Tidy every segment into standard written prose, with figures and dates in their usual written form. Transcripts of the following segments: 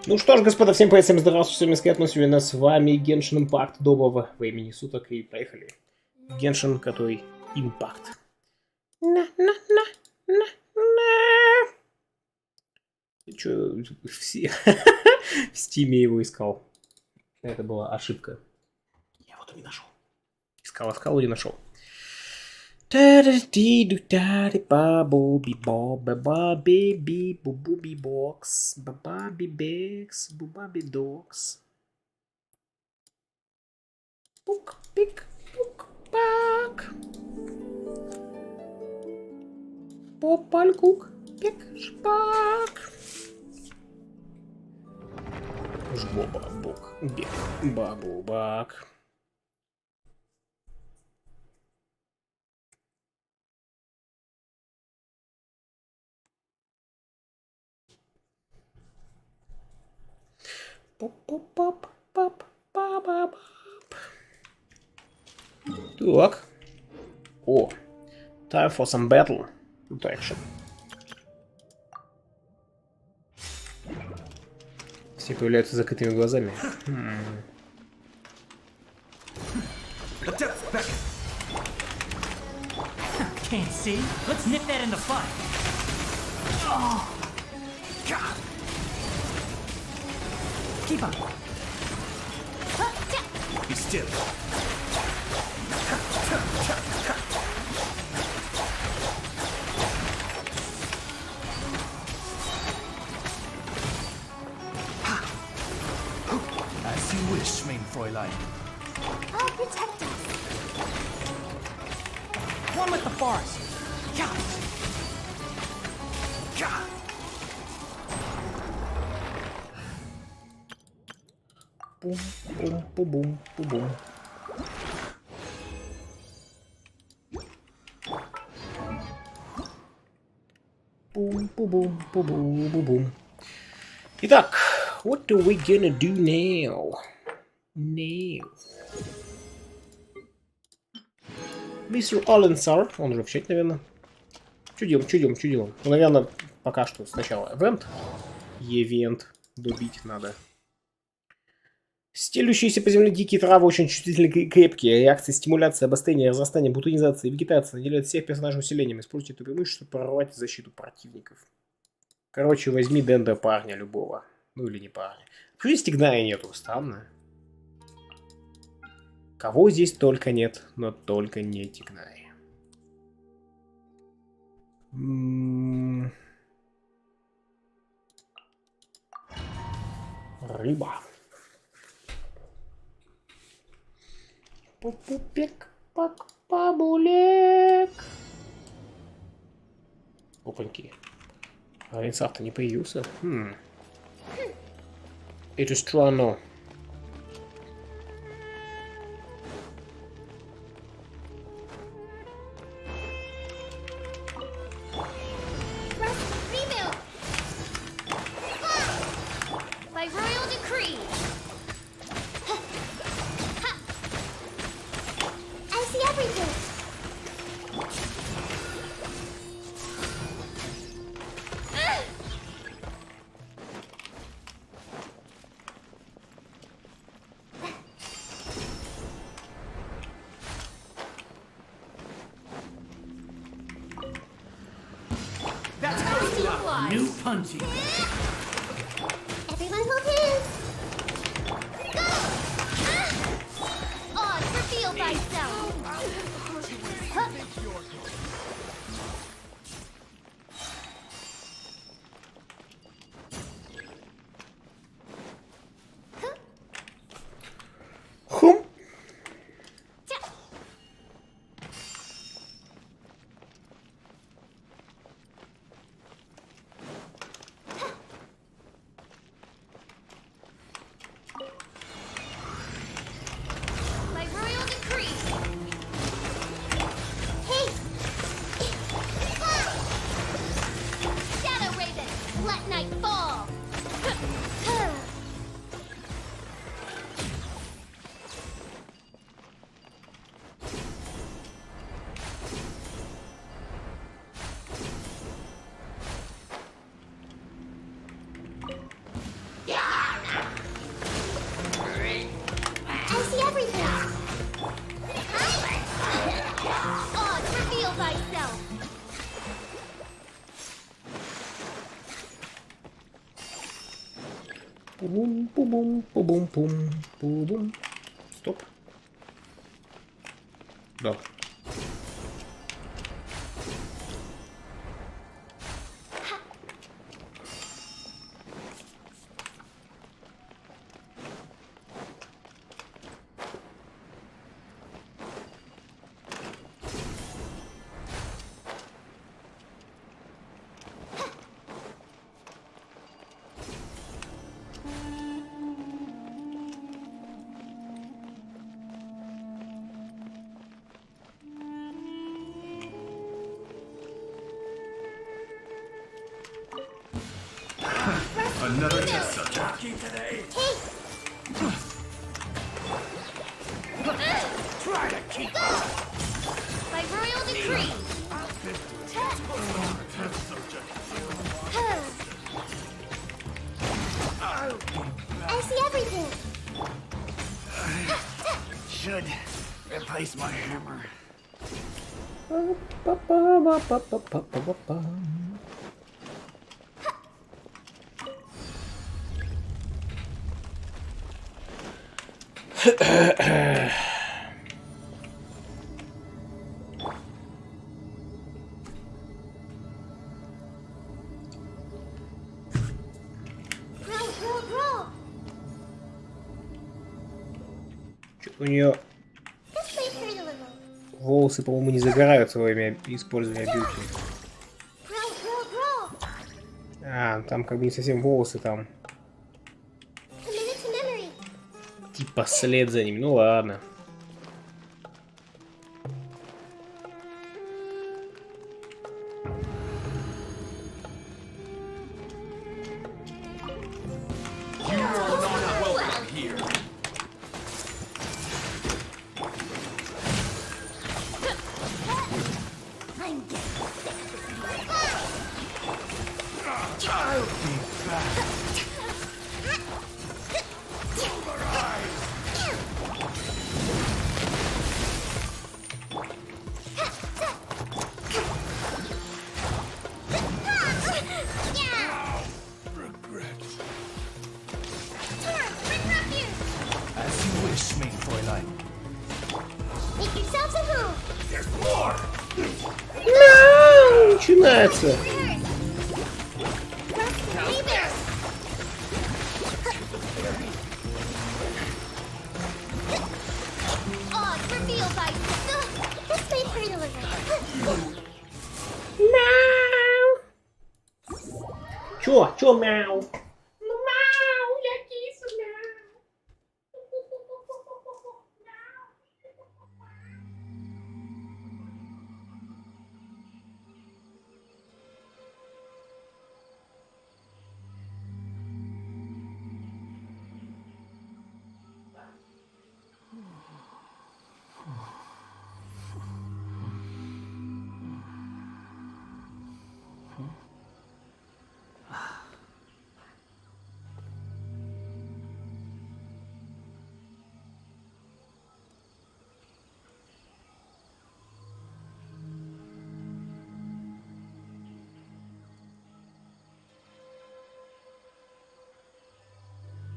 Ну что ж, господа, всем привет, всем здравствуйте, всем привет, сегодня с вами Genshin Impact, доброго времени суток, и поехали. Genshin, который Impact. Чё, все в стиме его искал. Это была ошибка. Я его там не нашел. Искал, и не нашел. Пук, пик, пук, пак. Попалькук, пик, шпак. Жбоба-бук, бек, бабу-бак. Поп-поп-поп-поп-пап-пап. Так. О. Time for some battle. Action. Все появляются с закрытыми глазами. Can't see? Let's nip that in the bud. Oh, God. Keep up. Be still. As you wish, mein Fräulein. I'll protect us. One with the forest. Yeah. Yeah. Бум-бум-бум-бум-бум. Бум-бум-бум-бум-бум. Итак, what are we gonna do now? Мистер Оленсар, он уже в чате, наверное. Чудим. Ну, наверное, пока что сначала Евент добить надо. Стелющиеся по земле дикие травы очень чувствительны и крепкие. Реакции стимуляции, обострения, разрастания, бутонизации, вегетации наделяют всех персонажей усилением. Используйте это преимущество, чтобы прорвать защиту противников. Короче, возьми Дендо парня любого. Ну или не парня. Почему здесь Тигная нету? Странно. Кого здесь только нет, но только не Тигная. Рыба. Пупупек, пак, бабулек. Опаньки. А Винсав-то не появился. Это странно. Rebuild. By royal decree. I see everything. That's how it's done. New punching. Everyone hold hands. Go! Oz, reveal thyself. Huh. Хум. Пу-бум, пу-бум, пум, пу-бум. Стоп. Да. Another test subject. Try to keep up. By royal decree. I see everything. Should replace my hammer. Grow. У нее This way for the little. волосы, по-моему, не загораются во время использования бьюти. Grow. А, там как бы не совсем волосы, там Committed to memory. типа след за ним. Ну ладно. You are not welcome here. I'm getting I'll be back. Regrets. As you wish, main Fräulein. Make yourselves a home. There's more. Начинается. Odds revealed by this way for the little. Чё, мяу?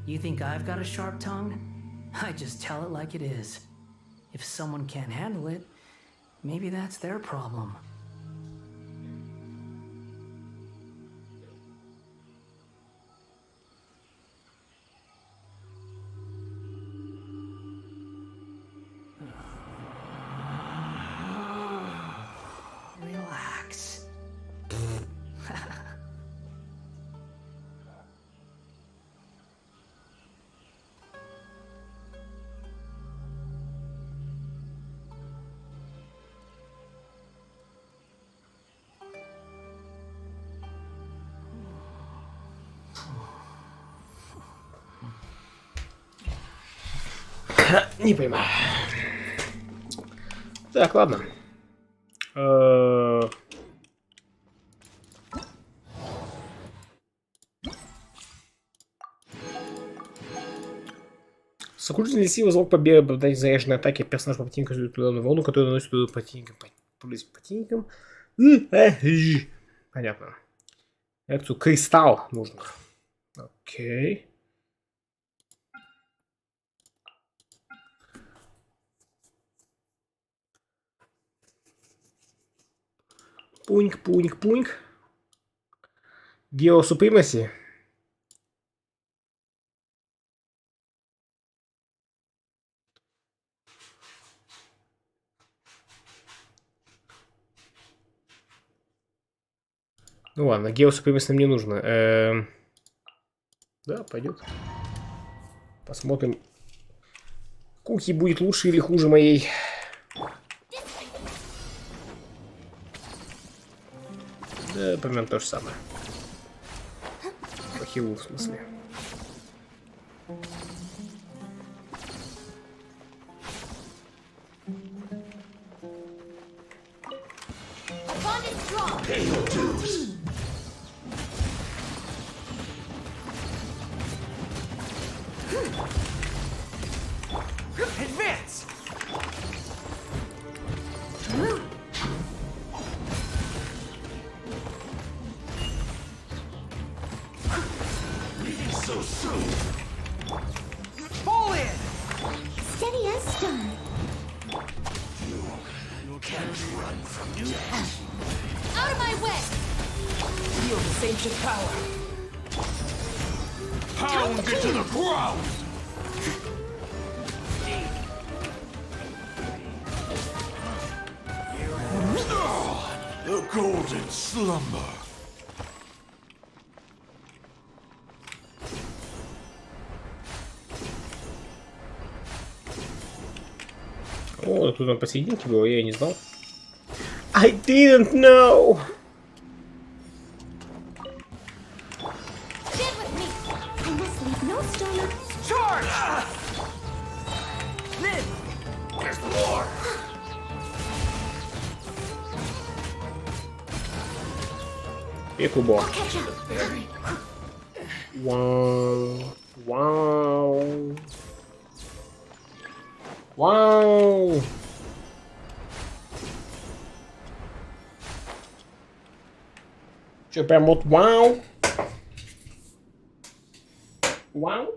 You think I've got a sharp tongue? I just tell it like it is. If someone can't handle it, maybe that's their problem. Relax. Не понимаю. Так, ладно. Сокрушительный сила залог победы попадать заряженной атаки персонаж по противнику идет туда на волну, которую наносит туда противникам. Понятно. Реакцию кристалл нужно. Окей. Пуньк, пуньк, пуньк. Геосупримаси. Ну ладно, геосупримаси нам не нужно. Да, пойдет. Посмотрим. Куки будет лучше или хуже моей. Да, примерно то же самое. По хилу, в смысле. Bond is strong. Advance! Leaving so soon. Fall in! Steady as stone. You can't run from death. Out of my way. Feel the sage power. Pound into the ground! The golden slumber. О, тут он посерединке был, я и не знал. I didn't know! Stand with me. I must leave no stone. Charge! Live! There's more! Пекубо. I'll catch up. Вау. Вау. Вау. Че, прям вот вау? Вау?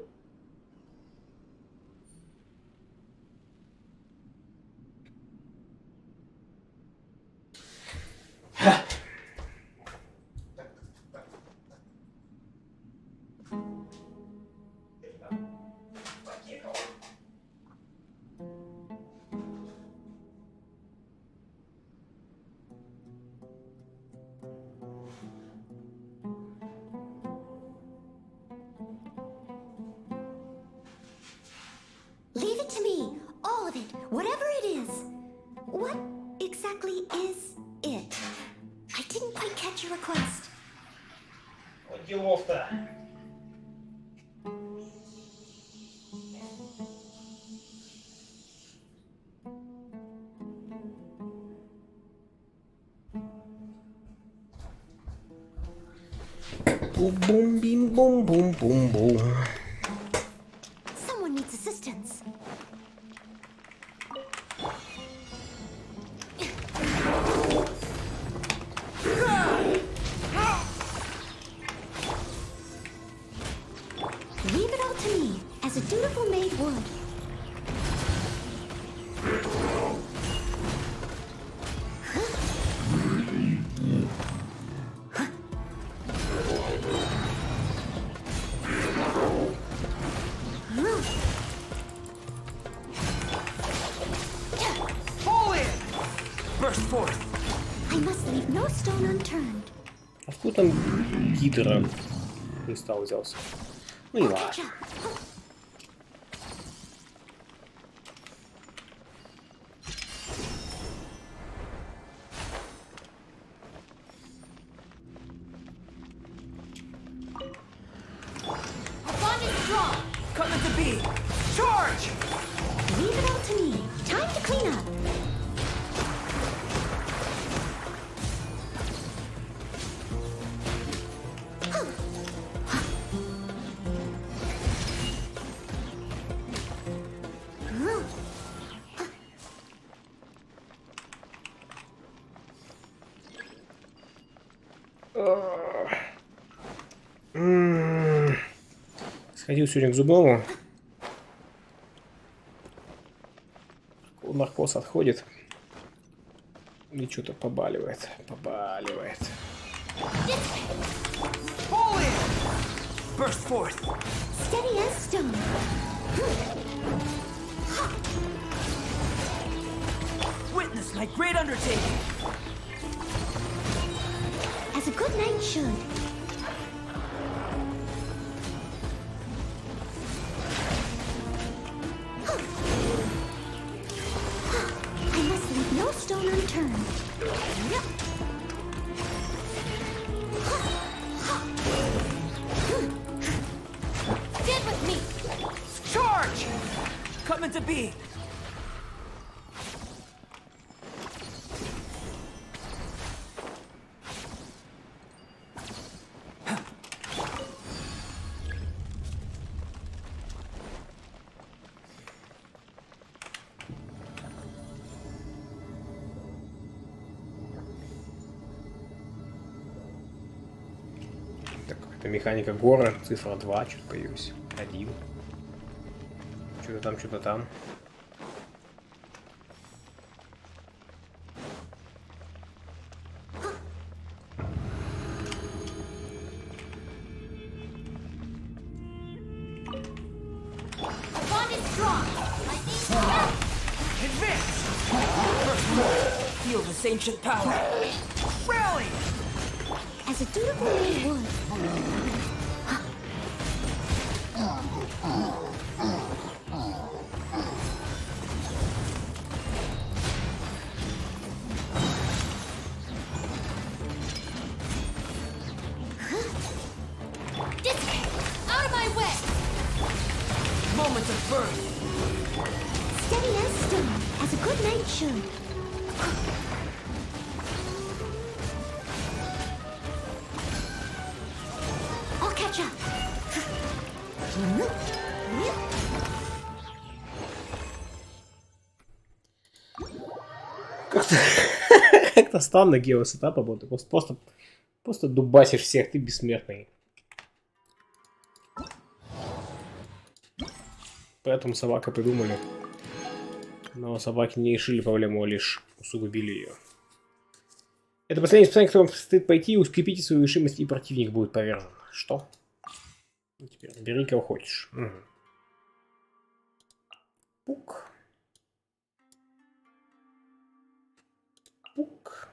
Leave it to me. All of it. Whatever it is. What exactly is it? I didn't quite catch your request. Вот делов-то. Бум-бум-бим-бум-бум-бум-бум. Someone needs assistance. Leave it all to me, as a dutiful maid would. Fall in! Burst forth! I must leave no stone unturned. А откуда там гидра кристалл взялся? Ну и I'll ладно. catch up. Our bond is strong. Coming to be! Charge! Leave it all to me. Time to clean up. Сходил сегодня к зубному. Наркоз отходит. Или что-то побаливает. Побаливает. Pull in! Burst forth! Steady as stone. Witness my great undertaking! As a good knight should. I must leave no stone unturned. Stand with me. Charge! Come into being! Так, это механика горы, цифра 2, что-то появилось. 1. Что-то там, что-то там. The bond is strong. Advance! Burst forth! Feel this ancient power! Rally! As a dutiful man would. Out of my way! Moment of birth! Steady as stone, as a good knight should. I'll catch up. Как-то странно геосетап работает. Просто дубасишь всех, ты бессмертный. Поэтому собака придумали. Но собаки не решили проблему, а лишь усугубили ее. Это последнее испытание, которое вам предстоит пойти, укрепите свою решимость, и противник будет повержен. Что? Ну, теперь бери кого хочешь. Угу. Пук. Пук.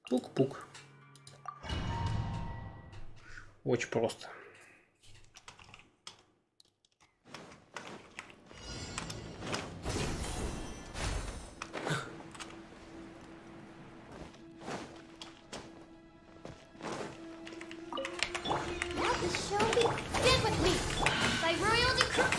Пук-пук. Очень просто. Let the show be. Stand with me. By royal decree.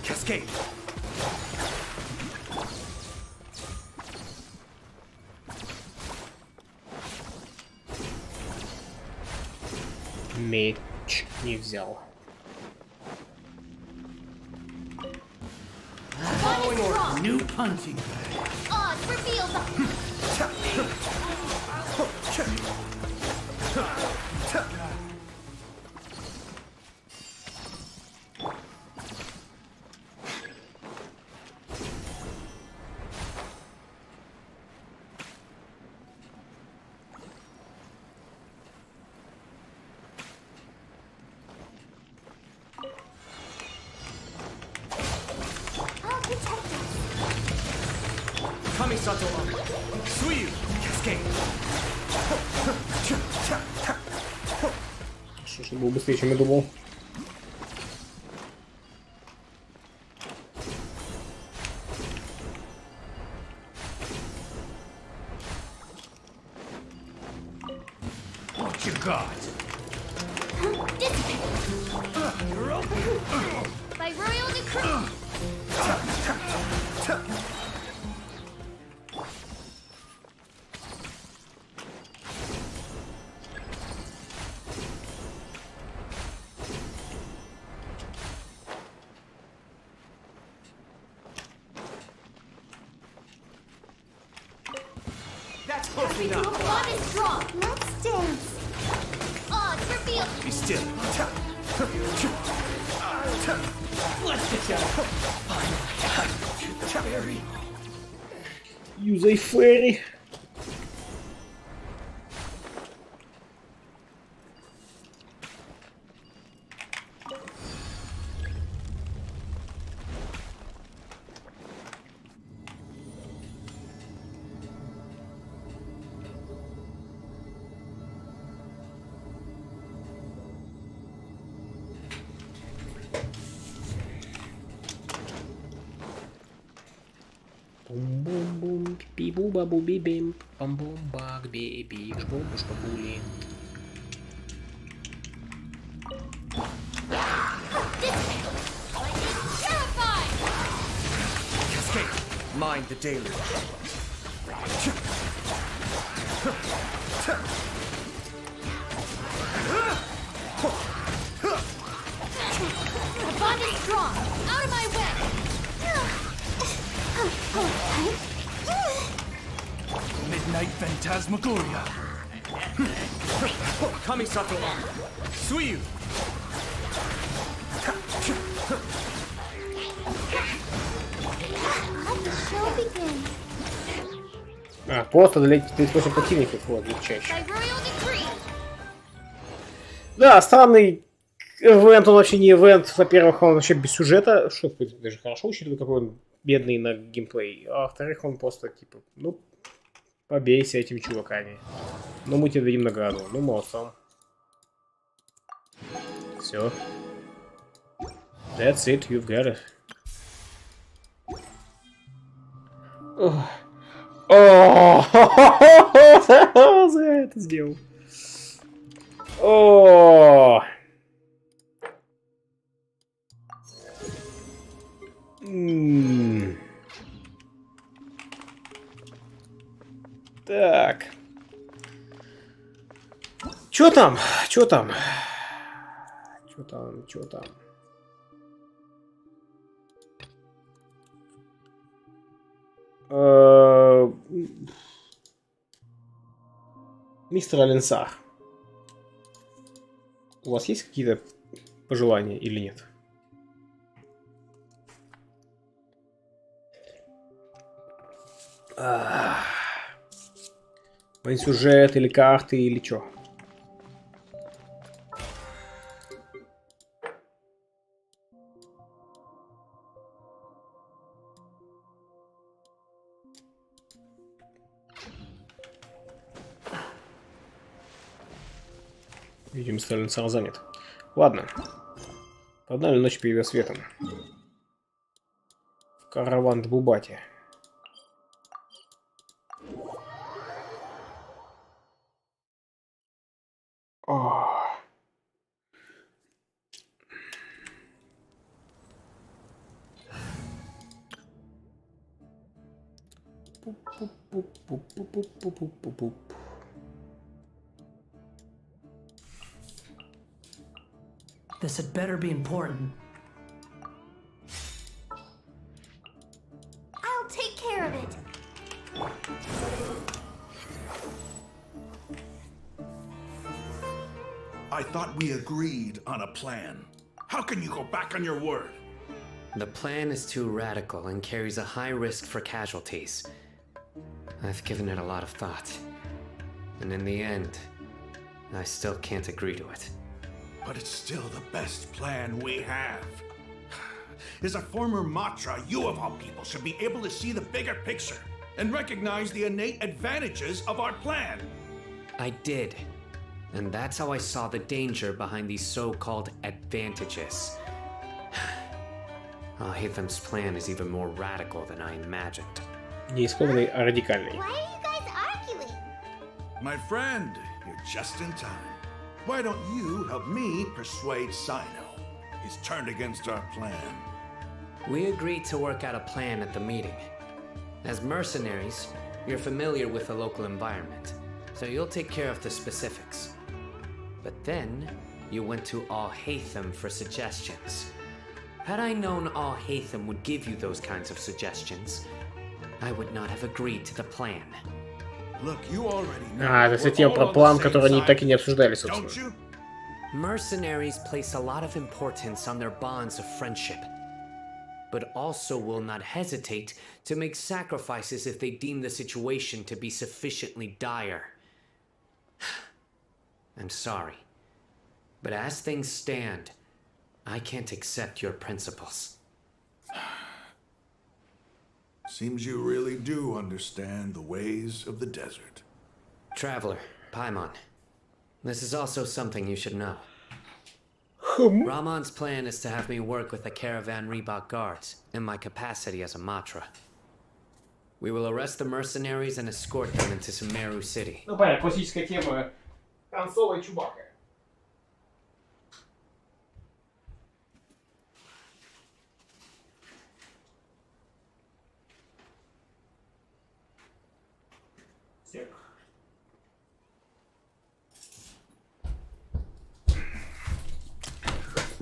Cascade! Меч не взял. New punching. Odds reveal the. I'll protect us. Kamisato on. Suyu! Cascade! Что ж, был быстрее, чем я думал. What you got? By royal decree. Closely now. Bond is strong. Let's dance. Odds revealed. Be still. Let's get together. Fairy. Use a fairy. Бум-бум-бум, пи-бу-ба-бу-би-бим, бам-бум-баг, би-би, шбум-буш-бабули. Terrified. Cascade. Mind the deluge. The bond is strong. Out of my way. Midnight Phantasmagoria. Kamisato. Suiyu. Let the show begin. Просто долететь 38 противников, вот, легчайше. Sidereal decree. Да, странный ивент, он вообще не ивент. Во-первых, он вообще без сюжета, что даже хорошо, учитывая, какой он бедный на геймплей. А во-вторых, он просто, типа, ну, побейся этими чуваками. Ну, мы тебе дадим награду. Ну, молодцом. Все. That's it, you've got it. О, за это сделал. О. Так. Чё там? Чё там? Чё там? Чё там? Мистер Аленсар, у вас есть какие-то пожелания или нет? Сюжет или карты или чё? Видимо, Сталинсар занят. Ладно. Погнали ночь перед рассветом. В караван к Бубате. This had better be important. I'll take care of it. I thought we agreed on a plan. How can you go back on your word? The plan is too radical and carries a high risk for casualties. I've given it a lot of thought. And in the end, I still can't agree to it. But it's still the best plan we have. As a former Matra, you of all people should be able to see the bigger picture and recognize the innate advantages of our plan. I did. And that's how I saw the danger behind these so-called advantages. Al-Hitham's plan is even more radical than I imagined. Не исконный, а радикальный. Why are you guys arguing? My friend, you're just in time. Why don't you help me persuade Sino? He's turned against our plan. We agreed to work out a plan at the meeting. As mercenaries, you're familiar with the local environment, so you'll take care of the specifics. But then, you went to Al-Haytham for suggestions. Had I known Al-Haytham would give you those kinds of suggestions, I would not have agreed to the plan. Look, you already know. А, это we're тема all про on the план, same который они side, так и не обсуждали, don't собственно. you? Mercenaries place a lot of importance on their bonds of friendship, but also will not hesitate to make sacrifices if they deem the situation to be sufficiently dire. I'm sorry, but as things stand, I can't accept your principles. Seems you really do understand the ways of the desert. Traveler, Paimon, this is also something you should know. Ramon's plan is to have me work with the Caravan Reebok guards in my capacity as a Matra. We will arrest the mercenaries and escort them into Sumeru City. Ну, понятно, классическая тема консола и Чубака.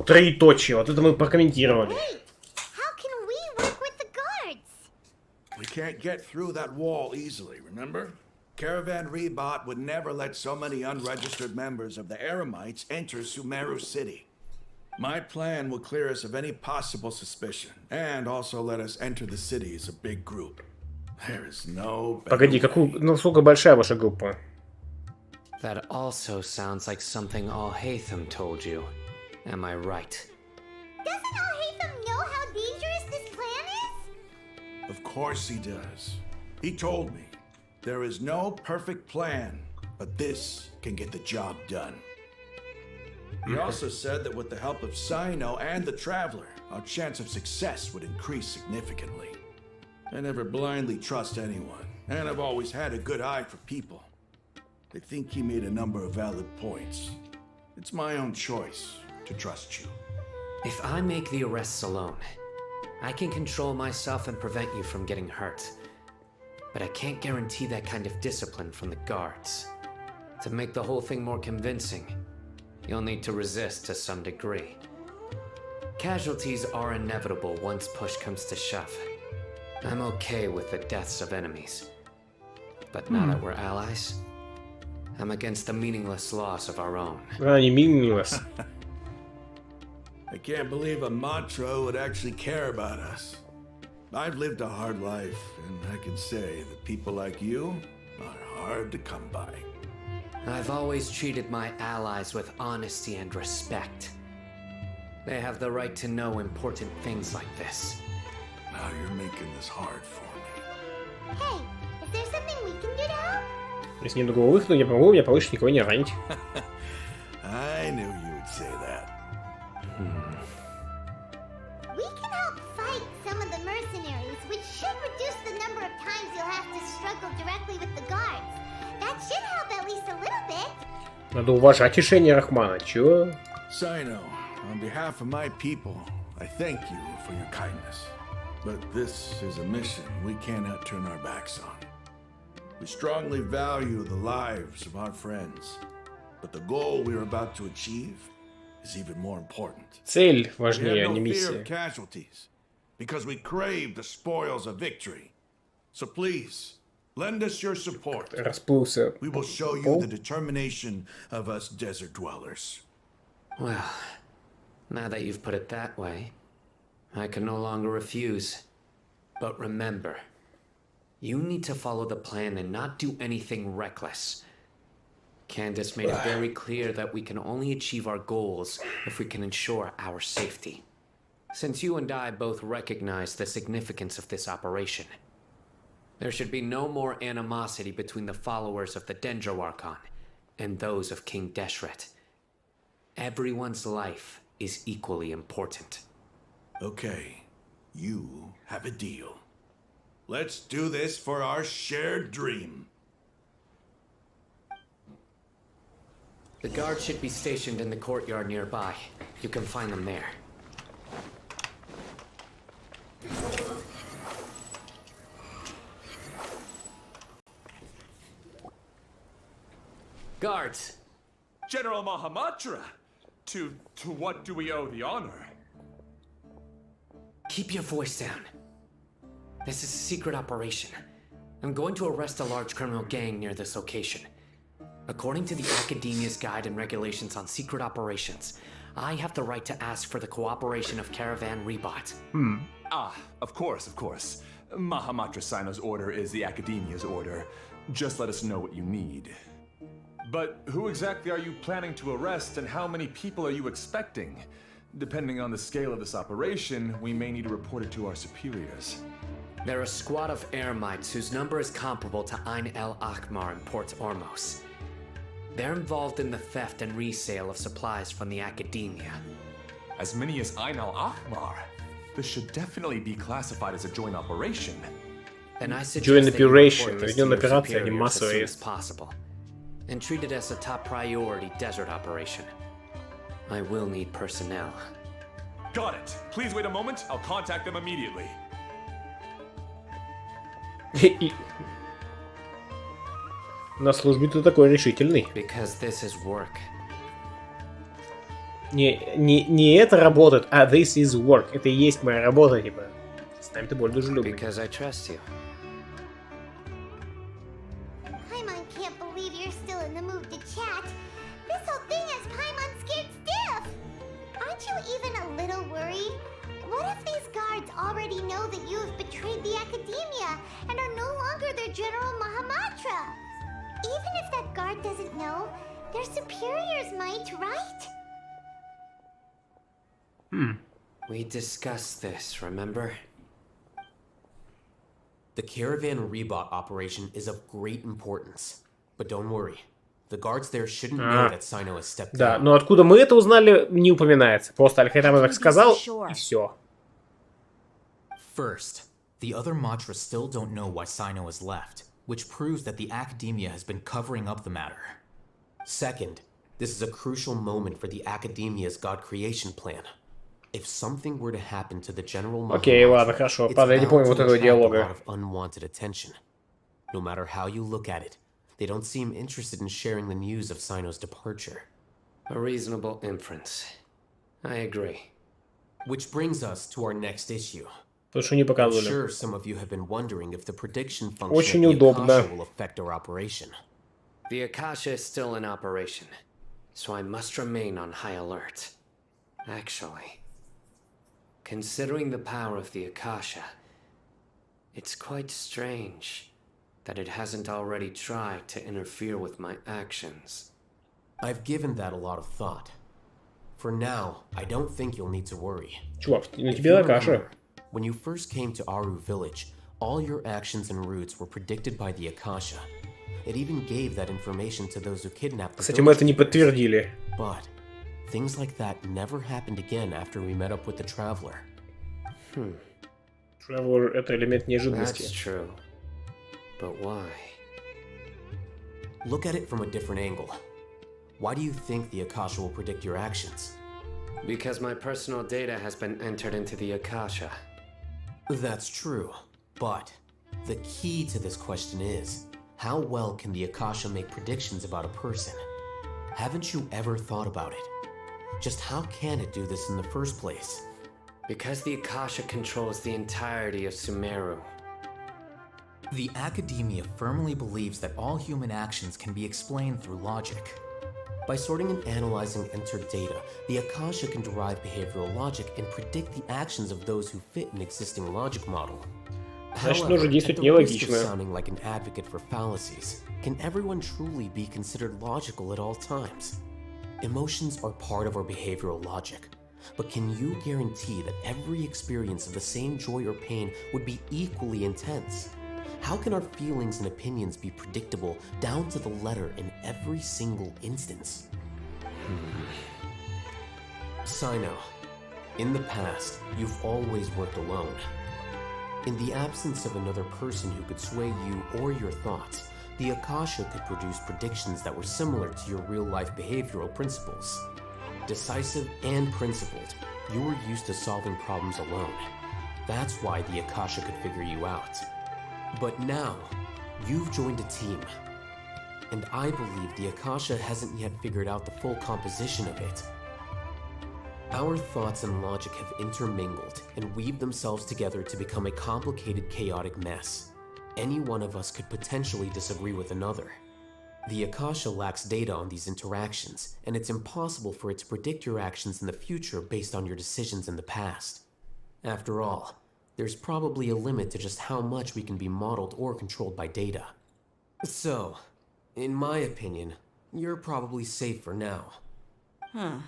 Троеточие, вот это мы прокомментировали. Wait, how can we work with the guards? We can't get through that wall easily, remember? Caravan Rebot would never let so many unregistered members of the Eremites enter Sumeru City. My plan will clear us of any possible suspicion, and also let us enter the city as a big group. There is no better Погоди, насколько большая ваша группа? That also sounds like something Al-Haytham told you. Am I right? Doesn't Al-Haytham know how dangerous this plan is? Of course he does. He told me, there is no perfect plan, but this can get the job done. He also said that with the help of Sino and the Traveler, our chance of success would increase significantly. I never blindly trust anyone, and I've always had a good eye for people. I think he made a number of valid points. It's my own choice to trust you. If I make the arrests alone, I can control myself and prevent you from getting hurt. But I can't guarantee that kind of discipline from the guards. To make the whole thing more convincing, you'll need to resist to some degree. Casualties are inevitable once push comes to shove. I'm okay with the deaths of enemies. But now that we're allies, I'm against the meaningless loss of our own. Она не meaningless. I can't believe a Matra would actually care about us. I've lived a hard life, and I can say that people like you are hard to come by. I've always treated my allies with honesty and respect. They have the right to know important things like this. Now you're making this hard for me. Hey, is there something we can do to help? Если нет другого выхода, я помогу, мне получше никого не ранить. I knew you would say that. We can help fight some of the mercenaries, which should reduce the number of times you'll have to struggle directly with the guards. That should help at least a little bit. Надо уважать решение Рахмана. Чего? Sino, on behalf of my people, I thank you for your kindness. But this is a mission we cannot turn our backs on. We strongly value the lives of our friends, but the goal we are about to achieve is even more important. Цель We важнее, а have не no fear of миссия. casualties, because we crave the spoils of victory. So please, lend us your support. Расплылся. We will show you the determination of us desert dwellers. Well, now that you've put it that way, I can no longer refuse. But remember, you need to follow the plan and not do anything reckless. Candace made it very clear that we can only achieve our goals if we can ensure our safety. Since you and I both recognize the significance of this operation, there should be no more animosity between the followers of the Dendroarchon and those of King Deshret. Everyone's life is equally important. Okay, you have a deal. Let's do this for our shared dream. The guards should be stationed in the courtyard nearby. You can find them there. Guards! General Mahamatra! To what do we owe the honor? Keep your voice down. This is a secret operation. I'm going to arrest a large criminal gang near this location. According to the Academia's Guide and Regulations on Secret Operations, I have the right to ask for the cooperation of Caravan Rebot. Ah, of course, of course. Mahamatra Sino's order is the Academia's order. Just let us know what you need. But who exactly are you planning to arrest, and how many people are you expecting? Depending on the scale of this operation, we may need to report it to our superiors. They're a squad of Eremites whose number is comparable to Ain el Akmar in Port Ormos. They're involved in the theft and resale of supplies from the Academia. As many as Ain al-Ahmar? This should definitely be classified as a joint operation. Then I Joint suggest that you operation, report this to объединенная your операция, а не superiors as массовый soon as арест. possible, and treat it as a top priority desert operation. I will need personnel. Got it. Please wait a moment. I'll contact them immediately. На службе ты такой решительный. Because this is work. Не это работает, а this is work. Это и есть моя работа, типа. С нами ты более дружелюбный. Because I trust you. Paimon can't believe you're still in the mood to chat. This whole thing has Paimon scared stiff. Aren't you even a little worried? What if these guards already know that you have betrayed the Academia and are no longer their General Mahamatra? Even if that guard doesn't know, their superiors might, right? We discussed this, remember? The Caravan Rebot operation is of great importance. But don't worry. The guards there shouldn't know that Sino has stepped Да, down. но откуда мы это узнали, не упоминается. Просто Аль-Хайтам так сказал, и все. First, the other Matras still don't know why Sino has left, which proves that the Academia has been covering up the matter. Second, this is a crucial moment for the Academia's God creation plan. If something were to happen to the General Окей, ладно, Mahamatra, хорошо. it's Правда, я не bound помню to вот этого attract a lot диалога. of unwanted attention. No matter how you look at it, they don't seem interested in sharing the news of Sino's departure. A reasonable inference. I agree. Which brings us to our next issue. То, что не I'm показывали. sure some of you have been wondering if the prediction function Очень of the удобно. Akasha will affect our operation. The Akasha is still in operation, so I must remain on high alert. Actually, considering the power of the Akasha, it's quite strange that it hasn't already tried to interfere with my actions. I've given that a lot of thought. For now, I don't think you'll need to worry. Чувак, на If тебе you Акаша. remember, when you first came to Aru village, all your actions and routes were predicted by the Akasha. It even gave that information to those who kidnapped the Кстати, мы это не village keepers. подтвердили. But things like that never happened again after we met up with the Traveler. Traveler — это элемент That's неожиданности. true. But why? Look at it from a different angle. Why do you think the Akasha will predict your actions? Because my personal data has been entered into the Akasha. That's true, but the key to this question is, how well can the Akasha make predictions about a person? Haven't you ever thought about it? Just how can it do this in the first place? Because the Akasha controls the entirety of Sumeru. The Academia firmly believes that all human actions can be explained through logic. By sorting and analyzing entered data, the Akasha can derive behavioral logic and predict the actions of those who fit an existing logic model. Значит, However, нужно at действовать the risk of нелогично. sounding like an advocate for fallacies, can everyone truly be considered logical at all times? Emotions are part of our behavioral logic, but can you guarantee that every experience of the same joy or pain would be equally intense? How can our feelings and opinions be predictable down to the letter in every single instance? Sino, in the past, you've always worked alone. In the absence of another person who could sway you or your thoughts, the Akasha could produce predictions that were similar to your real-life behavioral principles. Decisive and principled, you were used to solving problems alone. That's why the Akasha could figure you out. But now, you've joined a team. And I believe the Akasha hasn't yet figured out the full composition of it. Our thoughts and logic have intermingled and weaved themselves together to become a complicated, chaotic mess. any one of us could potentially disagree with another. The Akasha lacks data on these interactions, and it's impossible for it to predict your actions in the future based on your decisions in the past. After all, there's probably a limit to just how much we can be modeled or controlled by data. So, in my opinion, you're probably safe for now. Huh.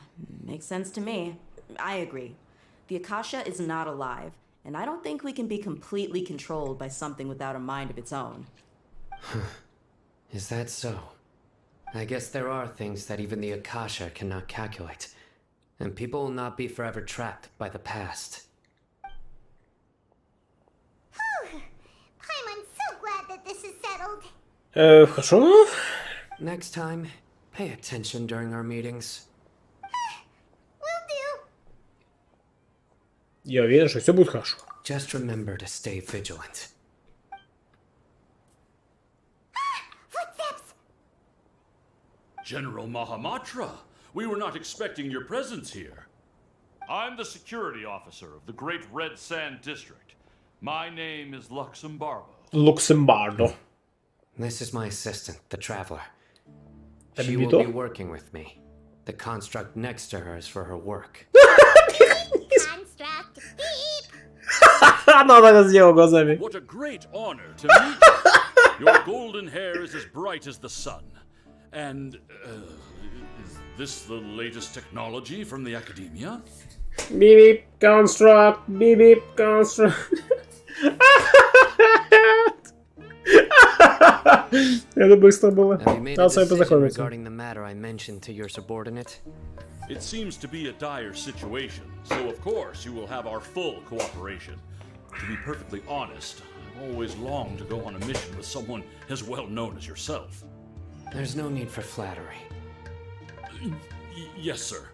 Makes sense to me. I agree. The Akasha is not alive, and I don't think we can be completely controlled by something without a mind of its own. Is that so? I guess there are things that even the Akasha cannot calculate, and people will not be forever trapped by the past. Paimon's so glad that this is settled. Хорошо. Next time, pay attention during our meetings. Will do. Я уверен, что все будет хорошо. Just remember to stay vigilant. Footsteps. General Mahamatra, we were not expecting your presence here. I'm the security officer of the Great Red Sand District. My name is Luxembargo. Luxembardo. This is my assistant, the Traveler. That She be will to? be working with me. The construct next to her is for her work. Construct. Beep. Она так сделала глазами. What a great honor to meet you. Your golden hair is as bright as the sun. And, is this the latest technology from the academia? Beep, construct, beep, construct. Это быстро было. Have you made a Надо с вами decision познакомиться. regarding the matter I mentioned to your subordinate? It seems to be a dire situation, so of course you will have our full cooperation. To be perfectly honest, I've always longed to go on a mission with someone as well known as yourself. There's no need for flattery. Yes, sir.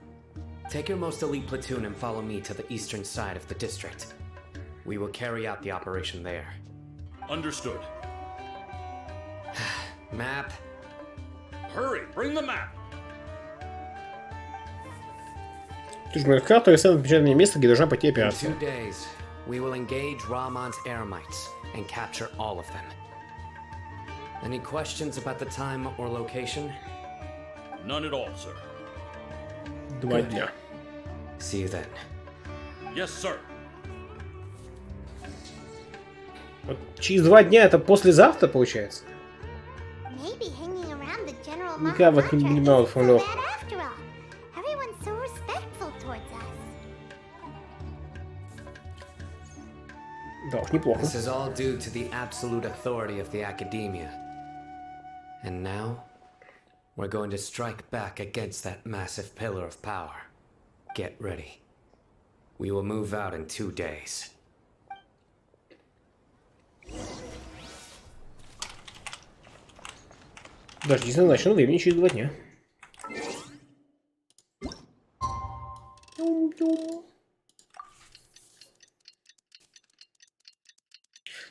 Take your most elite platoon and follow me to the eastern side of the district. We will carry out the operation there. Understood. Map. Hurry, bring the map. Слушай, карта рисует напечатанное место, где должна пойти In операция. 2 days, we will engage Rahman's Eremites and capture all of them. Any questions about the time or location? None at all, sir. 2 дня. See you then. Yes, sir. Вот через 2 дня это послезавтра получается? Maybe hanging around the General Никак вот не понимал Mahamatra isn't so формулировку. bad after all. Everyone's so respectful towards us. Да уж, неплохо. This is all due to the absolute authority of the academia. And now, we're going to strike back against that massive pillar of power. Get ready. We will move out in 2 days. Дождись назначенного времени через 2 дня.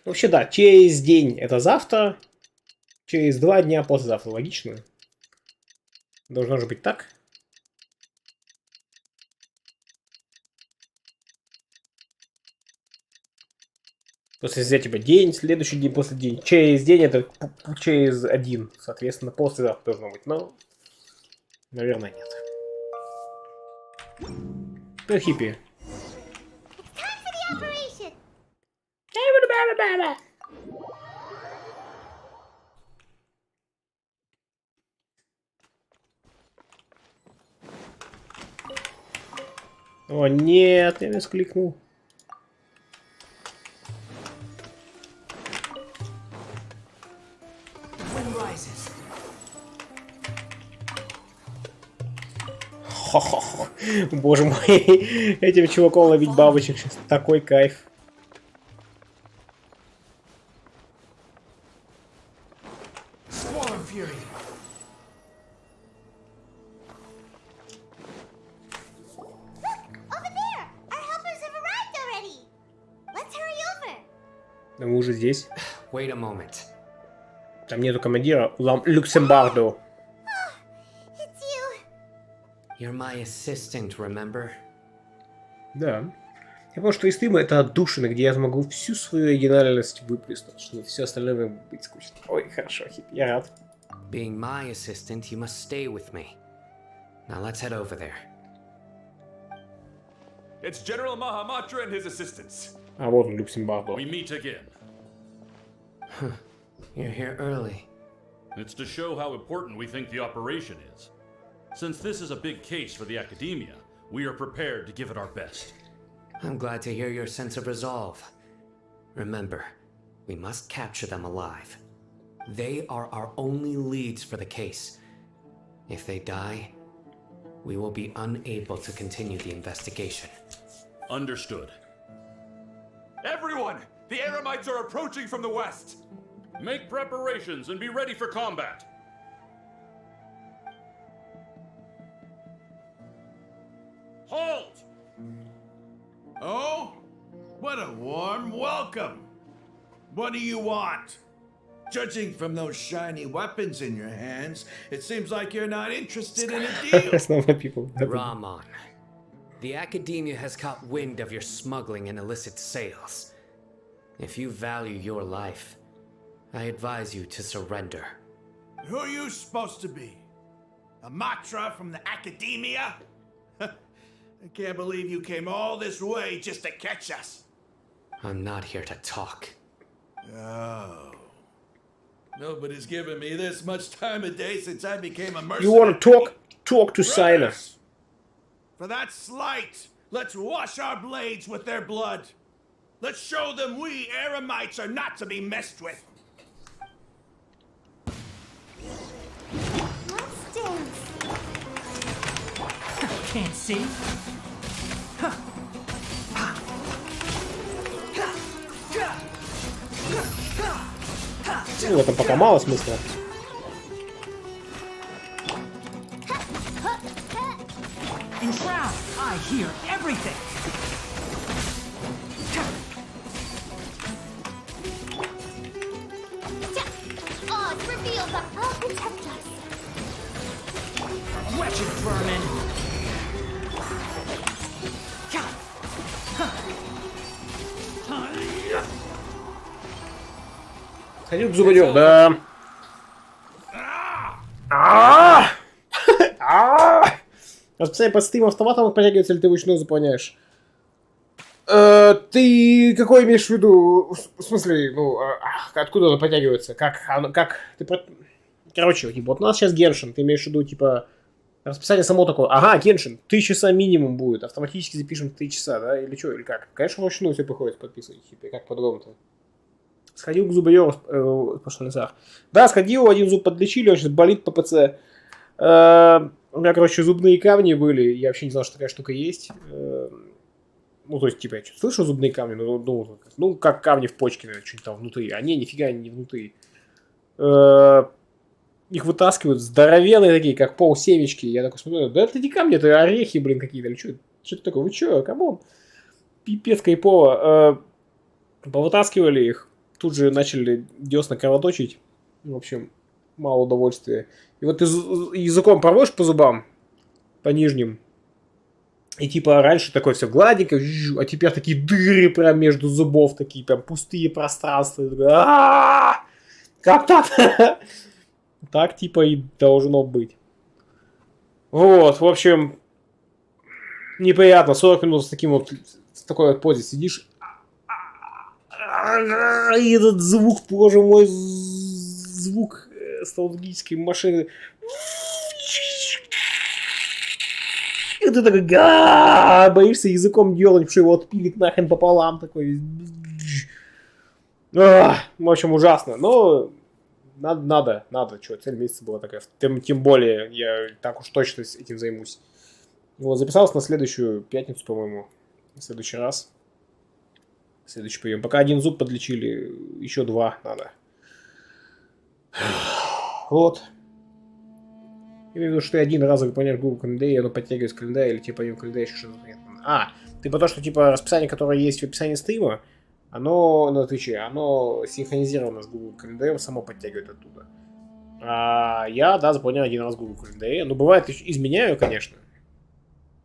Вообще, да, через день это завтра, через 2 дня послезавтра. Логично. Должно же быть так. После взять типа день, следующий день, после день. Через день это через 1. Соответственно, послезавтра должно быть. Но, наверное, нет. Ну, хиппи. Time for the operation. О, нет, я мискликнул. Wind rises. Хо-хо-хо. Боже мой, этим чуваком ловить бабочек сейчас такой кайф. Swarm Fury. Over there! Our helpers have arrived already! Let's hurry over! Да мы уже здесь. Wait a moment. Там нету командира. Люксембардо. It's you! You're my assistant, remember? Да. Я понял, что из стрима это отдушина, где я смогу всю свою оригинальность выплеснуть, что все остальное будет скучно. Ой, хорошо, Хип, я рад. Being my assistant, you must stay with me. Now let's head over there. It's General Mahamatra and his assistants. А вот он, Люксембург. We meet again. You're here early. It's to show how important we think the operation is. Since this is a big case for the academia, we are prepared to give it our best. I'm glad to hear your sense of resolve. Remember, we must capture them alive. They are our only leads for the case. If they die, we will be unable to continue the investigation. Understood. Everyone! The Eremites are approaching from the west! Make preparations and be ready for combat. Halt! Oh? What a warm welcome! What do you want? Judging from those shiny weapons in your hands, it seems like you're not interested in a deal. Основные people. Rahman, the academia has caught wind of your smuggling and illicit sales. If you value your life, I advise you to surrender. Who are you supposed to be? A Matra from the academia? I can't believe you came all this way just to catch us. I'm not here to talk. Oh. Nobody's given me this much time of day since I became a mercenary. You wanna talk? Talk to Sina. Brothers, for that slight, let's wash our blades with their blood. Let's show them we Eremites are not to be messed with. Let's dance. Can't see? Ну, в этом пока мало смысла. Enshroud! I hear everything! Oh, it's revealed that I'll protect us. Wretched vermin! Ходил к зубодеру, да. Расписание под стримом автоматом подтягивается, или ты вручную заполняешь? Ты какой имеешь в виду? В смысле, ну, откуда оно подтягивается? Как ты... Короче, типа, вот у нас сейчас Genshin, ты имеешь в виду, типа, расписание само такое. Ага, Genshin, 3 часа минимум будет, автоматически запишем 3 часа, да, или что, или как? Конечно, вручную все приходится подписывать, типа, как по-другому-то. Сходил к зубодеру в прошлых лесах. Да, сходил, один зуб подлечили, он сейчас болит по ПЦ. У меня, короче, зубные камни были, я вообще не знал, что такая штука есть. Ну, то есть, типа, я что-то слышал зубные камни, ну, как камни в почке, наверное, что-нибудь там внутри. А не, нифига не внутри. Их вытаскивают здоровенные такие, как полсемечки. Я такой смотрю, да это не камни, это орехи, блин, какие-то. Или что-то такое, вы что, камон? Пипец кайпово. Повытаскивали их. Тут же начали десна кровоточить. В общем, мало удовольствия. И вот ты языком проводишь по зубам, по нижним. И типа раньше такое все гладенько, а теперь такие дыры прям между зубов, такие прям пустые пространства. Как так? Так типа и должно быть. Вот, в общем, неприятно. 40 минут с таким вот, в такой вот позе сидишь. И этот звук, боже мой, звук стоматологической машины. И ты такой, боишься языком дернуть, что его отпилит нахрен пополам. Такой. В общем, ужасно. Но надо. Что, цель месяца была такая. Тем более, я так уж точно этим займусь. Вот, записался на следующую пятницу, по-моему. В следующий раз. Следующий прием. Пока один зуб подлечили, еще 2 надо. Вот. Я имею в виду, что ты один раз выполняешь Google календарь, и оно подтягивается календарь, или тебе помимо календаря еще что-то понятно. Ты потому что, типа, расписание, которое есть в описании стрима, оно на Твиче, оно синхронизировано с Google календарем, само подтягивает оттуда. Я, да, заполняю один раз Google календарь. Ну, бывает, изменяю, конечно.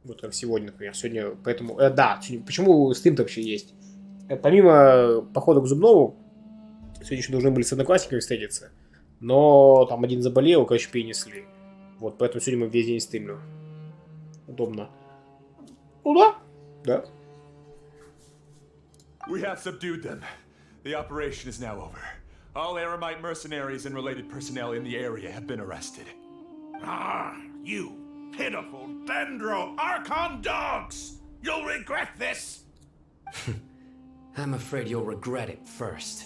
Вот как сегодня, например. Сегодня, поэтому... да, сегодня, почему стрим-то вообще есть? Помимо похода к зубному, сегодня еще должны были с одноклассниками встретиться. Но там один заболел, короче, перенесли. Вот, поэтому сегодня мы весь день стримлю. Удобно. Ну да. Да. We have subdued them. The operation is now over. All Aramite mercenaries and related personnel in the area have been arrested. Ah, you pitiful Dendro Archon dogs! You'll regret this! I'm afraid you'll regret it first.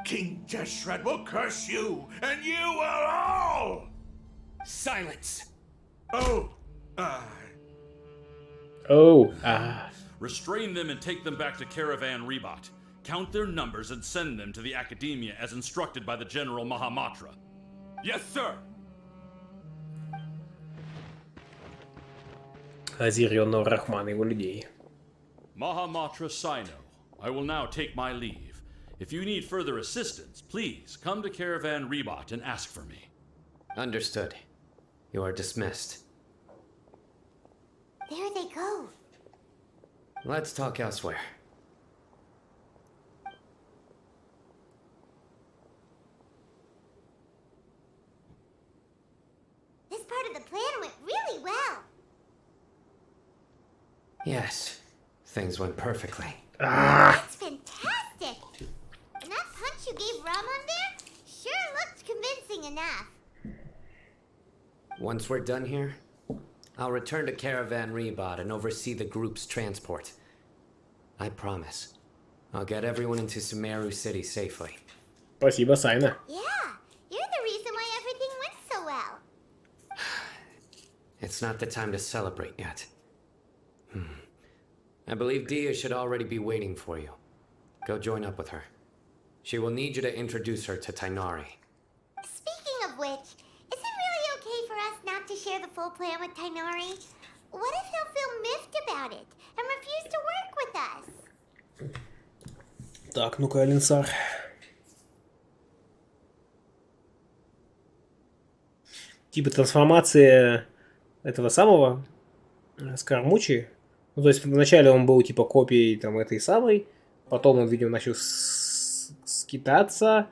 King Jeshred will curse you, and you will all! Silence! Oh, Restrain them and take them back to Caravan Rebot. Count their numbers and send them to the Academia as instructed by the General Mahamatra. Yes, sir! Озеренного Рахмана и его людей. Mahamatra Sino, I will now take my leave. If you need further assistance, please come to Caravan Rebot and ask for me. Understood. You are dismissed. There they go. Let's talk elsewhere. This part of the plan went really well. Yes, things went perfectly. That's fantastic. And that punch you gave Ramon there sure looked convincing enough. Once we're done here, I'll return to Caravan Rebot and oversee the group's transport. I promise. I'll get everyone into Sumeru City safely. Спасибо, Сайна. Yeah, you're the reason why everything went so well. It's not the time to celebrate yet. I believe Dia should already be waiting for you. Go join up with her. She will need you to introduce her to Tainari. Speaking of which, is it really okay for us not to share the full plan with Tainari? What if he'll feel miffed about it and refuse to work with us? Так, ну-ка, Алинсар. Типа трансформация этого самого Скоромучи. Ну, то есть вначале он был типа копией там этой самой, потом он, видимо, начал скитаться,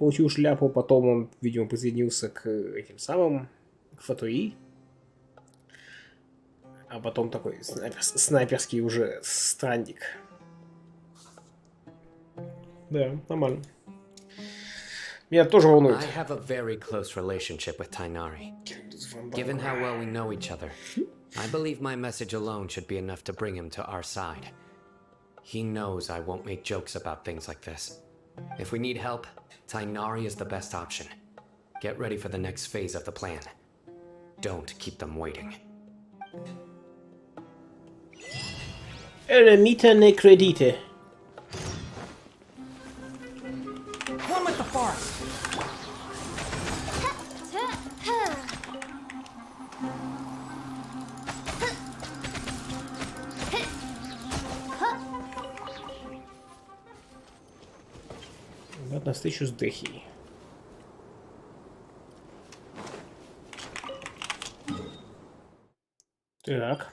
получил шляпу, потом он, видимо, присоединился к этим самым, к Фатуи, а потом такой снайперский уже странник. Да, нормально. Меня тоже волнует. I have a very close relationship with Tainari. Given how well we know each other, I believe my message alone should be enough to bring him to our side. He knows I won't make jokes about things like this. If we need help, Tainari is the best option. Get ready for the next phase of the plan. Don't keep them waiting. Eremita ne credite. Come with the forest. Вот на встречу с Дехией. Так.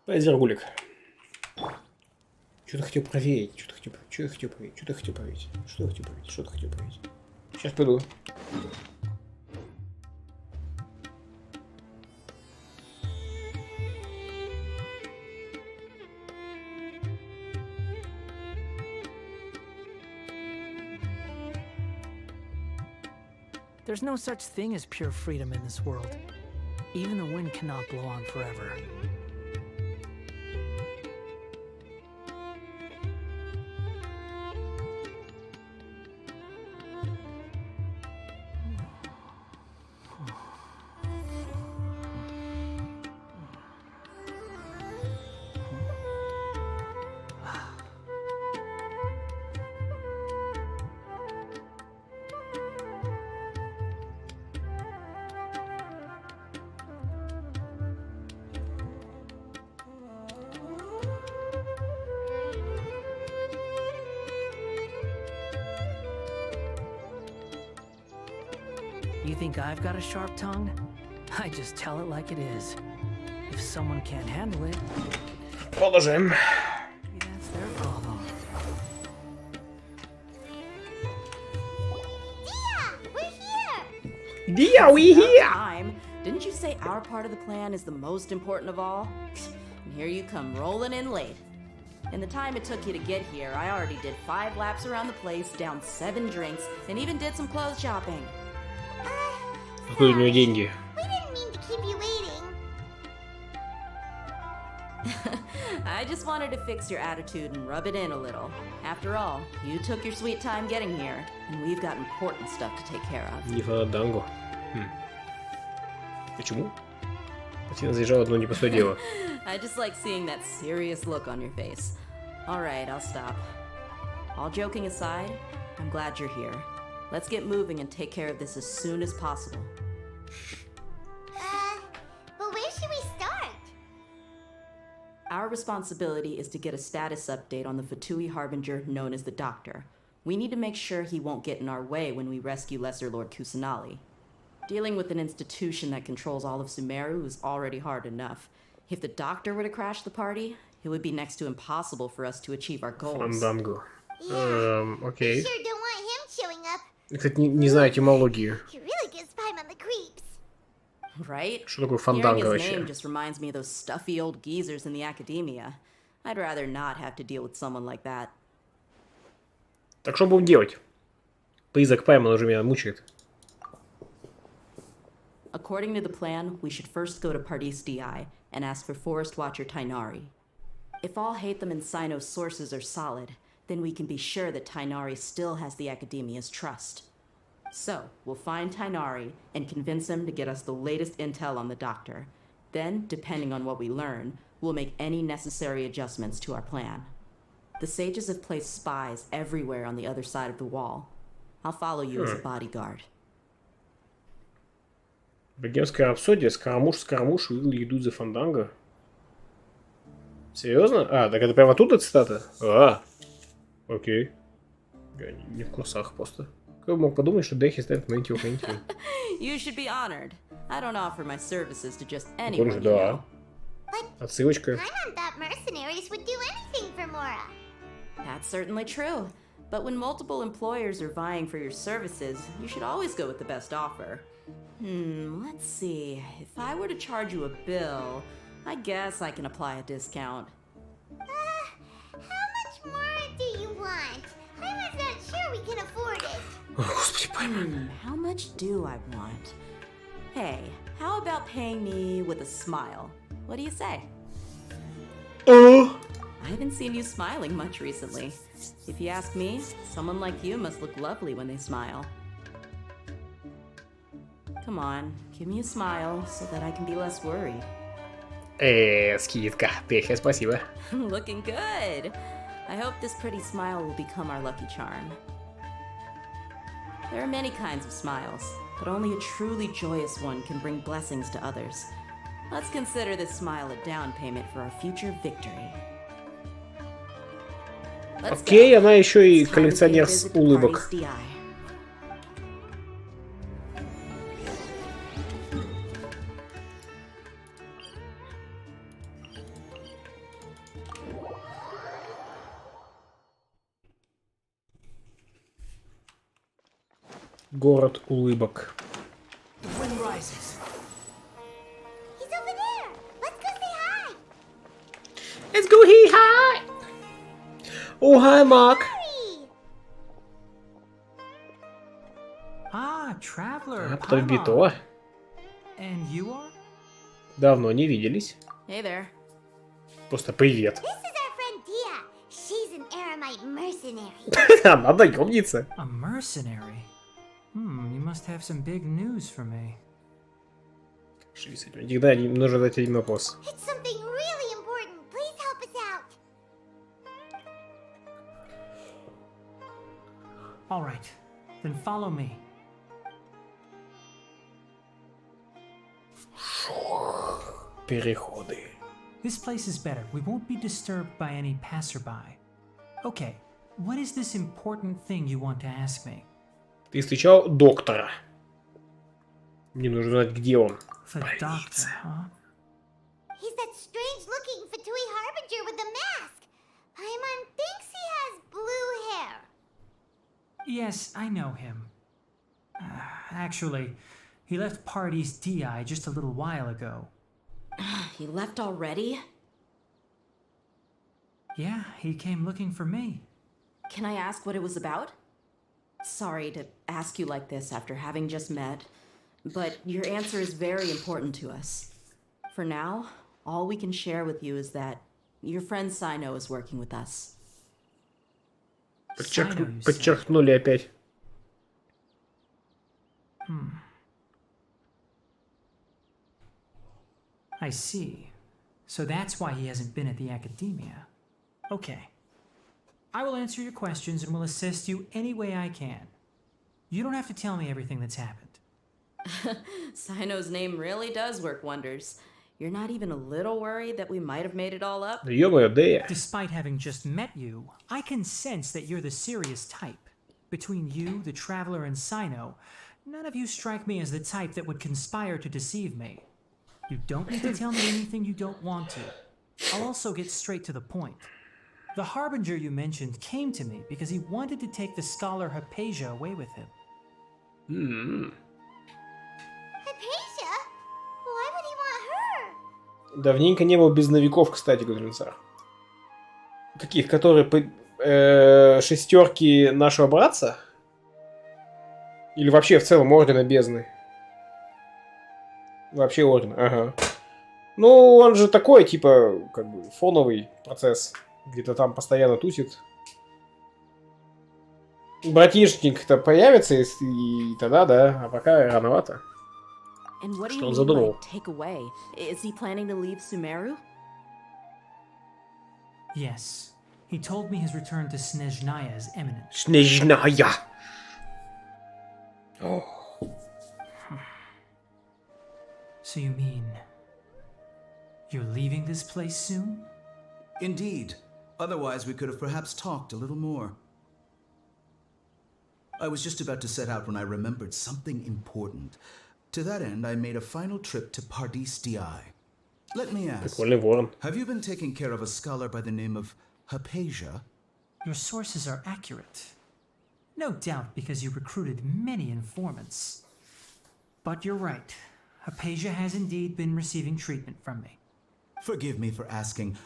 Зергулик. Что-то хотел проверить. Что-то хотел проверить. Сейчас пойду. There's no such thing as pure freedom in this world. Even the wind cannot blow on forever. You think I've got a sharp tongue? I just tell it like it is. If someone can't handle it, Продолжаем. maybe that's their problem. Dia, we're here! Dia, we About here! time. Didn't you say our part of the plan is the most important of all? And here you come rolling in late. In the time it took you to get here, I already did 5 laps around the place, downed 7 drinks, and even did some clothes shopping. Какие у него деньги? We didn't mean to keep you waiting. I just wanted to fix your attitude and rub it in a little. After all, you took your sweet time getting here, and we've got important stuff to take care of. Не фанданго. Почему? Патина заезжала одно не по сути дело. I just like seeing that serious look on your face. Alright, I'll stop. All joking aside, I'm glad you're here. Let's get moving and take care of this as soon as possible. But where should we start? Our responsibility is to get a status update on the Fatui Harbinger known as the Doctor. We need to make sure he won't get in our way when we rescue Lesser Lord Kusanali. Dealing with an institution that controls all of Sumeru is already hard enough. If the Doctor were to crash the party, it would be next to impossible for us to achieve our goals. Фанданго. Окей. Sure don't want him showing up. Кстати, не знаю этимологию. He really gives Paimon the creeps. Right? Что такое Hearing фанданго his name вообще? just reminds me of those stuffy old geezers in the academia. I'd rather not have to deal with someone like that. Так что будем делать? Призрак Паймон уже меня мучает. According to the plan, we should first go to Pardis DI and ask for Forest Watcher Tainari. If all Hatham and Sino's sources are solid, then we can be sure that Tainari still has the Academia's trust. So, we'll find Tainari and convince him to get us the latest intel on the Doctor. Then, depending on what we learn, we'll make any necessary adjustments to our plan. The sages have placed spies everywhere on the other side of the wall. I'll follow you as a bodyguard. Богемская рапсодия, Скоромуш выиграли еду за фанданго. Серьезно? А, так это прямо оттуда цитата? Окей. Я не в курсах просто. Кто бы мог подумать, что Дехи станет моим телохранителем? You should be honored. I don't offer my services to just Он anyone же, you да. know. Отсылочка. Paimon thought mercenaries would do anything for Mora. That's certainly true. But when multiple employers are vying for your services, you should always go with the best offer. Let's see. If I were to charge you a bill, I guess I can apply a discount. How much more do you want? Paimon's not sure we can afford it. Господи, Паймон. How much do I want? Hey, how about paying me with a smile? What do you say? I haven't seen you smiling much recently. If you ask me, someone like you must look lovely when they smile. Come on, give me a smile so that I can be less worried. Скидка. Дехи, спасибо. Looking good. I hope this pretty smile will become our lucky charm. There are many kinds of smiles, but only a truly joyous one can bring blessings to others. Let's consider this smile a down payment for our future victory. Let's Окей, go. она еще и It's time to pay a коллекционер с visit to улыбок. Party's DI. Город улыбок. The wind rises. He's over there. Let's go say hi. Let's go here, hi! Oh, hi, Mark. Hurry. Ah, traveler. А, потом Paimon. Бито. And you are? Давно не виделись. Hey there. Просто привет. This is our friend Dia. She's an Aramite mercenary. Она наемница. A mercenary? You must have some big news for me. Никогда не нужно задать один вопрос. It's something really important. Please help us out. All right, then follow me. Переходы. This place is better. We won't be disturbed by any passerby. Okay, what is this important thing you want to ask me? Ты встречал доктора. Мне нужно знать, где он. The doctor, huh? He's that strange-looking Fatui Harbinger with the mask. Paimon thinks he has blue hair. Yes, I know him. Actually, he left Party's DI just a little while ago. He left already? Yeah, he came looking for me. Can I ask what it was about? Sorry to ask you like this after having just met, but your answer is very important to us. For now, all we can share with you is that your friend Sino is working with us. Подчеркнули опять. I see. So that's why he hasn't been at the academia. Okay. I will answer your questions and will assist you any way I can. You don't have to tell me everything that's happened. Sino's name really does work wonders. You're not even a little worried that we might have made it all up? Да ё-моё, да я. Despite having just met you, I can sense that you're the serious type. Between you, the Traveler, and Sino, none of you strike me as the type that would conspire to deceive me. You don't need to tell me anything you don't want to. I'll also get straight to the point. The Harbinger you mentioned came to me because he wanted to take the scholar Hypatia away with him. Hypatia? Why would he want her? Давненько не был без новиков, кстати, говорит Цар. Каких? Которые шестерки нашего братца? Или вообще в целом Ордена Бездны? Вообще Орден, ага. Ну, он же такой, типа, как бы, фоновый процесс. Где-то там постоянно тусит. Братишник-то появится, и тогда, да. А пока рановато. Что он задумал? Take away? Is he planning to leave Sumeru? Yes. He told me his return to Snezhnaya is imminent. Snezhnaya! Oh. So you mean... you're leaving this place soon? Indeed. Otherwise, we could have perhaps talked a little more. I was just about to set out when I remembered something important. To that end, I made a final trip to Pardis DI. Let me ask, have you been taking care of a scholar by the name of Hypatia? Your sources are accurate. No doubt because you recruited many informants. But you're right. Hypatia has indeed been receiving treatment from me. Forgive me for asking,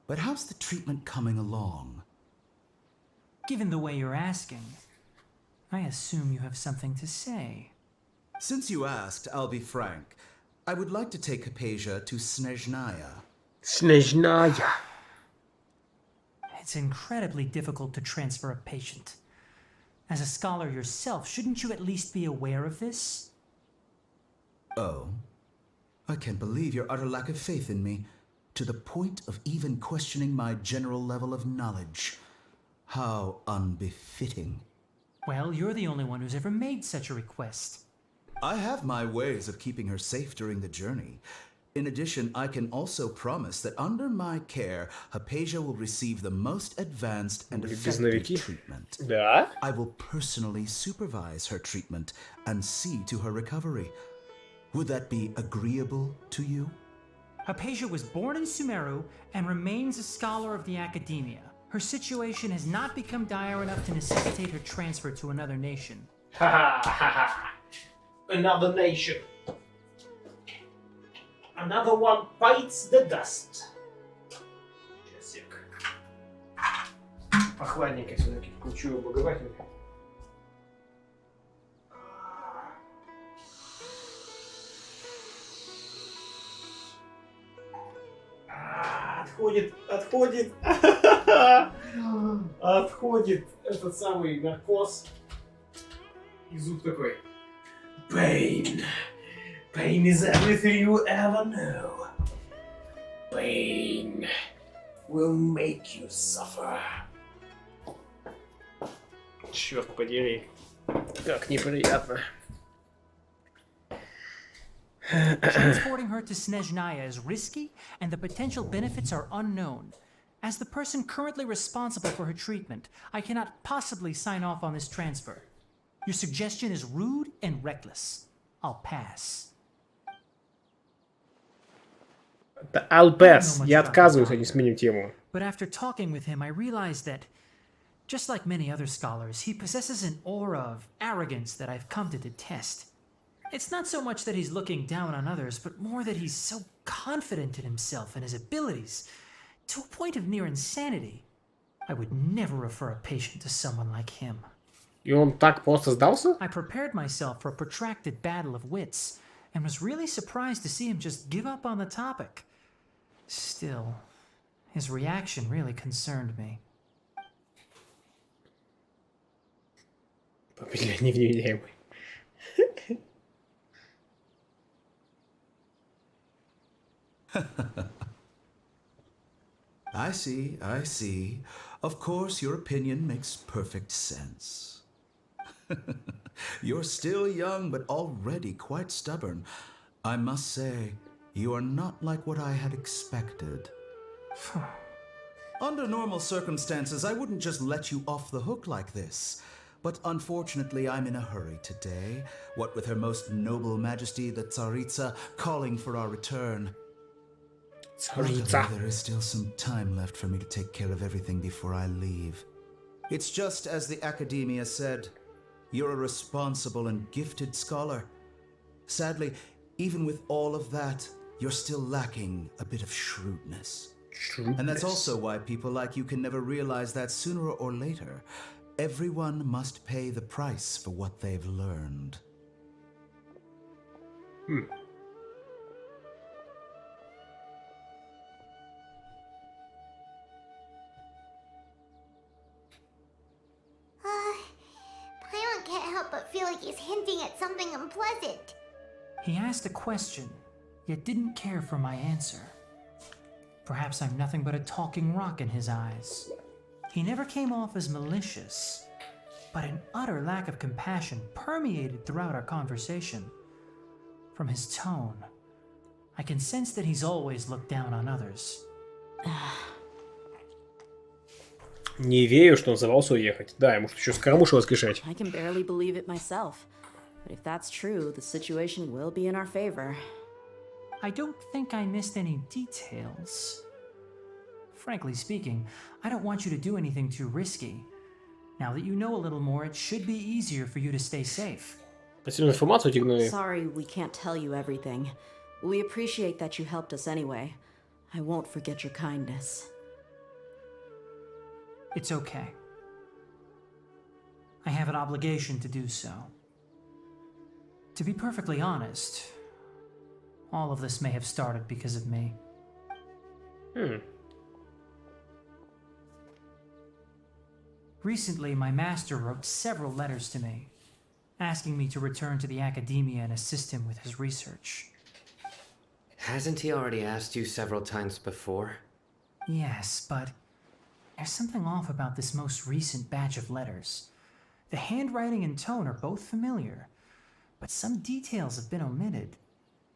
but how's the treatment coming along? Given the way you're asking, I assume you have something to say. Since you asked, I'll be frank. I would like to take Hypatia to Snezhnaya. Snezhnaya. It's incredibly difficult to transfer a patient. As a scholar yourself, shouldn't you at least be aware of this? Oh? I can't believe your utter lack of faith in me, to the point of even questioning my general level of knowledge. How unbefitting. Well, you're the only one who's ever made such a request. I have my ways of keeping her safe during the journey. In addition, I can also promise that under my care, Hypatia will receive the most advanced and effective treatment. Да? I will personally supervise her treatment and see to her recovery. Would that be agreeable to you? Hypatia was born in Sumeru and remains a scholar of the academia. Her situation has not become dire enough to necessitate her transfer to another nation. Ha ha ha ha! Another nation. Another one bites the dust. Сейчас прохладненько все-таки включу обогреватель. Отходит этот самый наркоз. И зуб такой. Pain. Pain is everything you ever know. Pain will make you suffer. Черт подери. Как неприятно. Transporting her to Snezhnaya is risky, and the potential benefits are unknown. As the person currently responsible for her treatment, I cannot possibly sign off on this transfer. Your suggestion is rude and reckless. I'll pass. I'll pass. Я отказываюсь, а не сменим тему. But after talking with him, I realized that, just like many other scholars, he possesses an aura of arrogance that I've come to detest. It's not so much that he's looking down on others, but more that he's so confident in himself and his abilities, to a point of near insanity. I would never refer a patient to someone like him. И он так просто сдался? I prepared myself for a protracted battle of wits, and was really surprised to see him just give up on the topic. Still, his reaction really concerned me. Попадение невменяемый. I see, I see. Of course, your opinion makes perfect sense. You're still young, but already quite stubborn. I must say, you are not like what I had expected. Under normal circumstances, I wouldn't just let you off the hook like this. But unfortunately, I'm in a hurry today, what with Her Most Noble Majesty the Tsaritsa calling for our return. Luckily, there is still some time left for me to take care of everything before I leave. It's just as the Academia said, you're a responsible and gifted scholar. Sadly, even with all of that, you're still lacking a bit of shrewdness. And that's also why people like you can never realize that sooner or later, everyone must pay the price for what they've learned. Paimon can't help but feel like he's hinting at something unpleasant. He asked a question, yet didn't care for my answer. Perhaps I'm nothing but a talking rock in his eyes. He never came off as malicious, but an utter lack of compassion permeated throughout our conversation. From his tone, I can sense that he's always looked down on others. Не верю, что он собрался уехать. Да, ему что еще скоромушу воскрешать. I can barely believe it myself. But if that's true, the situation will be in our favor. I don't think I missed any details. Frankly speaking, I don't want you to do anything too risky. Now that you know a little more, it should be easier for you to stay safe. Информацию тягнули. Sorry we can't tell you everything. We appreciate that you helped us anyway. I won't forget your kindness. It's okay. I have an obligation to do so. To be perfectly honest, all of this may have started because of me. Recently, my master wrote several letters to me, asking me to return to the Academia and assist him with his research. Hasn't he already asked you several times before? Yes, but there's something off about this most recent batch of letters. The handwriting and tone are both familiar, but some details have been omitted.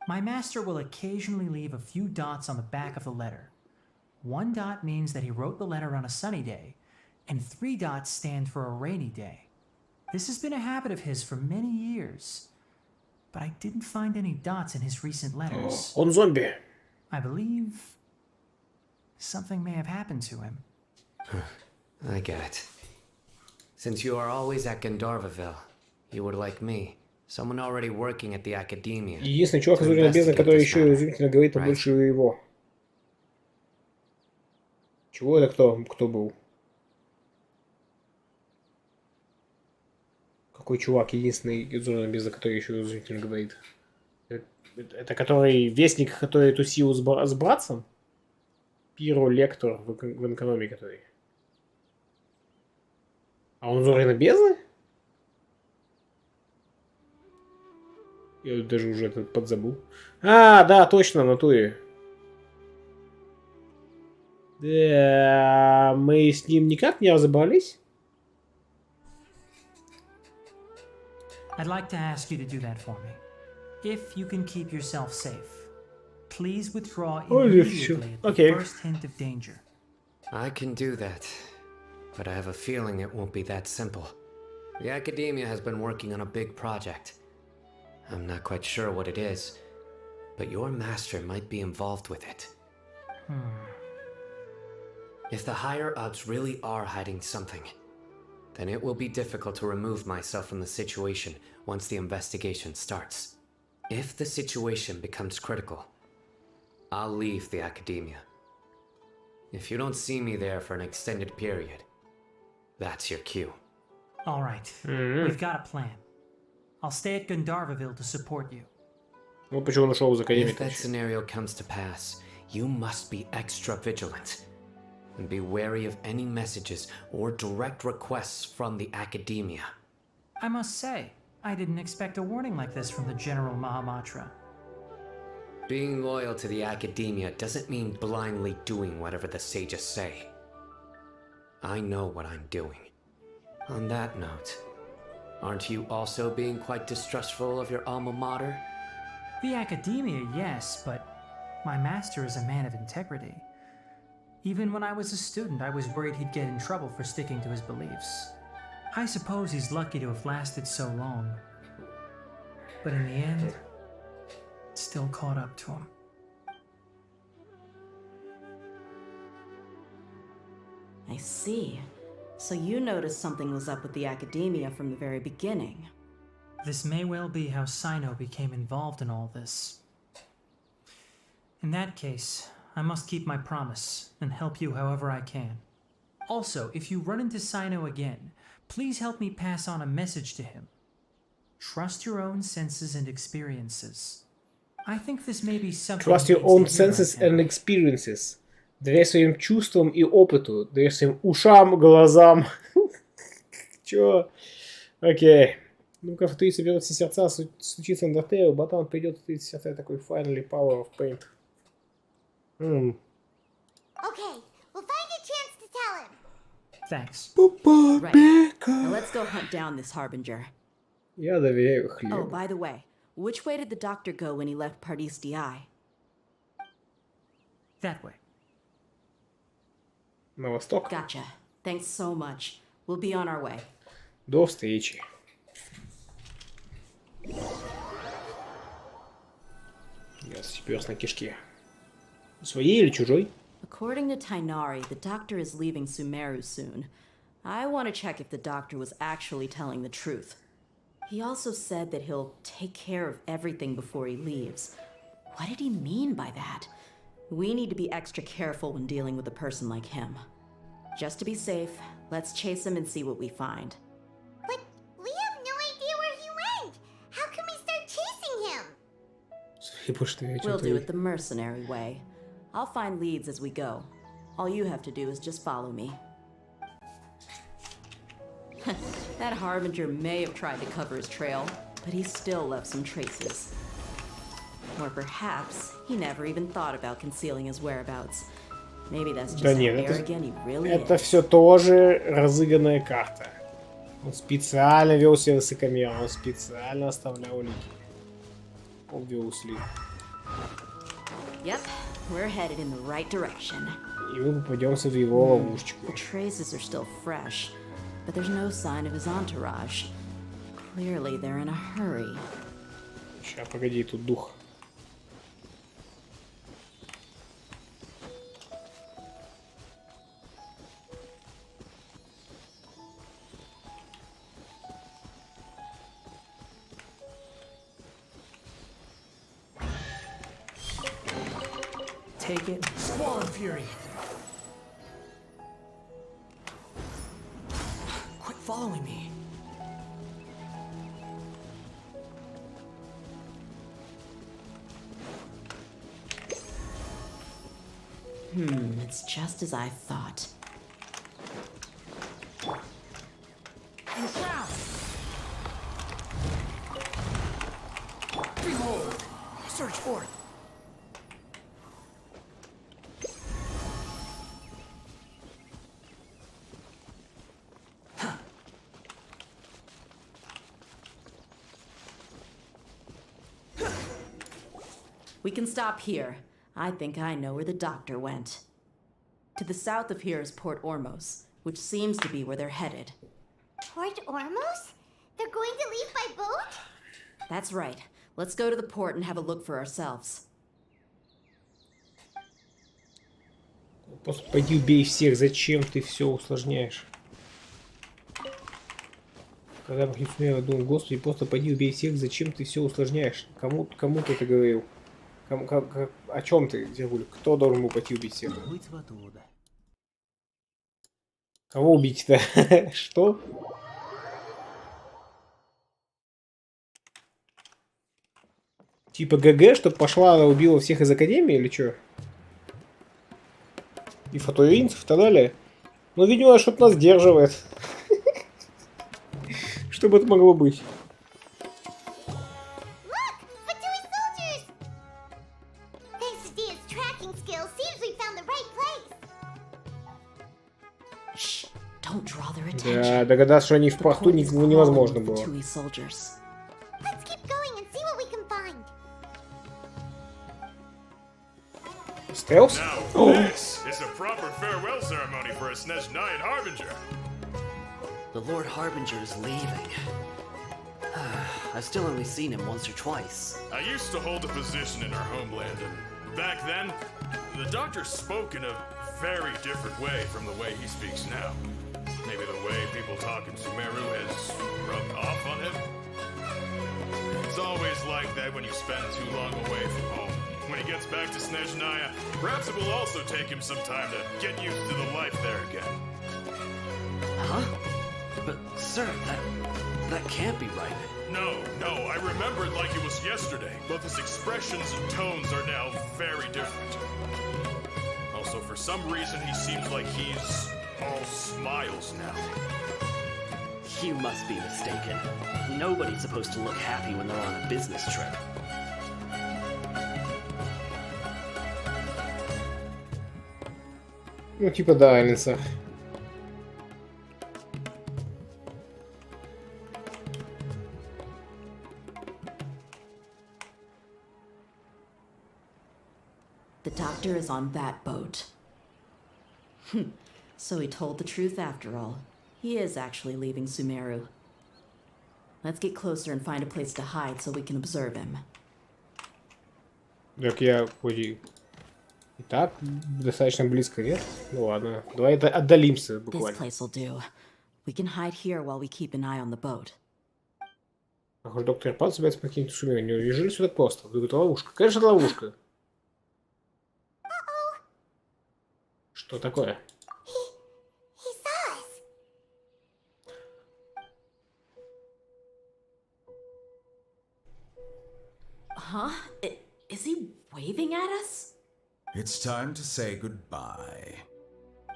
My master will occasionally leave a few dots on the back of the letter. 1 dot means that he wrote the letter on a sunny day, and 3 dots stand for a rainy day. This has been a habit of his for many years, but I didn't find any dots in his recent letters. Он зомби. I believe something may have happened to him. I get it. Since you are always at Gandharvaville, you would like me, someone already working at the Academia. Единственный чувак из Уровня Бездны, который еще и удивительно говорит побольше его. Чего это кто был? Какой чувак единственный из Уровня Бездны, который еще и удивительно говорит? Это который вестник, который эту силу с братцем? Пиро-лектор в экономии который. А он из Уровня Бездны? Я даже уже этот подзабыл. А, да, точно, в натуре. Да, мы с ним никак не разобрались? I'd like to ask you to do that for me. If you can keep yourself safe, please withdraw immediately at the first hint of danger. I can do that, but I have a feeling it won't be that simple. The Academia has been working on a big project. I'm not quite sure what it is, but your master might be involved with it. If the higher-ups really are hiding something, then it will be difficult to remove myself from the situation once the investigation starts. If the situation becomes critical, I'll leave the academia. If you don't see me there for an extended period, that's your cue. All right, we've got a plan. I'll stay at Gandharvaville to support you. Вот почему он ушел из Академии. If that scenario comes to pass, you must be extra vigilant. And be wary of any messages or direct requests from the academia. I must say, I didn't expect a warning like this from the General Mahamatra. Being loyal to the academia doesn't mean blindly doing whatever the sages say. I know what I'm doing. On that note, aren't you also being quite distrustful of your alma mater? The academia, yes, but my master is a man of integrity. Even when I was a student, I was worried he'd get in trouble for sticking to his beliefs. I suppose he's lucky to have lasted so long. But in the end, it still caught up to him. I see. So you noticed something was up with the academia from the very beginning. This may well be how Sino became involved in all this. In that case, I must keep my promise and help you however I can. Also, if you run into Sino again, please help me pass on a message to him. Trust your own senses and experiences. I think this may be something. Trust your own senses and experiences. Доверяй своим чувствам и опыту. Доверяй своим ушам, глазам. Чё? Окей. Ну-ка, в 30 берут все сердца, стучится Undertale, ботан придет в 30 сердца, такой finally power of paint. Okay, we'll find a chance to tell him. Thanks. Right. Now let's go hunt down this Harbinger. Я доверяю Oh, хлебу. by the way, which way did the doctor go when he left Pardis DI? That way. На восток. Gotcha. Thanks so much. We'll be on our way. До встречи. Я пёс на кишке. Своей или чужой? According to Tainari, the doctor is leaving Sumeru soon. I want to check if the doctor was actually telling the truth. He also said that he'll take care of everything before he leaves. What did he mean by that? We need to be extra careful when dealing with a person like him. Just to be safe, let's chase him and see what we find. But we have no idea where he went. How can we start chasing him? We'll do it the mercenary way. I'll find leads as we go. All you have to do is just follow me. That Harbinger may have tried to cover his trail, but he still left some traces. Or perhaps he never even thought about concealing his whereabouts. Maybe that's just how arrogant he really is. Это все тоже разыгранная карта. Он специально вел себя высокомерно, он специально оставлял улики. Obviously. Yep, we're headed in the right direction. И мы попадемся в его ловушечку. The traces are still fresh, but there's no sign of his entourage. Clearly, they're in a hurry. Сейчас, погоди, тут дух. Take it. Squall and fury. Quit following me. It's just as I thought. Behold! Search forth. We can stop here. I think I know where the doctor went. To the south of here is Port Ormos, which seems to be where they're headed. Port Ormos? They're going to leave by boat? That's right. Let's go to the port and have a look for ourselves. Просто пойди убей всех, зачем ты все усложняешь? Когда я думаю, господи, просто пойди убей всех, зачем ты все усложняешь? Кому ты это говорил? О чем ты, Дергуль? Кто должен был пойти убить всех? Кого убить-то? Что? Типа ГГ, чтоб пошла, она убила всех из Академии или что? И фотоинцев и так далее. Ну, видимо, что-то нас сдерживает. Что бы это могло быть? Да, догадаться, что они в порту невозможно было. Стелс? This is a proper farewell ceremony for a Snezhnaya Harbinger. The Lord Harbinger is leaving. I've still only seen him once or twice. I used to hold a position in our homeland, and back then, the Doctor spoke in a very different way from the way he speaks now. Maybe the way people talk in Sumeru has rubbed off on him. It's always like that when you spend too long away from home. When he gets back to Snezhnaya, perhaps it will also take him some time to get used to the life there again. Huh? But, sir, that can't be right. No, I remember it like it was yesterday. Both his expressions and tones are now very different. Also, for some reason, he seems like he's all smiles now. You must be mistaken. Nobody's supposed to look happy when they're on a business trip. Ну, типа, да, Алиса. The doctor is on that boat. So he told the truth after all. He is actually leaving Sumeru. Let's get closer and find a place to hide so we can observe him. Так я вроде и так достаточно близко, нет? Ну ладно, давай отдалимся This буквально. place will do. We can hide here while we keep an eye on the boat. Похоже, доктор Пат собирается покинуть Сумеру. Неужели все так просто? Вдруг это ловушка? Конечно, это ловушка. Что такое? Huh? Is he waving at us? It's time to say goodbye.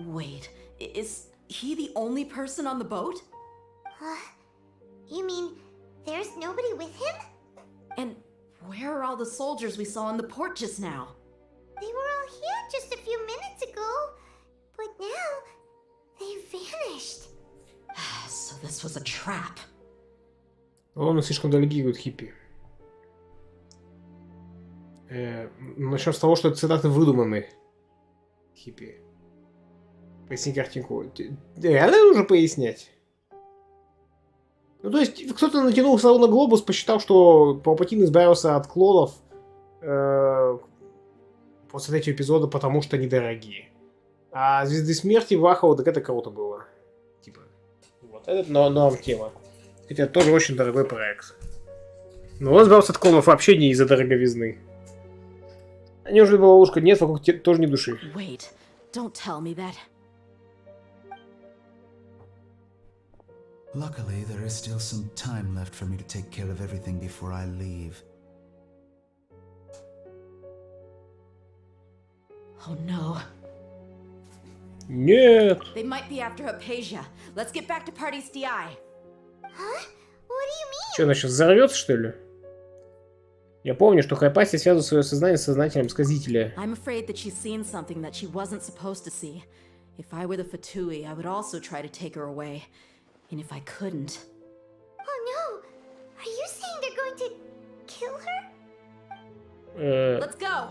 Wait, is he the only person on the boat? You mean there's nobody with him? And where are all the soldiers we saw in the port just now? They were all here just a few minutes ago, but now they vanished. So this was a trap. Он слишком далеки, говорит хиппи. Начнем с того, что цитаты выдуманы. Хиппи. Поясни картинку. Реально нужно пояснять? Ну, то есть, кто-то натянул словно глобус, посчитал, что Палпатин избавился от клонов после третьего эпизода, потому что они дорогие. А Звезды Смерти Вахова, так это кого-то было. Типа, вот это норм тема. Хотя это тоже очень дорогой проект. Но он избавился от клонов вообще не из-за дороговизны. А неужели была ловушка? Нет, вокруг тоже не души. Wait, don't tell me that. Luckily, there is still some time left for me to take care of everything before I leave. Oh no. Нет. They might be after Hypatia. Let's get back to Party's DI. Huh? What do you mean? Что, она сейчас взорвется, что ли? Я помню, что Хайпасия связывает свое сознание с сознателем сказителя. I'm afraid that she's seen something that she wasn't supposed to see. If I were the Fatui, I would also try to take her away. And if I couldn't... Oh no! Are you saying they're going to kill her? Let's go!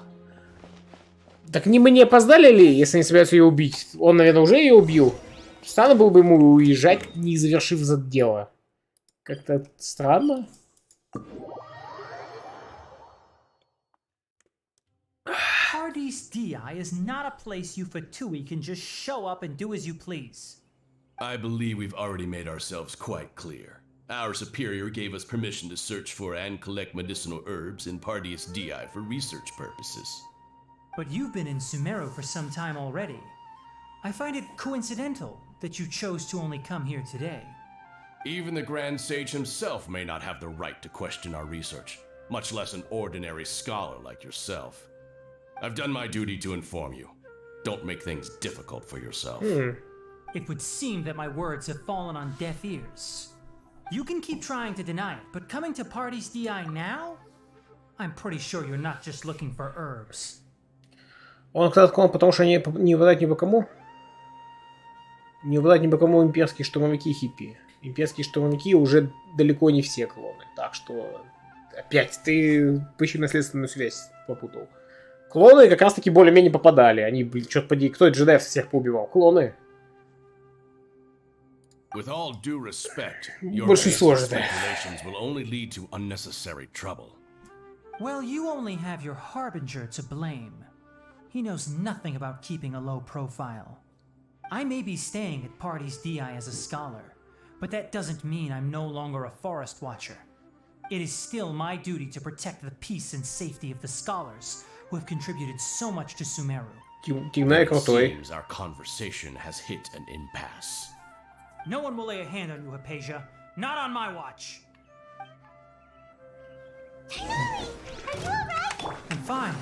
Так не мы не опоздали ли, если они собираются ее убить? Он, наверное, уже ее убил. Странно было бы ему уезжать, не завершив дело. Как-то странно. Paradise DI is not a place you Fatui can just show up and do as you please. I believe we've already made ourselves quite clear. Our superior gave us permission to search for and collect medicinal herbs in Paradise DI for research purposes. But you've been in Sumeru for some time already. I find it coincidental that you chose to only come here today. Even the Grand Sage himself may not have the right to question our research, much less an ordinary scholar like yourself. I've done my duty to inform you. Don't make things difficult for yourself. It would seem that my words have fallen on deaf ears. You can keep trying to deny it, but coming to Paradise DI now? I'm pretty sure you're not just looking for herbs. Он, кстати, сказал, потому что не выдать ни по кому. Не выдать ни по кому имперские штурмовики хиппи. Имперские штурмовики уже далеко не все клоны. Так что опять ты причинно-следственную связь попутал. Клоны как раз таки более-менее попадали. Они, блин, черт поди, кто джедаев всех поубивал? Клоны. With all due respect, your Большинство же, да. speculations will only lead to unnecessary trouble. Well, you only have your Harbinger to blame. He knows nothing about keeping a low profile. I may be staying at Paradise DI as a scholar, but that doesn't mean I'm no longer a forest watcher. It is still my duty to protect the peace and safety of the scholars who have contributed so much to Sumeru. It seems our conversation has hit an impasse. No one will lay a hand on you, Hypatia. Not on my watch. Tighnari, are you alright? I'm fine.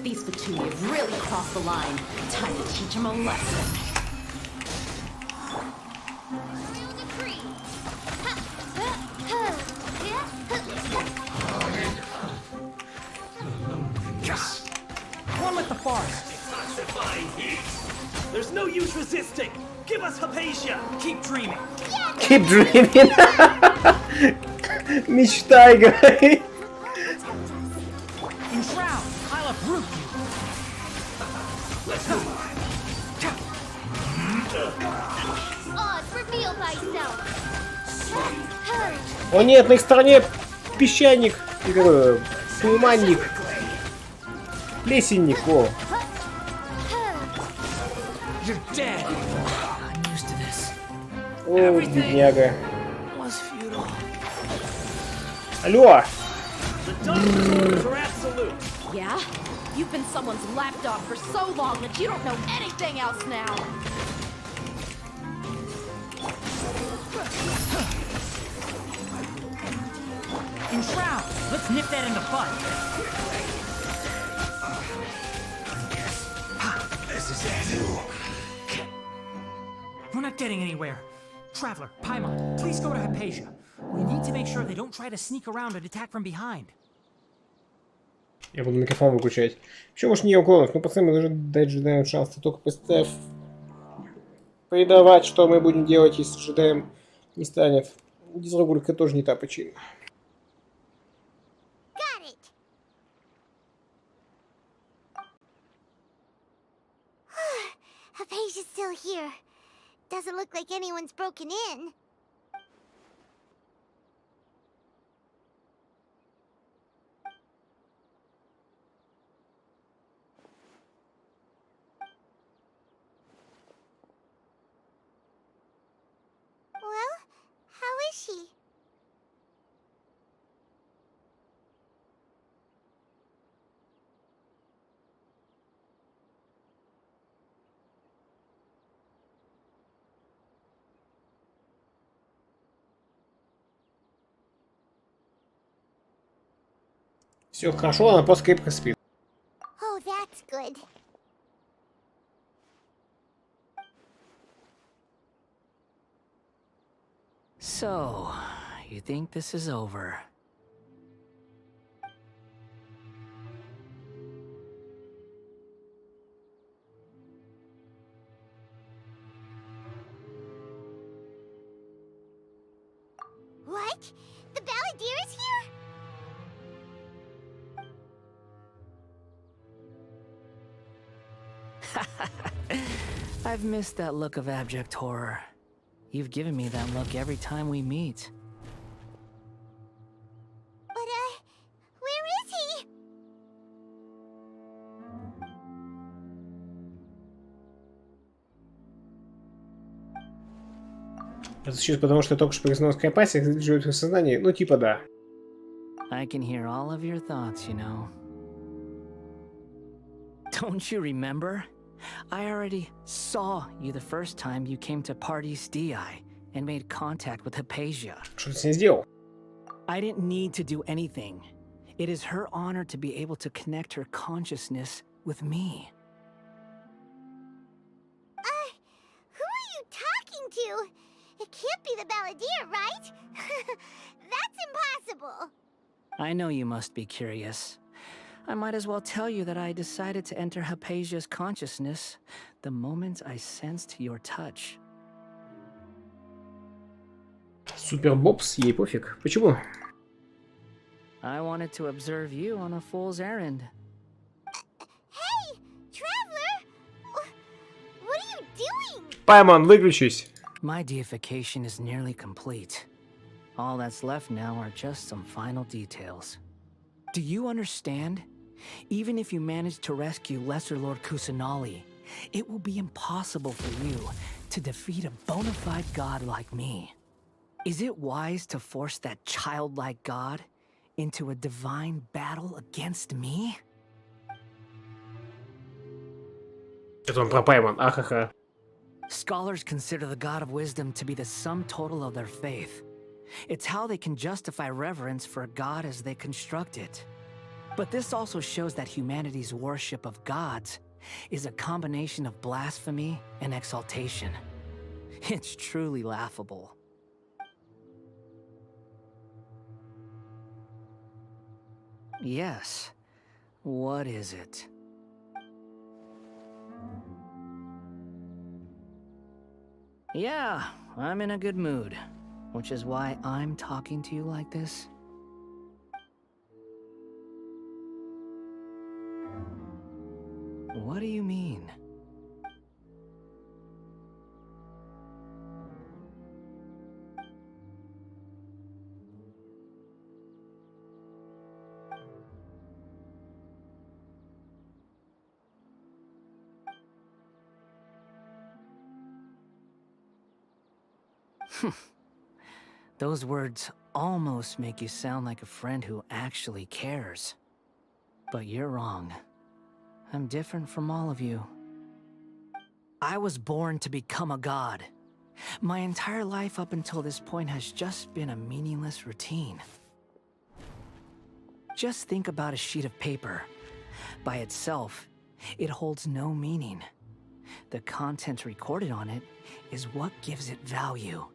These Fatui have really crossed the line. Time to teach them a lesson. Yes! One with the forest. There's no use resisting. Give us Hypatia. Keep dreaming. Keep dreaming. Мечтай, говори. In shroud, I'll uproot you. Let's move. Oz, reveal thyself. О нет, на их стороне песчаник. Туманник. Плесенник, о. You're dead. I'm used to this. О, бедняга. Was futile. Алло. Yeah? You've been someone's lapdog for so long that you don't know anything else now. In shroud, let's nip that in the bud. This is it. We're not getting anywhere. Traveler, Paimon, please go to Hypatia. We need to make sure they don't try to sneak around and attack from behind. Я буду микрофон выключать. Еще, может, не уклонов, но пацаны, мы должны дать джедаям шанс. Ты только представь предавать, что мы будем делать, если джедаем не станет. Дизрогулька тоже не та причина. Got it. Hypatia's still here. Doesn't look like anyone's broken in. Well, how is she? Все хорошо, она просто крепко спит. Oh, that's good. So, you think this is over? What? The Balladeer is here? I've missed that look of abject horror. You've given me that look every time we meet. But Это сейчас потому, что я только что прикоснулся к пасе, живет в сознании. Ну, типа да. I can hear all of your thoughts, you know. Don't you remember? I already saw you the first time you came to Party's DI and made contact with Hypatia. Что ты с ней сделал? I didn't need to do anything. It is her honor to be able to connect her consciousness with me. Who are you talking to? It can't be the balladeer, right? That's impossible. I know you must be curious. I might as well tell you that I decided to enter Hypatia's consciousness the moment I sensed your touch. Супер Бобс, ей пофиг. Почему? I wanted to observe you on a fool's errand. Hey, Traveler! What are you doing? Паймон, выключись. My deification is nearly complete. All that's left now are just some final details. Do you understand? Even if you manage to rescue Lesser Lord Kusanali, it will be impossible for you to defeat a bona fide god like me. Is it wise to force that childlike god into a divine battle against me? Это он про Паймон, ахаха. Scholars consider the God of Wisdom to be the sum total of their faith. It's how they can justify reverence for a god as they construct it. But this also shows that humanity's worship of gods is a combination of blasphemy and exaltation. It's truly laughable. Yes. What is it? Yeah, I'm in a good mood, which is why I'm talking to you like this. What do you mean? Those words almost make you sound like a friend who actually cares. But you're wrong. I'm different from all of you. I was born to become a god. My entire life up until this point has just been a meaningless routine. Just think about a sheet of paper. By itself, it holds no meaning. The content recorded on it is what gives it value.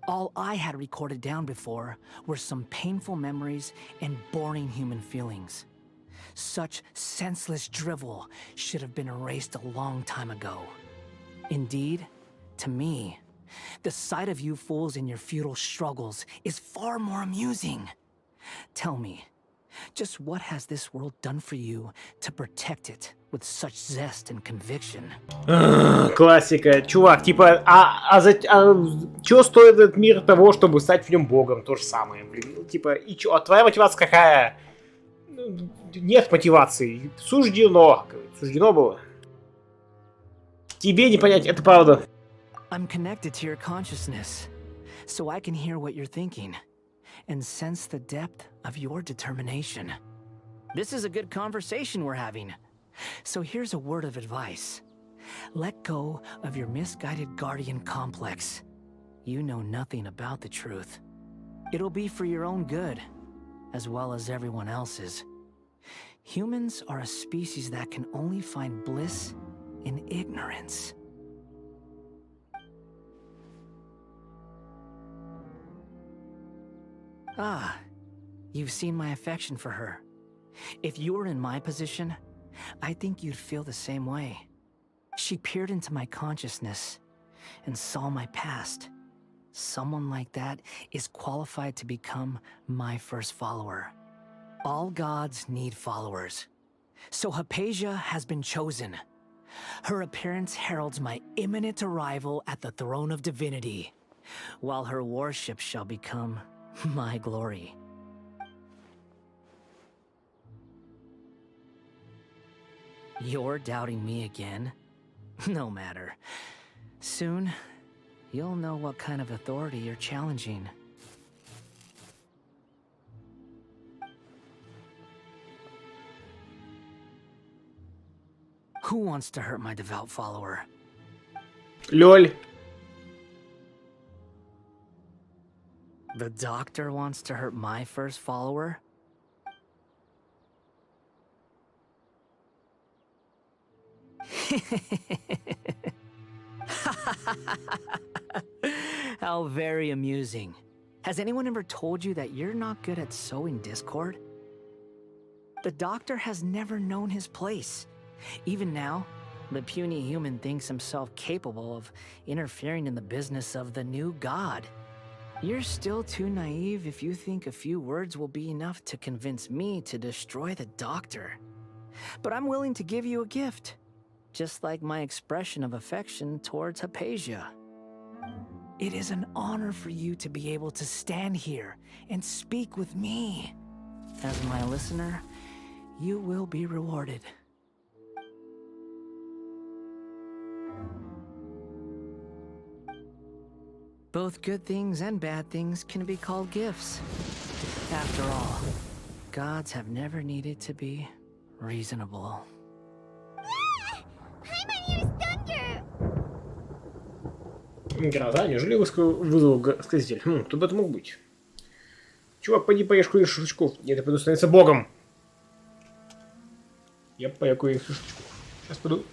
All I had recorded down before were some painful memories and boring human feelings. Such senseless drivel should have been erased a long time ago. Indeed, to me, the sight of you fools in your futile struggles is far more amusing. Tell me, just what has this world done for you to protect it with such zest and conviction? Классика. Чувак, типа, чё стоит этот мир того, чтобы стать в нем богом? То же самое, блин. Ну, типа, и чё? А твоя мотивация какая? Нет мотивации. Суждено. Суждено было. Тебе не понять, это правда. I'm connected to your consciousness, so I can hear what you're thinking and sense the depth of your determination. This is a good conversation we're having. So here's a word of advice. Let go of your misguided guardian complex. You know nothing about the truth. It'll be for your own good, as well as everyone else's. Humans are a species that can only find bliss in ignorance. Ah, you've seen my affection for her. If you were in my position, I think you'd feel the same way. She peered into my consciousness and saw my past. Someone like that is qualified to become my first follower. All gods need followers. So Hypatia has been chosen. Her appearance heralds my imminent arrival at the throne of divinity, while her worship shall become my glory. You're doubting me again? No matter. Soon, you'll know what kind of authority you're challenging. Who wants to hurt my devout follower? Лёль. The doctor wants to hurt my first follower? How very amusing. Has anyone ever told you that you're not good at sowing discord? The doctor has never known his place. Even now, the puny human thinks himself capable of interfering in the business of the new god. You're still too naive if you think a few words will be enough to convince me to destroy the doctor. But I'm willing to give you a gift, just like my expression of affection towards Hypatia. It is an honor for you to be able to stand here and speak with me. As my listener, you will be rewarded. Both good things and bad things can be called gifts. After all, gods have never needed to be reasonable. Гроза, неужели вызвал сказитель? Кто бы это мог быть? Чувак, пойди поешь курить шашлычков. Нет, я пойду становиться богом. Я поел курить шашлычков. Сейчас пойду.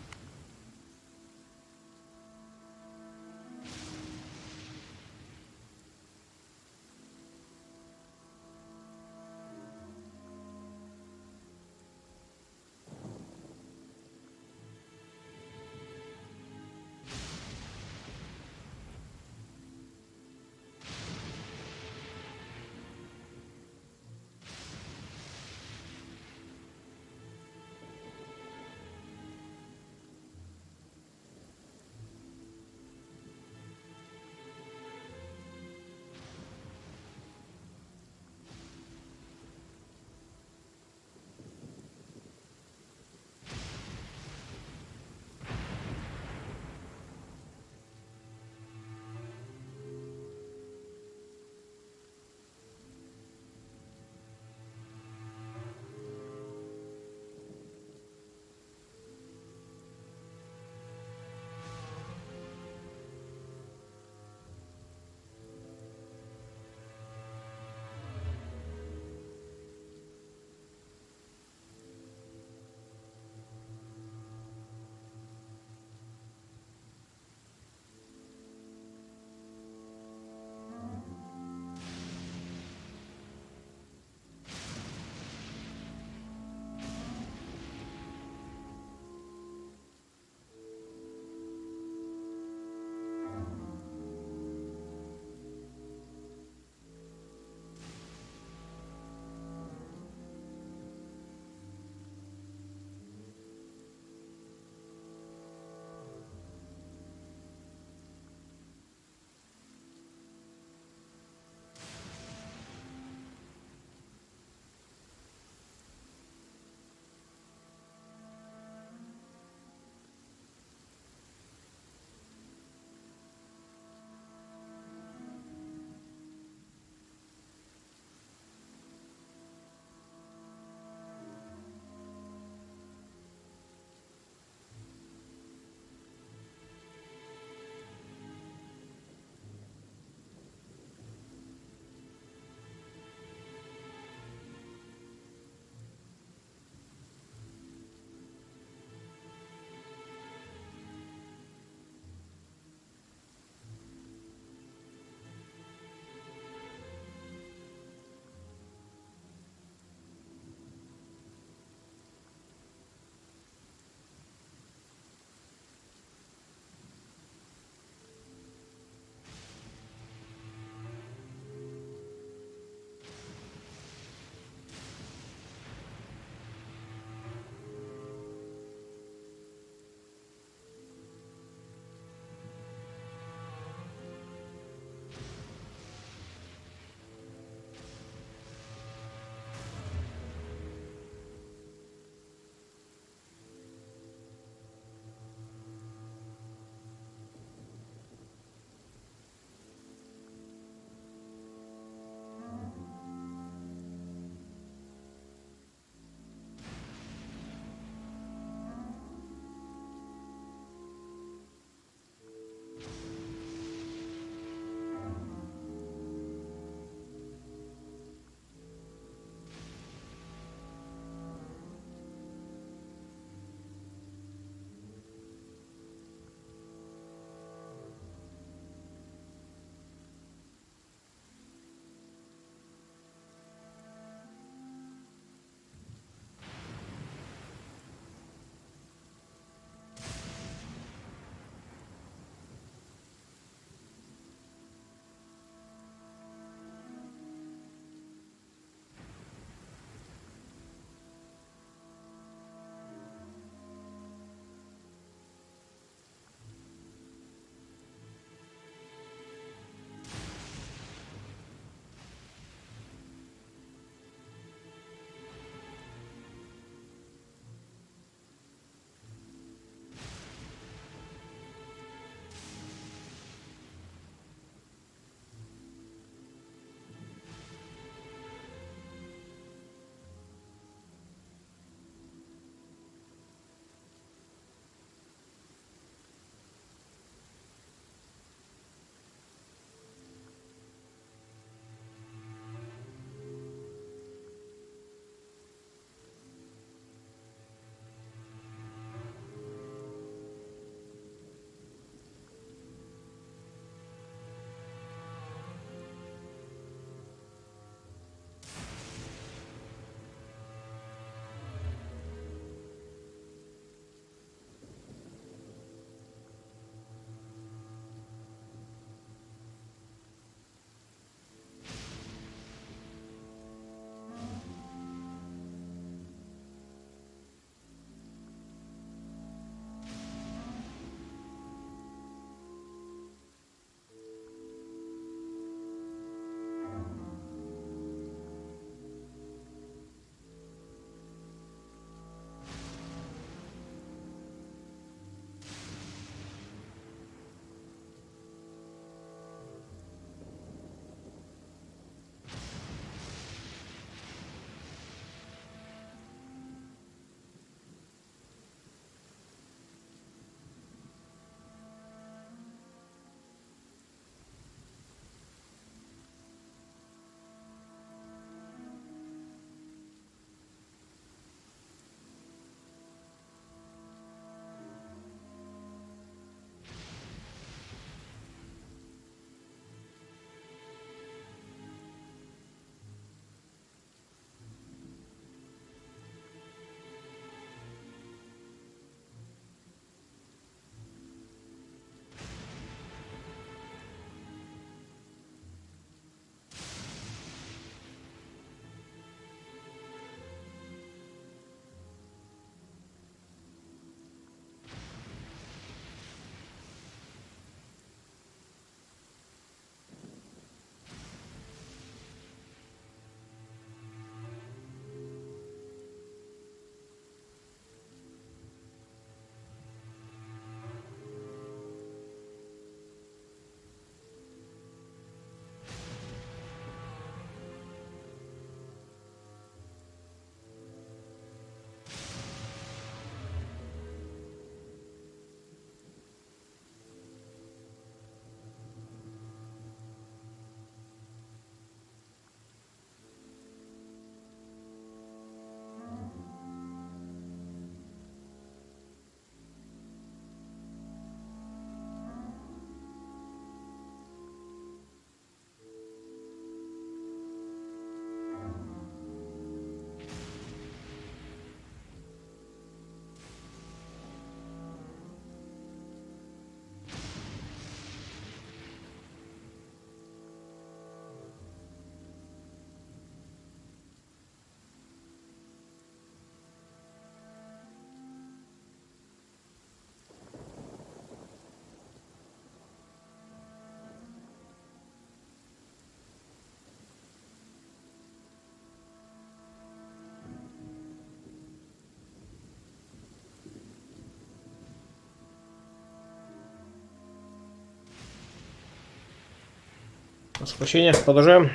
Прошу прощения, продолжаем.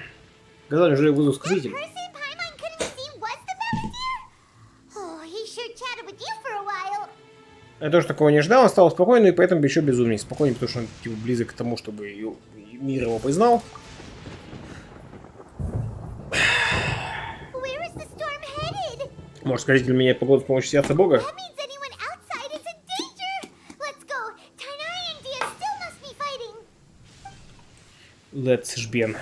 Когда уже вызов сказитель. Я тоже такого не ждал, он стал спокойным и поэтому еще безумнее. Спокойнее, потому что он типа, близок к тому, чтобы мир его признал. Может, сказитель меняет погоду с помощью сердца Бога? Let's жбен.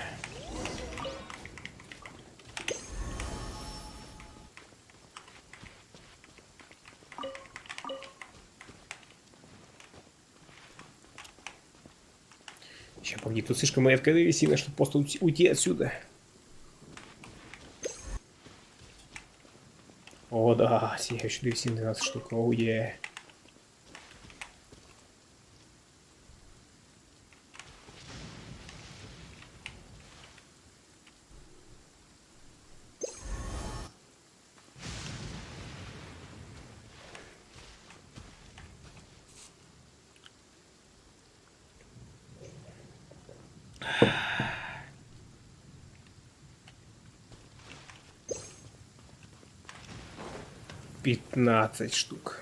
Сейчас погоди, тут слишком редкая древесина, чтобы просто уйти отсюда. О, да, сияющая древесина 12 штук. Оу, е. Пятнадцать штук.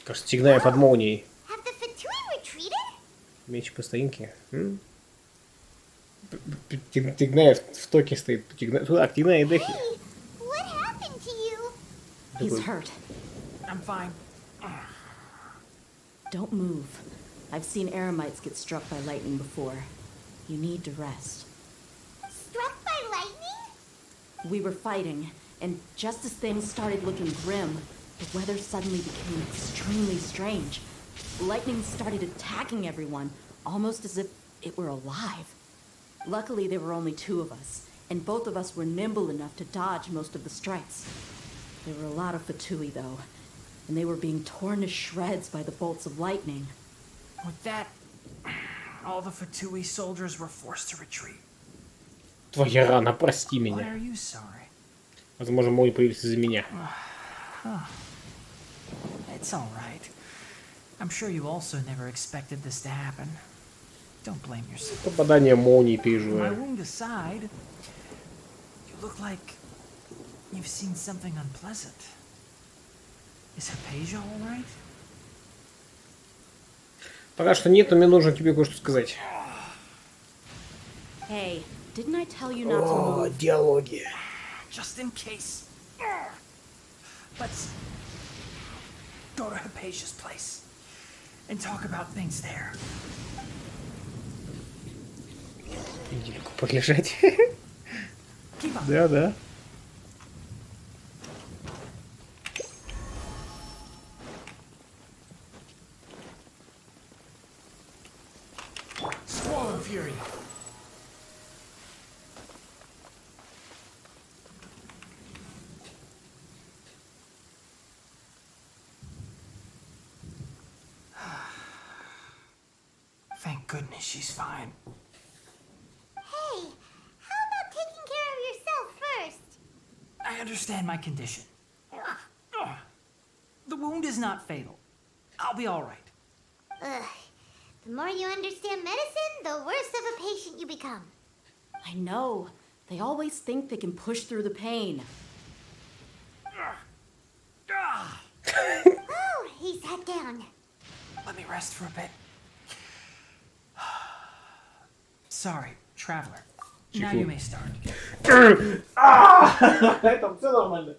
Кажется, Тигная под молнией. Меч по старинке. Тигная в токе стоит. Тигная и Дехи. He's hurt. I'm fine. Don't move. I've seen eremites get struck by lightning before. You need to rest. Struck by lightning? We were fighting, and just as things started looking grim, the weather suddenly became extremely strange. Lightning started attacking everyone, almost as if it were alive. Luckily, there were only two of us, and both of us were nimble enough to dodge most of the strikes. There were a lot of Fatui, though, and they were being torn to shreds by the bolts of lightning. With that, all the Fatui soldiers were forced to retreat. Твоя рана, прости Why меня. are you sorry? Возможно, молния появится из-за меня. It's all right. I'm sure you also never expected this to happen. Don't blame yourself. Попадание молнии ты My же. wound aside, you look like you've seen something unpleasant. Is Hypatia all right? Пока что нет, но мне нужно тебе кое-что сказать. Hey, didn't I tell you not to О, move? диалоги. Just in case. Let's go to Hypatia's place and talk about things there. Недельку полежать. Keep up. Да, да. Squall and Fury. Thank goodness she's fine. Hey, how about taking care of yourself first? I understand my condition. The wound is not fatal. I'll be all right. Ugh. The more you understand medicine, the worse of a patient you become. I know. They always think they can push through the pain. Oh, he sat down. Let me rest for a bit. Sorry, traveler. Now you may start. Там все нормально.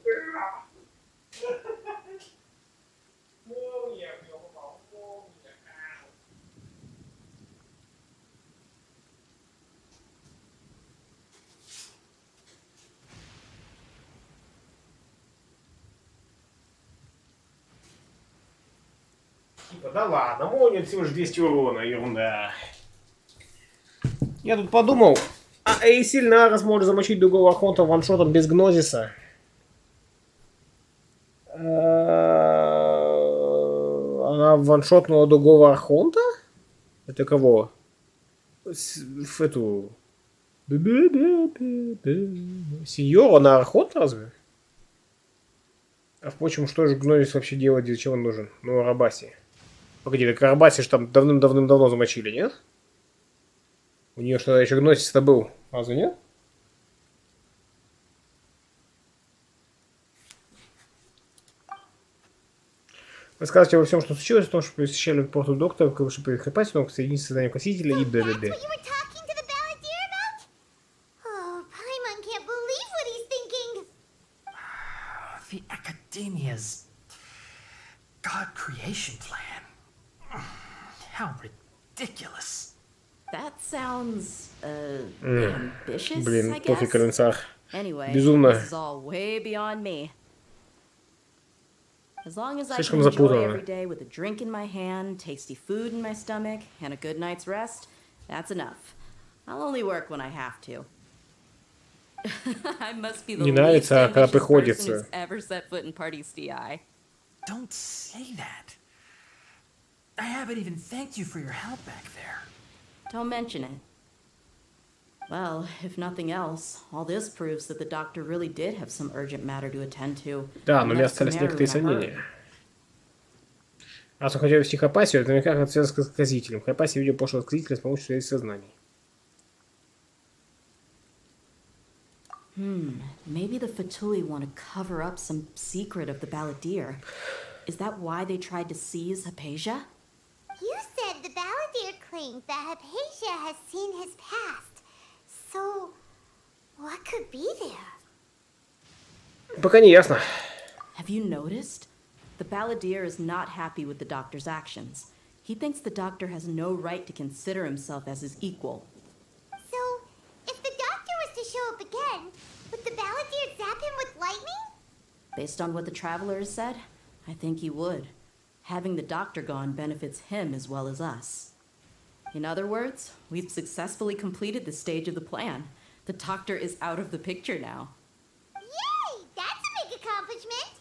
Типа, да ладно, молния всего лишь 200 урона, ерунда. Я тут подумал, а сильно раз может замочить другого архонта ваншотом без гнозиса. Она ваншотнула другого архонта? Это кого? В эту... Сеньор, она архонт разве? А впрочем, что же гнозис вообще делать, для чего он нужен? Ну, Арабаси. Погоди, так Арбаси ж там давным-давным-давно замочили, нет? У нее что-то еще гносис-то был. Разве нет? Рассказывайте обо всем, что случилось, о том, что посещали порту доктора, чтобы прикрепать, но соединиться с созданием красителя и д.д.д. Oh, Paimon can't believe what he's thinking. The Academia's God creation plan. How ridiculous. That sounds, ambitious, Блин, I тофи guess. коленцах. Anyway, Безумно. this is all way beyond me. As long as I Слишком can enjoy запутанно. every day with a drink in my hand, tasty food in my stomach, and a good night's rest, that's enough. I'll only work when I have to. I must be the Не least нравится, а когда ambitious person приходится. who's ever set foot in Party's DI. Don't say that. I haven't even thanked you for your help back there. Don't mention it. Well, if nothing else, all this proves that the doctor really did have some urgent matter to attend to. Да, and но у меня left остались Sumeru некоторые in a hurry. сомнения. Раз он хотел вести Хапасию, это наверняка как связано с сказителем. Хапасия видел пошлого сказителя с помощью своих сознаний. Maybe the Fatui want to cover up some secret of the Balladeer. Is that why they tried to seize Hypatia? You said the Balladeer claimed that Hypatia has seen his past. So, what could be there? Пока не ясно. Have you noticed? The Balladeer is not happy with the doctor's actions. He thinks the doctor has no right to consider himself as his equal. So, if the doctor was to show up again, would the Balladeer zap him with lightning? Based on what the Traveler has said, I think he would. Having the doctor gone benefits him as well as us. In other words, we've successfully completed this stage of the plan. The doctor is out of the picture now. Yay! That's a big accomplishment!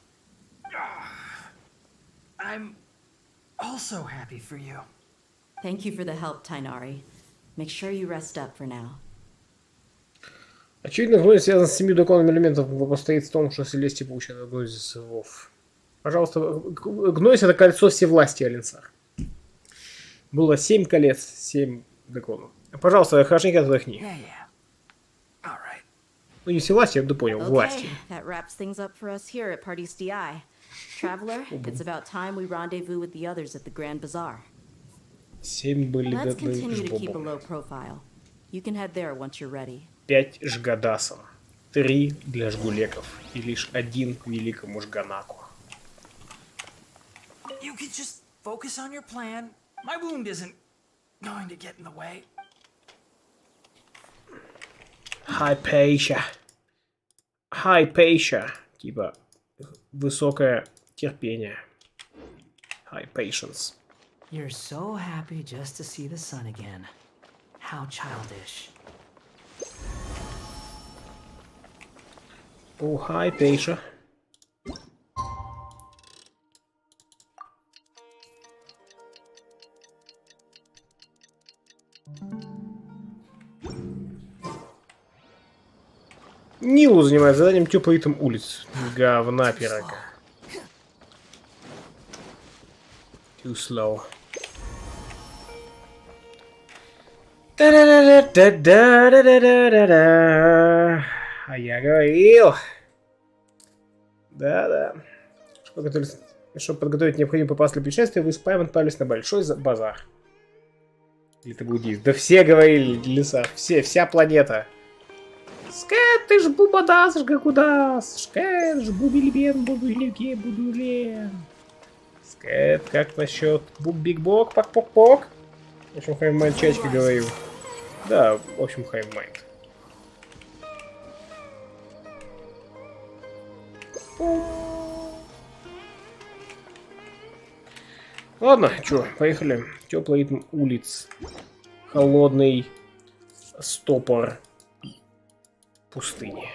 I'm also happy for you. Thank you for the help, Tainari. Make sure you rest up for now. Очевидно, гнозис связан с 7 духовными элементами. Вопрос стоит в том, что Селестия получает от гнозисов. Пожалуйста, гнозис — это кольцо всевластия, Ленсар. Было 7 колец, 7 драконов. Пожалуйста, хорошенько отдохни. Ну, не всевластие, я бы понял, власти. That wraps things up for us here at Party's DI. Traveler, it's about time we rendezvous with the others at the Grand Bazaar. 7 были Let's continue to keep a жбобом. low profile. You can head there once you're ready. 5 жгадасам. 3 для жгулеков. И лишь 1 великому жганаку. You can just focus on your plan. My wound isn't going to get in the way. Hypatia. Hypatia. Типа высокое терпение. High patience. You're so happy just to see the sun again. How childish. Oh, Hypatia. Нилу занимает заданием теплый ритм улиц. Говна пирога. Too slow. Да-да-да-да-да-да-да-да. А я говорил. Да-да. Чтобы подготовить необходимый попас для путешествия, вы с Паймом отправились на большой базар. Или это буддист? Да все говорили, леса. Вся планета. Скэт, ты ж бубадас, ж гакудас. Скэт, ж бубилибен, бубилике, будулен. Скэт, как насчет буббигбок, пак-пок-пок? В общем, Хаймайнд чатике говорил. Да, в общем, Хаймайнд. Ладно, чё, поехали. Теплый ритм улиц. Холодный стопор пустыни.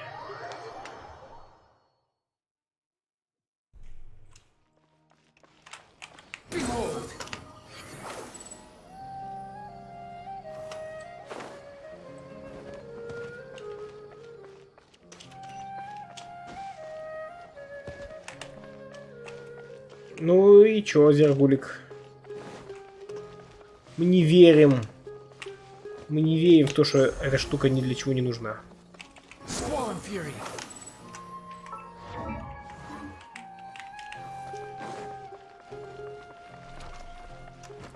Ну и чё, Зергулик? Мы не верим. Мы не верим в то, что эта штука ни для чего не нужна.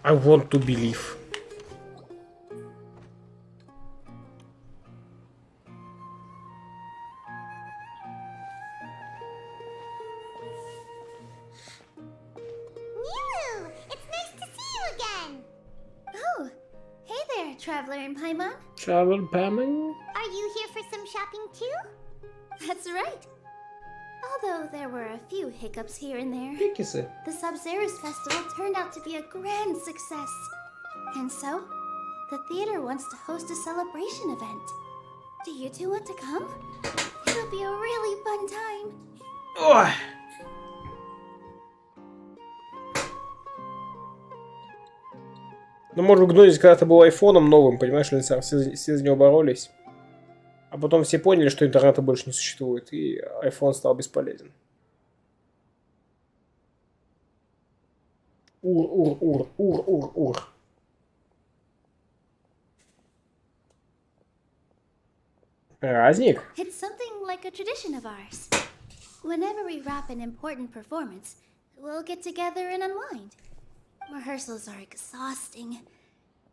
I want to believe. Traveler in Paimon? Travel Paimon? Are you here for some shopping too? That's right. Although there were a few hiccups here and there, the Sub-Zerus Festival turned out to be a grand success. And so, the theater wants to host a celebration event. Do you two want to come? It'll be a really fun time. Ой. Ну, может, Гнойс когда-то был айфоном новым, понимаешь, все за него боролись. А потом все поняли, что интернета больше не существует, и iPhone стал бесполезен. Ур. Праздник? It's something like a tradition of ours. Whenever we wrap an important performance, we'll get together and unwind. Rehearsals are exhausting.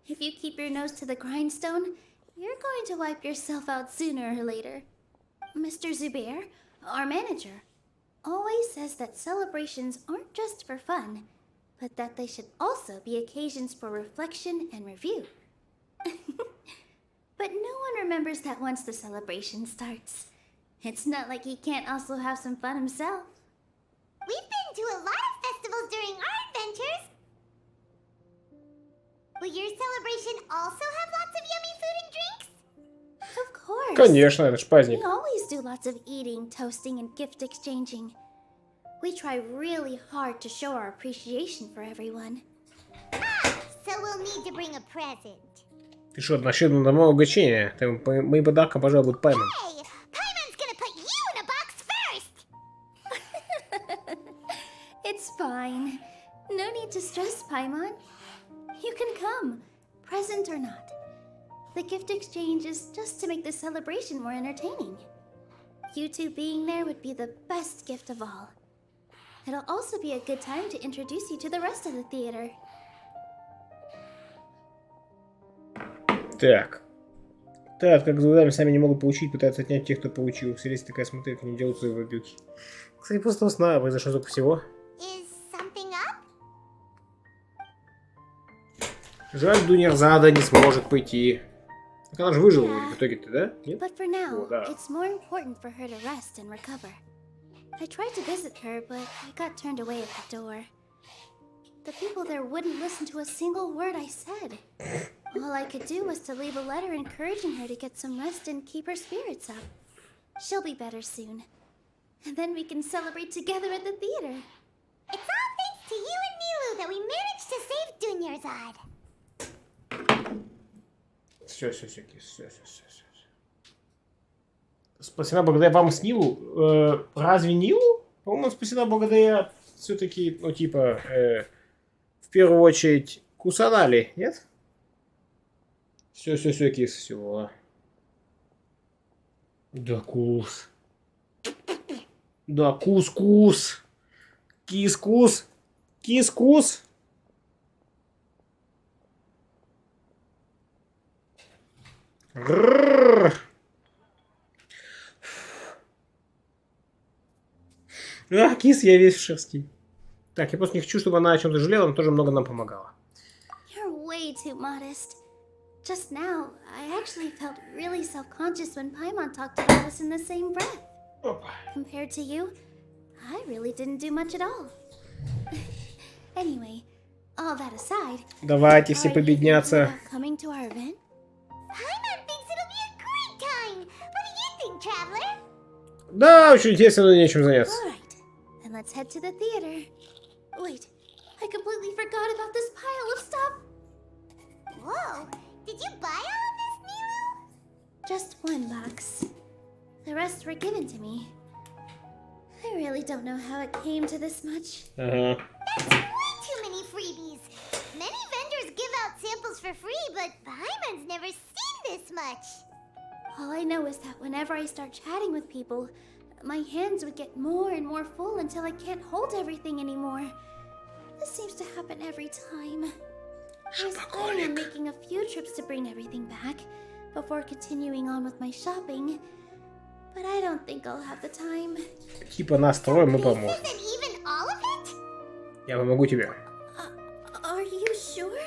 If you keep your nose to the grindstone, you're going to wipe yourself out sooner or later. Mr. Zubair, our manager, always says that celebrations aren't just for fun, but that they should also be occasions for reflection and review. But no one remembers that once the celebration starts. It's not like he can't also have some fun himself. We've been to a lot of festivals during our adventures. Will your celebration also have lots of yummy food and drinks? Of course. Конечно, это ж праздник. We always do lots of eating, toasting, and gift exchanging. We try really hard to show our appreciation for everyone. So we'll need to bring a present. Ты что, насчет домового угощения? Моим подарком, пожалуй, будет Паймон. Hey, Paimon's gonna put you in a box first! It's fine. No need to stress, Paimon. You can come, present or not. The gift exchange is just to make the celebration more entertaining. You two being there would be the best gift of all. It'll also be a good time to introduce you to the rest of the theater. Так, как заводами сами не могут получить, пытаются отнять тех, кто получил. Селесть такая смотрит, не делают свои вопилки. Кстати, после сна произошло столько всего. Жаль, Дунерзада не сможет пойти. Так она же выжила в итоге-то, да? Нет? But for now, it's more important for her to rest and recover. I tried to visit her, but I got turned away at the door. The people there wouldn't listen to a single word I said. All I could do was to leave a letter encouraging her to get some rest and keep her spirits up. She'll be better soon. And then we can celebrate together at the theater. It's all thanks to you and Nilu that we managed to save Dunyarzad. Все. Спасена благодаря вам с Нилу. Разве Нилу? По-моему, спасена благодаря все-таки, ну, типа, в первую очередь, Кусанали, нет? Все, кис, все. Да, кус. Да, кус-кус. Кис-кус. Кис-кус. Кис, я весь в шерсти. Так, я просто не хочу, чтобы она о чем-то жалела, она тоже много нам помогала. You're way too modest. Just now, I actually felt really self-conscious when Paimon talked about us in the same breath. Compared to you, I really didn't do much at all. Anyway, all that aside, давайте все победняться. Coming to our event? Paimon thinks it'll be a great time. What do you think, Traveler? Да, очень интересно, но нечем заняться. All right, then let's head to the theater. Wait, I completely forgot about this pile of stuff. Whoa, did you buy all of this, Nilu? Just one box. The rest were given to me. I really don't know how it came to this much. That's way too many freebies. Many vendors give out out samples for free, but Paimon's never seen this much. All I know is that whenever I start chatting with people, my hands would get more and more full until I can't hold everything anymore. This seems to happen every time. I was planning on making a few trips to bring everything back before continuing on with my shopping, but I don't think I'll have the time. Типа настроим и поможем. Isn't even all of it? Я помогу тебе. Are you sure?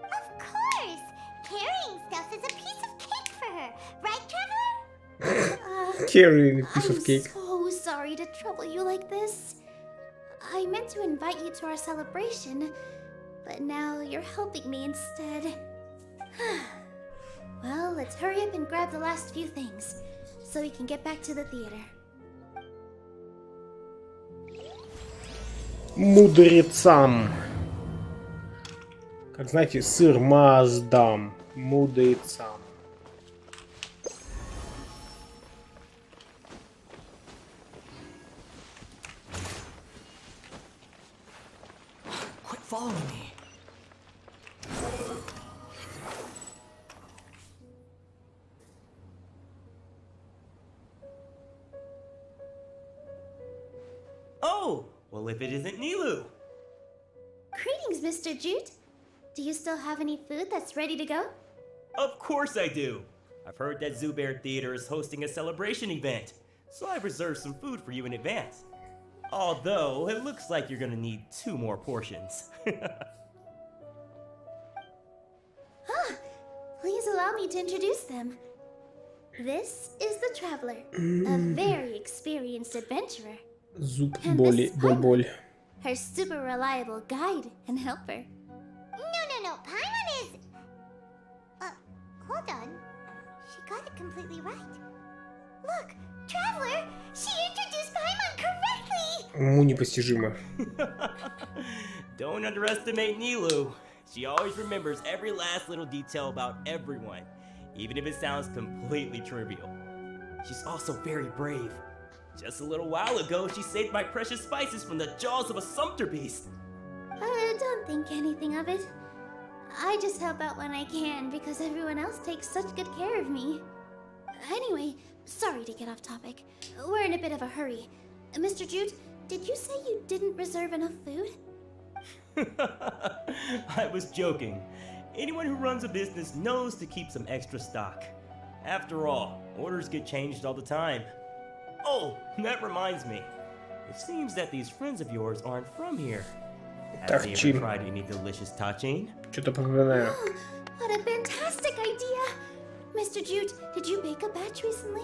Of course. Carrying stuff is a piece of cake for her, right, Traveler? Carrying a piece of cake. I'm so sorry to trouble you like this. I meant to invite you to our celebration, but now you're helping me instead. Well, let's hurry up and grab the last few things, so we can get back to the theater. Мудрецам. Как знаете, сыр маздам. Мудрецам. Quit following me. Oh, well, if it isn't Nilu. Greetings, Mr. Jute. Do you still have any food that's ready to go? Of course I do. I've heard that Zubair Theater is hosting a celebration event, so I've reserved some food for you in advance. Although, it looks like you're gonna need 2 more portions. Please allow me to introduce them. This is the Traveler, a very experienced adventurer. Зуб And боли, this is боль. her super reliable guide and helper. No. Paimon is... hold on. She got it completely right. Look, Traveler, she introduced Paimon correctly! Уму непостижимо. Don't underestimate Nilu. She always remembers every last little detail about everyone, even if it sounds completely trivial. She's also very brave. Just a little while ago, she saved my precious spices from the jaws of a sumpter beast. Don't think anything of it. I just help out when I can because everyone else takes such good care of me. Anyway, sorry to get off topic. We're in a bit of a hurry. Mr. Jute, did you say you didn't reserve enough food? I was joking. Anyone who runs a business knows to keep some extra stock. After all, orders get changed all the time. Oh, that reminds me. It seems that these friends of yours aren't from here. Have they ever tried any delicious tachin? Что-то припоминаю. What a fantastic idea! Mr. Jute, did you bake a batch recently?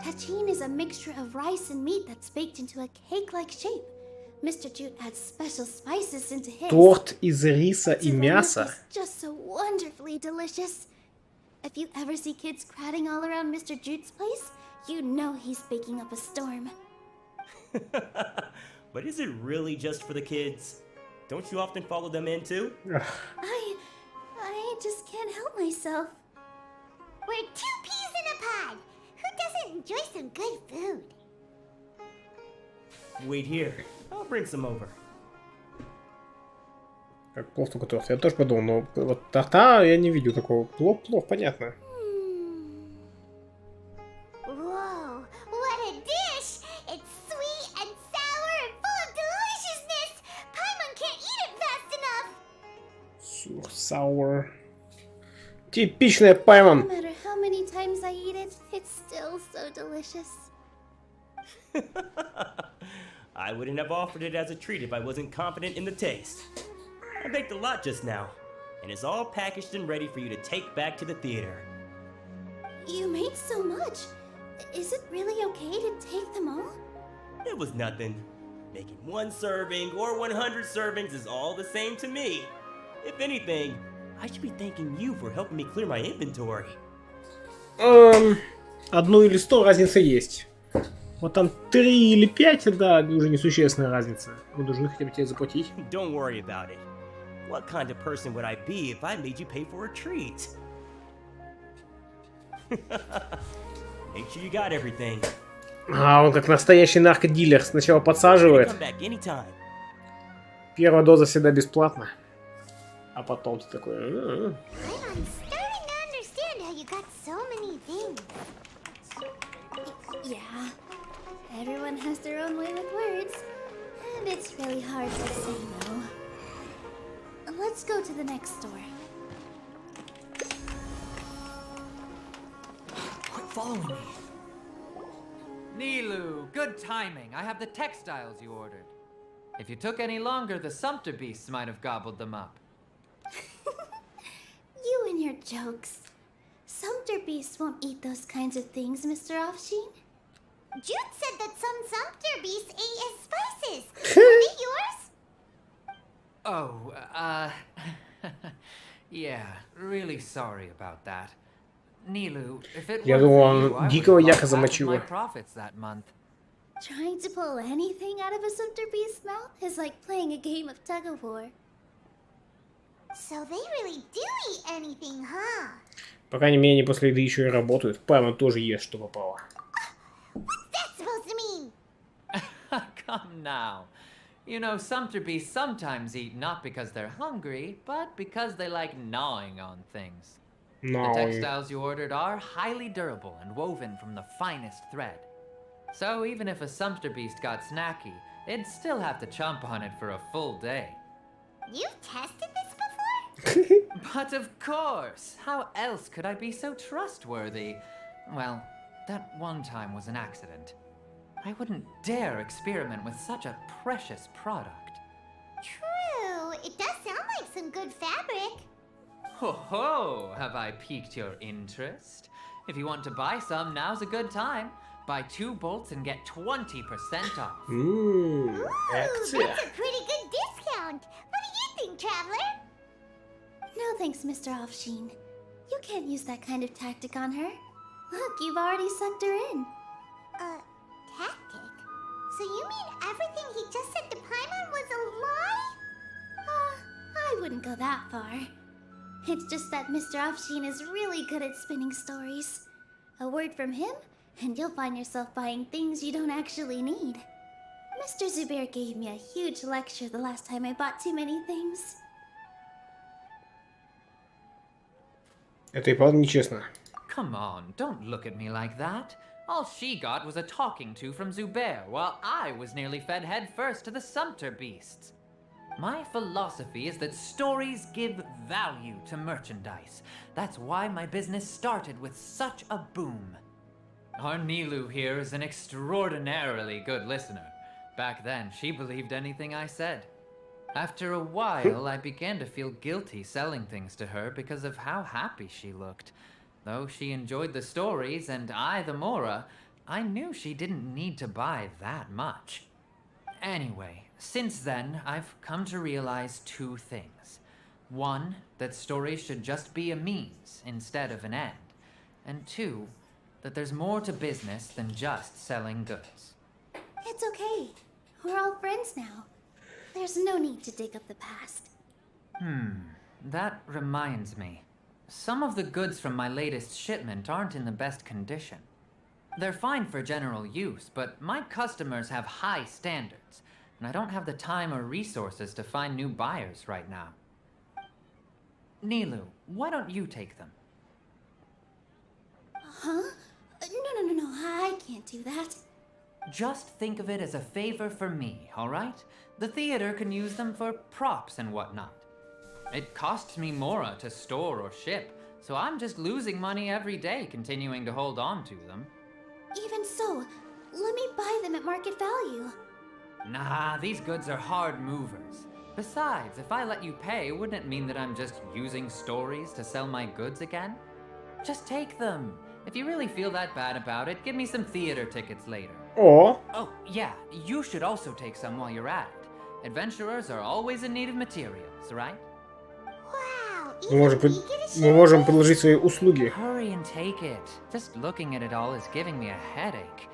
Tachin is a mixture of rice and meat that's baked into a cake-like shape. Mr. Jute adds special spices into his. Торт из риса и мяса. It's just so wonderfully delicious. If you ever see kids crowding all around Mr. Jute's place, you know he's baking up a storm. But is it really just for the kids? Don't you often follow them in too? I just can't help myself. We're 2 peas in a pod. Who doesn't enjoy some good food? Wait here. I'll bring some over. Как плов только торт. Я тоже подумал, но вот торта я не видел такого. Плов, понятно. Whoa, what a dish! It's sweet and sour and full of deliciousness! Paimon can't eat it fast enough! Sour. Типичная Paimon. No matter how many times I eat it, it's still so delicious. I wouldn't have offered it as a treat if I wasn't confident in the taste. I baked a lot just now, and it's all packaged and ready for you to take back to the theater. You made so much. Is it really okay to take them all? It was nothing. Making 1 serving or 100 servings is all the same to me. If anything, I should be thanking you for helping me clear my inventory. Одну или 100 разница есть. Вот там 3 или 5, да, уже несущественная разница. Мы должны хотя бы тебе заплатить. Don't worry about it. What kind of person would I be if I made you pay for a treat? Make sure you got everything. Он как настоящий наркодилер. Сначала подсаживает. Come back anytime. Первая доза всегда бесплатна. А потом ты такой... I'm starting to understand how you got so many things. Yeah, everyone has their own way with words, and it's really hard to say no. Let's go to the next store. Quit following me. Nilu, good timing. I have the textiles you ordered. If you took any longer, the Sumpter beasts might have gobbled them up. You and your jokes. Sumpter beasts won't eat those kinds of things, Mr. Offsheen. Jude said that some Sumpter beasts ate his spices. Were they yours? Oh, yeah, really sorry about that. Nilu, if it Я weren't думал, for you, I он would дикого have яка lost half of my замочила. profits that month. Trying to pull anything out of a Sumpter beast's mouth is like playing a game of tug-of-war. So they really do eat anything, huh? По крайней мере, они после еды еще и работают. Папа тоже ест, что попало. What's that supposed to mean? Come now. You know, Sumpter beasts sometimes eat not because they're hungry, but because they like gnawing on things. The textiles you ordered are highly durable and woven from the finest thread. So even if a Sumpter beast got snacky, they'd still have to chomp on it for a full day. You've tested this before? But of course! How else could I be so trustworthy? Well, that one time was an accident. I wouldn't dare experiment with such a precious product. True. It does sound like some good fabric. Ho ho! Have I piqued your interest? If you want to buy some, now's a good time. Buy 2 bolts and get 20% off. That's a pretty good discount. What do you think, Traveler? No thanks, Mr. Offsheen. You can't use that kind of tactic on her. Look, you've already sucked her in. Tactic? So you mean everything he just said to Paimon was a lie? I wouldn't go that far. It's just that Mr. Offsheen is really good at spinning stories. A word from him, and you'll find yourself buying things you don't actually need. Mr. Zubair gave me a huge lecture the last time I bought too many things. Это и правда нечестно. Come on, don't look at me like that. All she got was a talking to from Zubair, while I was nearly fed head first to the Sumpter beasts. My philosophy is that stories give value to merchandise. That's why my business started with such a boom. Our Nilu here is an extraordinarily good listener. Back then, she believed anything I said. After a while, I began to feel guilty selling things to her because of how happy she looked. Though she enjoyed the stories and I the Mora, I knew she didn't need to buy that much. Anyway, since then, I've come to realize 2 things. One, that stories should just be a means instead of an end. And 2, that there's more to business than just selling goods. It's okay. We're all friends now. There's no need to dig up the past. That reminds me. Some of the goods from my latest shipment aren't in the best condition. They're fine for general use, but my customers have high standards, and I don't have the time or resources to find new buyers right now. Nilu, why don't you take them? Huh? No, I can't do that. Just think of it as a favor for me, all right? The theater can use them for props and whatnot. It costs me Mora to store or ship, so I'm just losing money every day continuing to hold on to them. Even so, let me buy them at market value. Nah, these goods are hard movers. Besides, if I let you pay, wouldn't it mean that I'm just using stories to sell my goods again? Just take them. If you really feel that bad about it, give me some theater tickets later. Oh, yeah, you should also take some while you're at it. Adventurers are always in need of materials, right? мы можем предложить свои услуги. Hurry and take it. Just looking at it all is giving me a headache.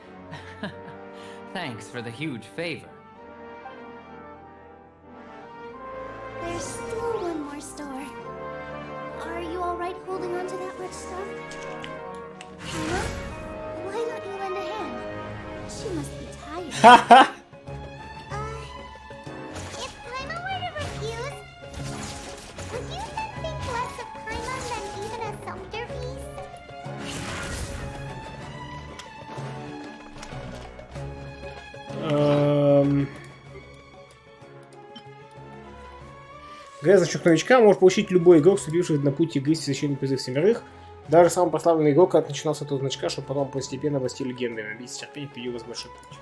Thanks for the huge favor. There's still one more store. Are you alright holding on to that much stuff? Huh? Why don't you lend a hand? She must be tired. If Paimon were to refuse, would you Значок новичка может получить любой игрок, вступивший на путь игры с священный призыв семерых. Даже самый прославленный игрок начинался от значка, чтобы потом постепенно обрасти легендой. Набить терпение, впереди возможный путь.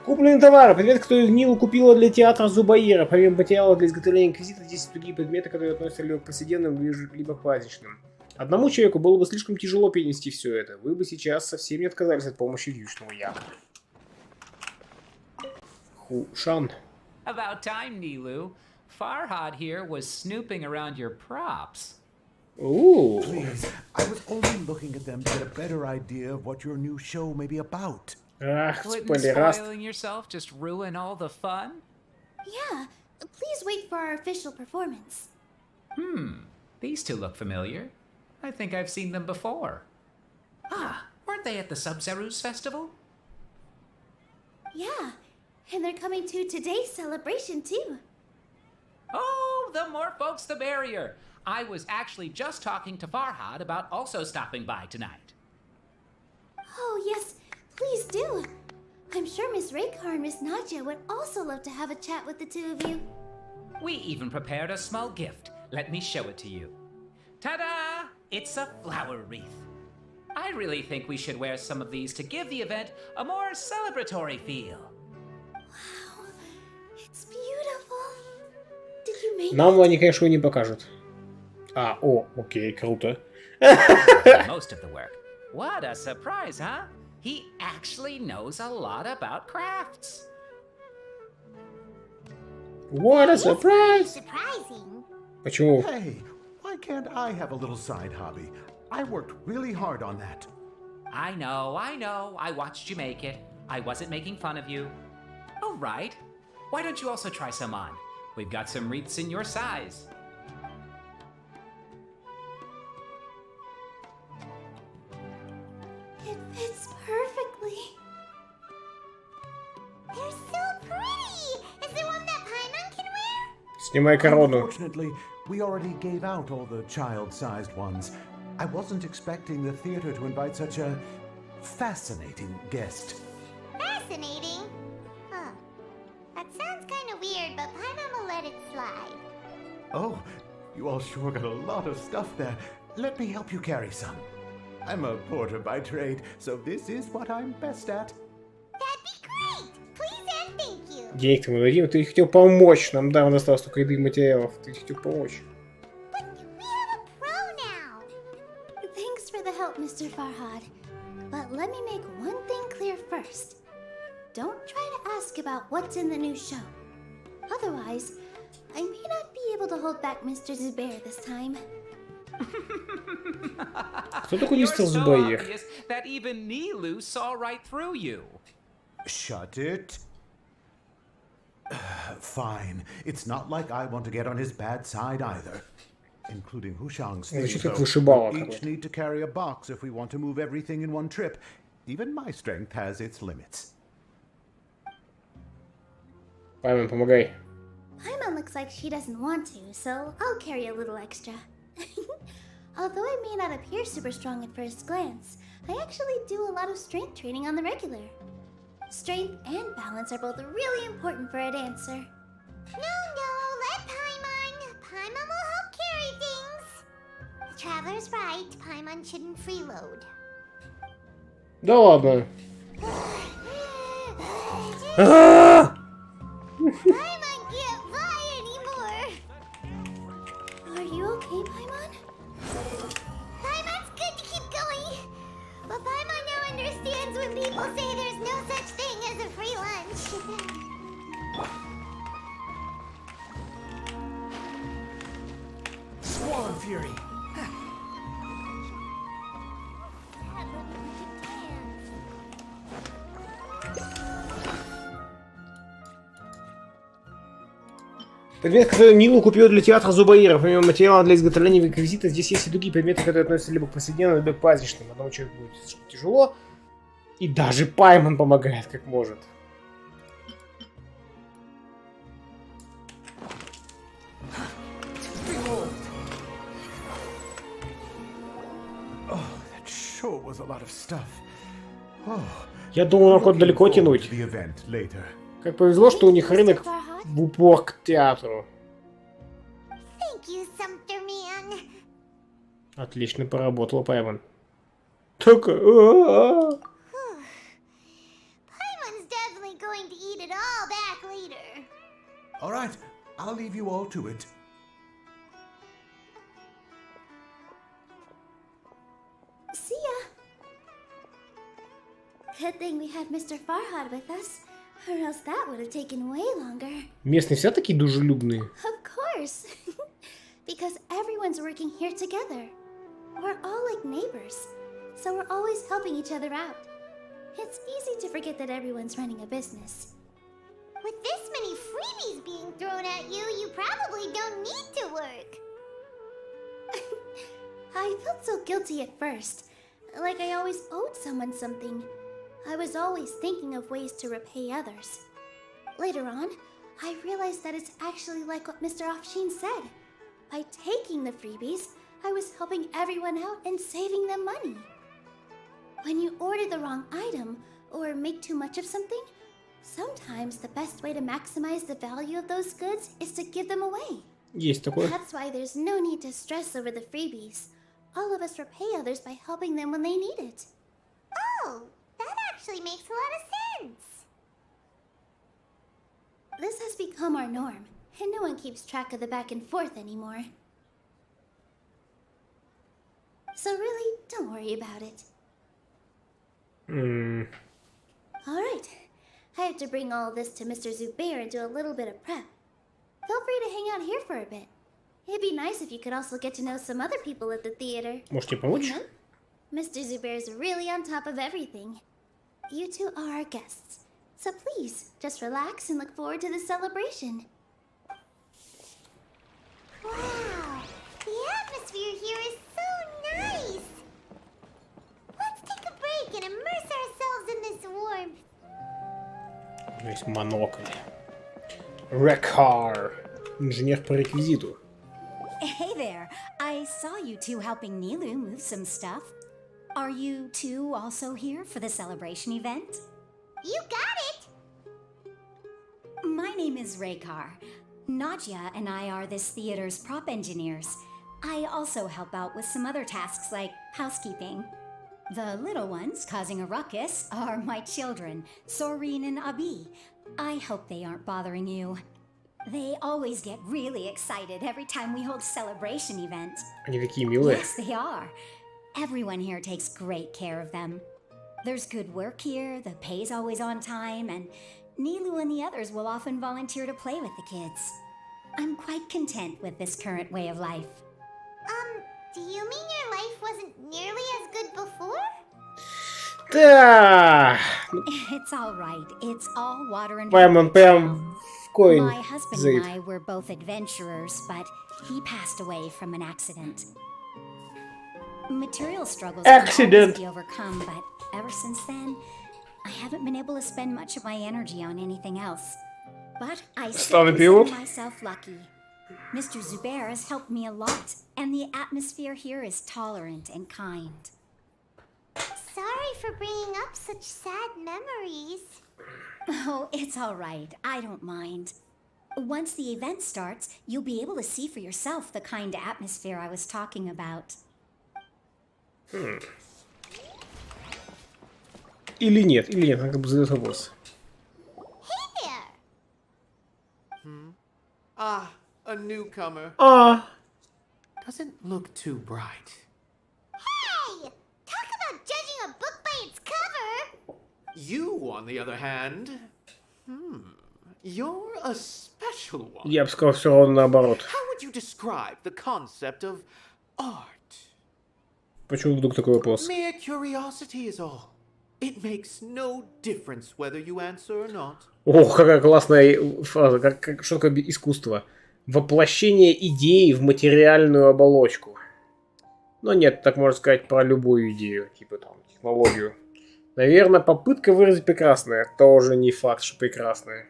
Купленные товары. Предмет, который Нилу купила для театра Зубаира. Помимо материала для изготовления инквизита, здесь есть другие предметы, которые относятся либо к повседневным, либо к праздничным. Одному человеку было бы слишком тяжело перенести все это. Вы бы сейчас совсем не отказались от помощи вьючного яга. Хушан. About time, Nilu. Farhad here was snooping around your props. Ooh. Please, I was only looking at them to get a better idea of what your new show may be about. Wouldn't spoiling yourself just ruin all the fun? Yeah, please wait for our official performance. These two look familiar. I think I've seen them before. Ah, weren't they at the Sub-Zerus festival? Yeah, and they're coming to today's celebration too. Oh, the more folks the merrier. I was actually just talking to Farhad about also stopping by tonight. Oh yes, please do. I'm sure Miss Raykar and Miss Nadja would also love to have a chat with the two of you. We even prepared a small gift. Let me show it to you. Ta-da! It's a flower wreath. I really think we should wear some of these to give the event a more celebratory feel. Wow, it's beautiful. Did you make Нам они, конечно, не покажут. Окей, круто. Most of the work. What a surprise, huh? He actually knows a lot about crafts. What a surprise! Surprising. Почему? Hey, why can't I have a little side hobby? I worked really hard on that. I know. I watched you make it. I wasn't making fun of you. All right. Why don't you also try some on? We've got some wreaths in your size. It fits perfectly. They're so pretty. Is there one that Paimon can wear? Снимай корону. Unfortunately, we already gave out all the child-sized ones. I wasn't expecting the theater to invite such a fascinating guest. Fascinating. Huh. That sounds kind of weird, but Paimon will let it slide. Oh, you all sure got a lot of stuff there. Let me help you carry some. I'm a porter by trade, so this is what I'm best at. That'd be great. Please and thank you. Денег ты ему дадим, ты хотел помочь. Нам давно осталось только еды и материалов. Ты хотел помочь. But we have a pro now. Thanks for the help, Mr. Farhad. But let me make one thing clear first. Don't try to ask about what's in the new show. Otherwise, I may not be able to hold back Mr. Zubair this time. Кто такой You're мистер so Зубаир? obvious that even Nilu saw right through you. Shut it. Fine. It's not like I want to get on his bad side either. Including Hushang's thing, Звучит как though. вышибала We each какой-то. need to carry a box if we want to move everything in one trip. Even my strength has its limits. Паймон, помогай. Paimon looks like she doesn't want to, so I'll carry a little extra. Although I may not appear super strong at first glance, I actually do a lot of strength training on the regular. Strength and balance are both really important for a dancer. No, let Paimon. Paimon will help carry things. The Traveler's right. Paimon shouldn't freeload. Да ладно. Paimon can't fly anymore. Are you okay, Paimon? Paimon's good to keep going. But Paimon now understands when people say there's no such thing as a free lunch. Swan Fury. Предмет, который Нилу купил для театра Зубаира. Помимо материала для изготовления реквизита, здесь есть и другие предметы, которые относятся либо к повседневным, либо к праздничным. Одному человеку будет тяжело. И даже Паймон помогает, как может. Oh, that sure was a lot of stuff. Oh, Я думал, нам куда далеко тянуть. Как повезло, что у них рынок в упор к театру. Thank you, Sumpter Man. Отлично поработала, Пайман. Только... Paimon's definitely going to eat it all back later. All right, I'll leave you all to it. See ya. Good thing we had Mr. Farhad with us, or else that would have taken way longer. Местные все такие дружелюбные. Of course. Because everyone's working here together. We're all like neighbors, so we're always helping each other out. It's easy to forget that everyone's running a business. With this many freebies being thrown at you, you probably don't need to work. I felt so guilty at first, like I always owed someone something. I was always thinking of ways to repay others. Later on, I realized that it's actually like what Mr. Afshin said. By taking the freebies, I was helping everyone out and saving them money. When you order the wrong item or make too much of something, sometimes the best way to maximize the value of those goods is to give them away. Есть такое. That's why there's no need to stress over the freebies. All of us repay others by helping them when they need it. Oh, that actually makes a lot of sense. This has become our norm, and no one keeps track of the back and forth anymore. So really, don't worry about it. Alright, I have to bring all this to Mr. Zubair and do a little bit of prep. Feel free to hang out here for a bit. It'd be nice if you could also get to know some other people at the theater. Можете помочь? Mr. Zubair's really on top of everything. You two are our guests, so please, just relax and look forward to the celebration. Wow, the atmosphere here is so nice. Let's take a break and immerse ourselves in this warmth. Есть монокль. Рекар. Инженер по реквизиту. Hey there. I saw you two helping Nilu move some stuff. Are you two also here for the celebration event? You got it! My name is Rekar. Nadia and I are this theater's prop engineers. I also help out with some other tasks like housekeeping. The little ones causing a ruckus are my children, Soreen and Abi. I hope they aren't bothering you. They always get really excited every time we hold a celebration event. Они такие милые. Yes, they are. Everyone here takes great care of them. There's good work here, the pay's always on time, and Nilu and the others will often volunteer to play with the kids. I'm quite content with this current way of life. Do you mean your life wasn't nearly as good before? Да. It's all right. It's all water and Пайман прям в коин My husband заит. and I were both adventurers, but he passed away from an accident. Material struggles can Accident. always be overcome, but ever since then, I haven't been able to spend much of my energy on anything else. But I still Стану consider пилот. myself lucky. Mr. Zubair has helped me a lot, and the atmosphere here is tolerant and kind. Sorry for bringing up such sad memories. Oh, it's all right. I don't mind. Once the event starts, you'll be able to see for yourself the kind of atmosphere I was talking about. Или нет, она как бы задает вопрос. Hey there! Ah, a newcomer. Ah. Doesn't look too bright. Hey! Talk about judging a book by its cover! You, on the other hand, you're a special one. Я бы сказал все равно наоборот. How would you describe the concept of art? Почему вдруг такой вопрос? Mere curiosity is all. It makes no difference whether you answer or not. Ох, какая классная фраза. Что такое искусство? Воплощение идеи в материальную оболочку. Но нет, так можно сказать про любую идею, типа там технологию. Наверное, попытка выразить прекрасное тоже не факт, что прекрасное.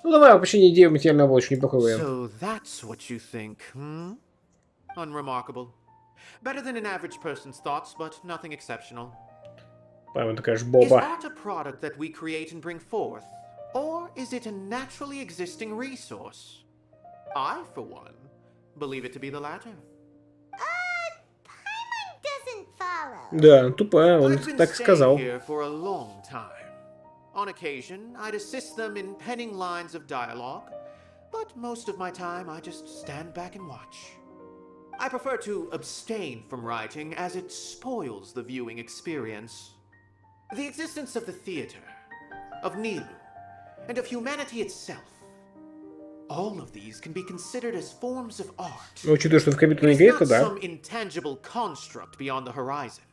Ну давай, воплощение идеи в материальную оболочку, неплохой вариант. So that's what you think, Unremarkable. Better than an average person's thoughts, but nothing exceptional. Прямо такая же Is боба. art a product that we create and bring forth? Or is it a naturally existing resource? I, for one, believe it to be the latter. Paimon doesn't follow. Да, тупая, он I've been так staying сказал. here for a long time. On occasion, I'd assist them in penning lines of dialogue, but most of my time I just stand back and watch. I prefer to abstain from writing as it spoils the viewing experience. The existence of the theater, of Nilu, and of humanity itself. All of these can be considered as forms of art. Ну, учитывая, что в компьютерной It игре, is то not да. some intangible construct beyond the horizon.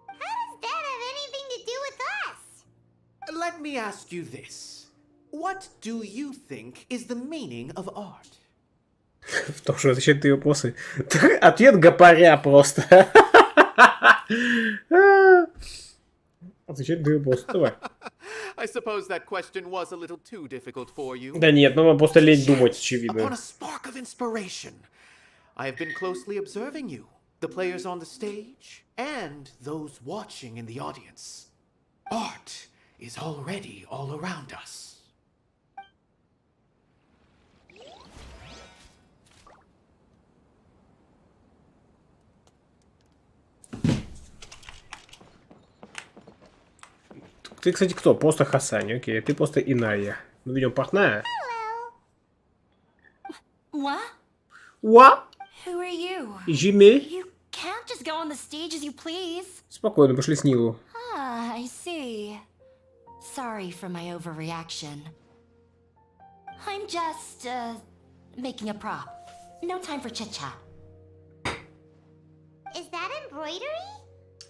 How does that have anything to do with us? Let me ask you this. What do you think is the meaning of art? В том, что отвечать на вопросы. Ответ гопаря просто. Отвечать на вопросы. Давай. I suppose that question was a little too difficult for you. Да нет, ну просто лень думать, очевидно. Upon a spark of inspiration, I have been closely observing you, the players on the stage, and those watching in the audience. Art is already all around us. Ты, кстати, кто? Просто Хасани, окей. Ты просто Иная. Ну, видимо, портная. What? What? Who are you? Жиме? You can't just go on the stage as you please. Спокойно, пошли с Нилу. Ah, I see. Sorry for my overreaction. I'm just, making a prop. No time for chit-chat. Is that embroidery?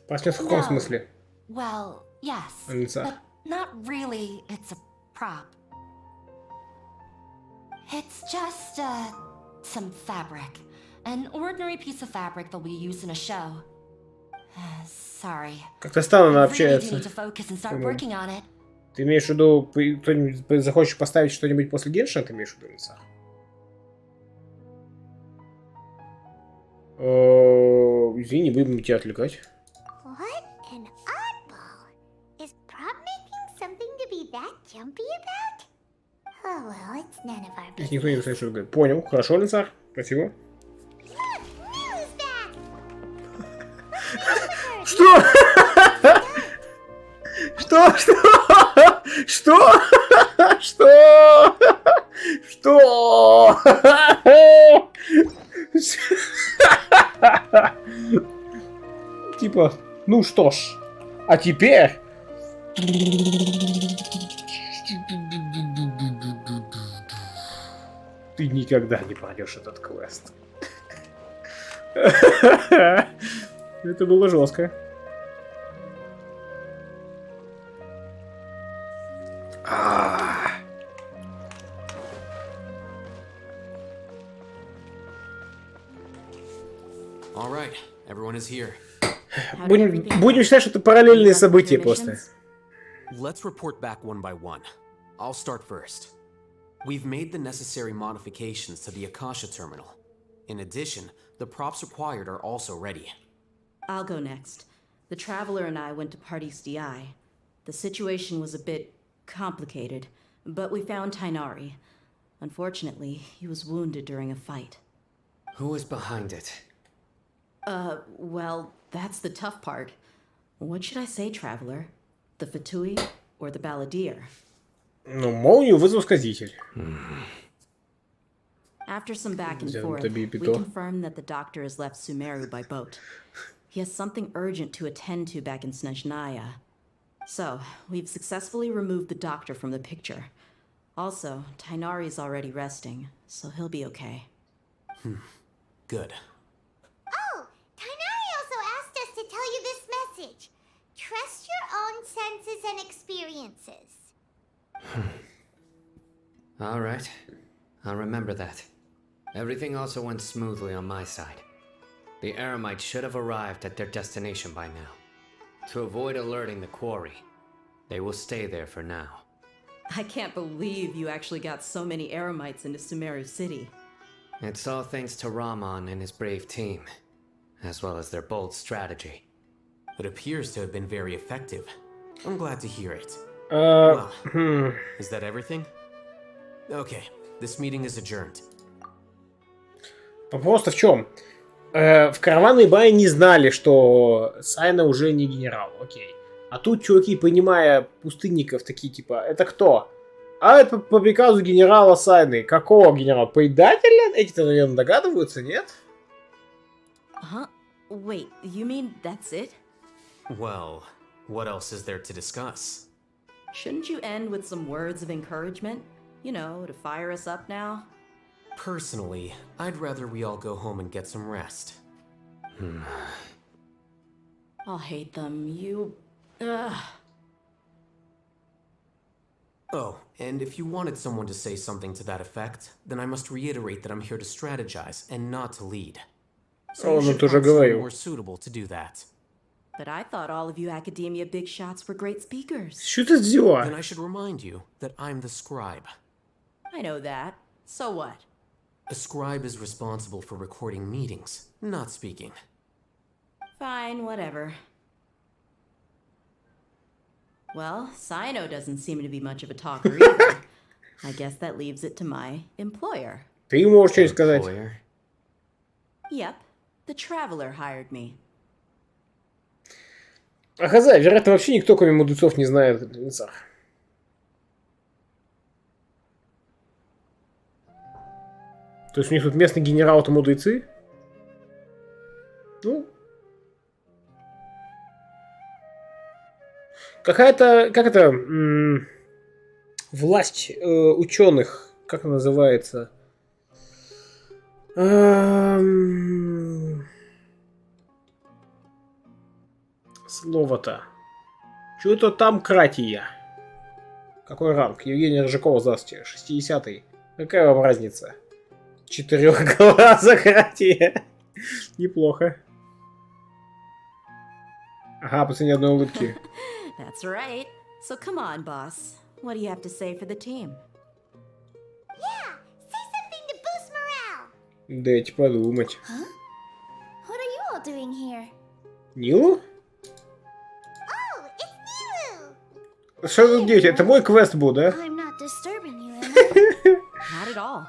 Паснет в каком смысле? Well, yes. But not really, it's a prop. It's just, some fabric. An ordinary piece of fabric that we use in a show. Sorry. Как-то странно она I really do общается. need to focus and start working on it. Ты имеешь в виду, кто-нибудь захочешь поставить что-нибудь после Геншина, ты имеешь в виду, Лица? Извини, будем тебя отвлекать. What an oddball. Is prop making something to be that jumpy about? Oh well, it's none of our Здесь business. никто не знает, что говорит. Понял, хорошо, Лицар, спасибо. Что? Что? Что? Что? Что? Типа, ну что ж, а теперь... Ты никогда не пройдешь этот квест. Это было жестко. All right, everyone is here. Будем считать, что это параллельные события просто. Let's report back one by one. I'll start first. We've made the necessary modifications to the Akasha terminal. In addition, the props required are also ready. I'll go next. The Traveler and I went to Party's DI. The situation was a bit complicated, but we found Tainari. Unfortunately, he was wounded during a fight. Who was behind it? Well, that's the tough part. What should I say, Traveler? The Fatui or the Balladeer? Ну, молнию вызвал сказитель. After some back and forth, we confirmed that the doctor has left Sumeru by boat. He has something urgent to attend to back in Snezhnaya. So, we've successfully removed the doctor from the picture. Also, Tainari's already resting, so he'll be okay. Good. Oh, Tainari also asked us to tell you this message. Trust your own senses and experiences. All right. I'll remember that. Everything also went smoothly on my side. The Eremites should have arrived at their destination by now. To avoid alerting the quarry, they will stay there for now. I can't believe you actually got so many Eremites into Sumeru City. It's all thanks to Rahman and his brave team, as well as their bold strategy. It appears to have been very effective. I'm glad to hear it. Is that everything? Okay, this meeting is adjourned. Вопрос-то в чем? В караванной бае не знали, что Сайна уже не генерал, окей. А тут чуваки, понимая пустынников, такие типа, это кто? А это по приказу генерала Сайны. Какого генерала? Предателя? Эти-то, наверное, догадываются, нет? Huh? Wait, you mean that's it? Well, what else is there to discuss? Shouldn't you end with some words of encouragement? You know, to fire us up now? Personally, I'd rather we all go home and get some rest. I'll hate them. Ugh. Oh, and if you wanted someone to say something to that effect, then I must reiterate that I'm here to strategize and not to lead. So you should find someone more suitable to do that. But I thought all of you academia big shots were great speakers. Then I should remind you that I'm the scribe. I know that. So what? A scribe is responsible for recording meetings, not speaking. Fine, whatever. Well, Sino doesn't seem to be much of a talker either. I guess that leaves it to my employer. Ты можешь что-нибудь сказать? Yep, the Traveler hired me. А хз, вероятно, вообще никто, кроме мудрецов, не знает лица. То есть у них тут местный генерал — это мудрецы? Ну. Какая-то, как это, власть ученых, как она называется? Слово-то. Что-то там кратия. Какой ранг? Евгения Рыжакова, здравствуйте. 60-й. Какая вам разница? 4-глазократия. Неплохо. Ага, по цене одной улыбки. That's right. So come on, boss. What do you have to say for the team? Yeah, say something to boost morale. Дайте подумать. Huh? What are you all doing here? Нилу? Oh, it's Nilu. Что вы тут делаете? Это мой квест был, да? I'm not disturbing you, am I? Not at all.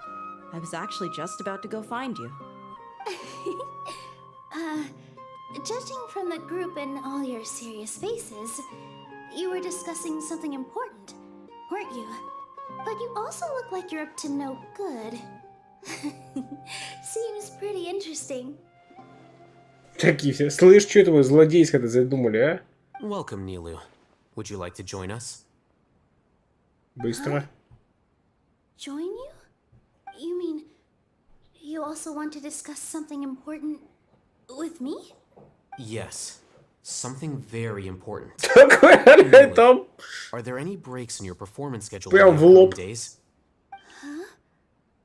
I was actually just about to go find you. Judging from the group and all your serious faces, you were discussing something important, weren't you? But you also look like you're up to no good. Seems pretty interesting. Такие все. Слышь, что это вы злодейское-то задумали, а? Welcome, Nilu. Would you like to join us? Быстро. Join you? You mean you also want to discuss something important with me? Yes. Something very important. Там. Are there any breaks in your performance schedule Прям in в the лоб. upcoming days? Huh?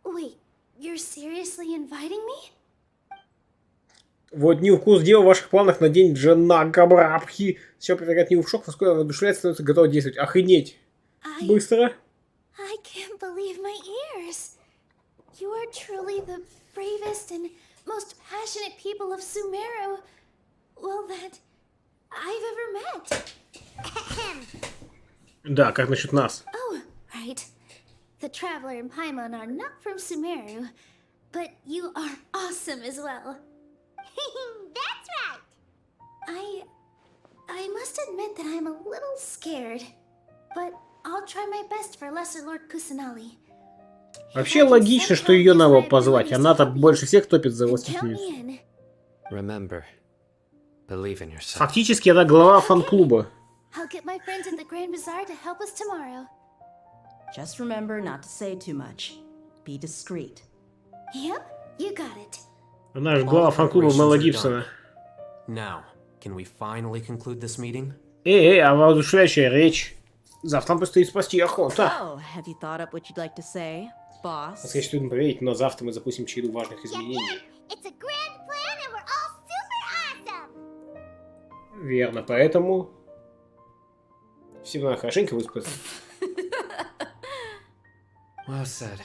Wait, you're seriously inviting me? Вот не вкус дела в ваших планах на день Джанагабрабхи. Все привлекает Нилу в шок, поскольку она воодушевляет, становится готова действовать. Охренеть. Быстро. I can't believe my ears. You are truly the bravest and most passionate people of Sumeru, well, that I've ever met. Да, как насчет нас? Oh, right. The Traveler and Paimon are not from Sumeru, but you are awesome as well. That's right. I must admit that I'm a little scared, but I'll try my best for Lesser Lord Kusanali. Вообще логично, что ее надо позвать. Она-то больше всех топит за властительницу. Remember, believe in yourself. Фактически она глава фан-клуба. I'll get my friends at the Grand Bazaar to help us tomorrow. Just remember not to say too much. Be discreet. Yep, you got it. Она же глава фан-клуба Мэла Гибсона. Now, can we finally conclude this meeting? А воодушевляющая речь. Завтра нам предстоит спасти охота. Oh, have you thought up what you'd like to say, boss? Конечно, трудно поверить, но завтра мы запустим череду важных изменений. It's a grand plan and we're all super awesome. Верно, поэтому всем надо хорошенько выспаться. Well said.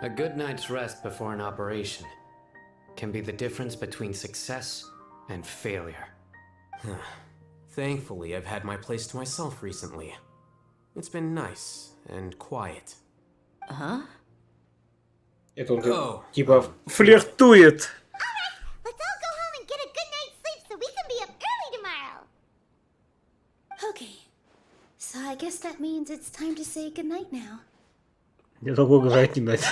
A good night's rest before an operation can be the difference between success and failure. Thankfully, I've had my place to myself recently. It's been nice and quiet. Huh? Это он типа флиртует. Let's all go home and get a good night's sleep so we can be up early tomorrow. Okay. So I guess that means it's time to say goodnight now. Я только угрожать не дать.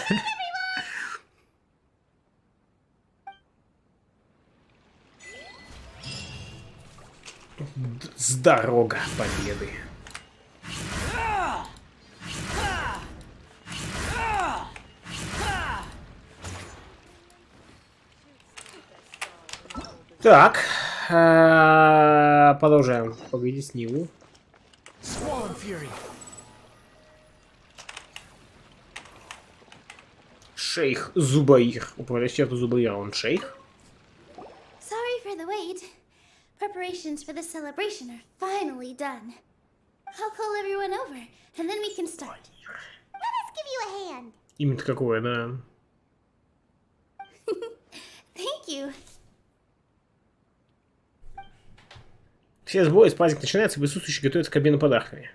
С дорога победы. Так, продолжаем. Погоди, сниму. Шейх Зубаир. Управляющий Зубаира, он шейх? Sorry for the wait. Preparations for the celebration are finally done. I'll call everyone over, and then we can start. Let us give you a hand. Имя-то какое, да? Thank you. Все сборы, праздник начинается, присутствующие готовятся к обмену подарками.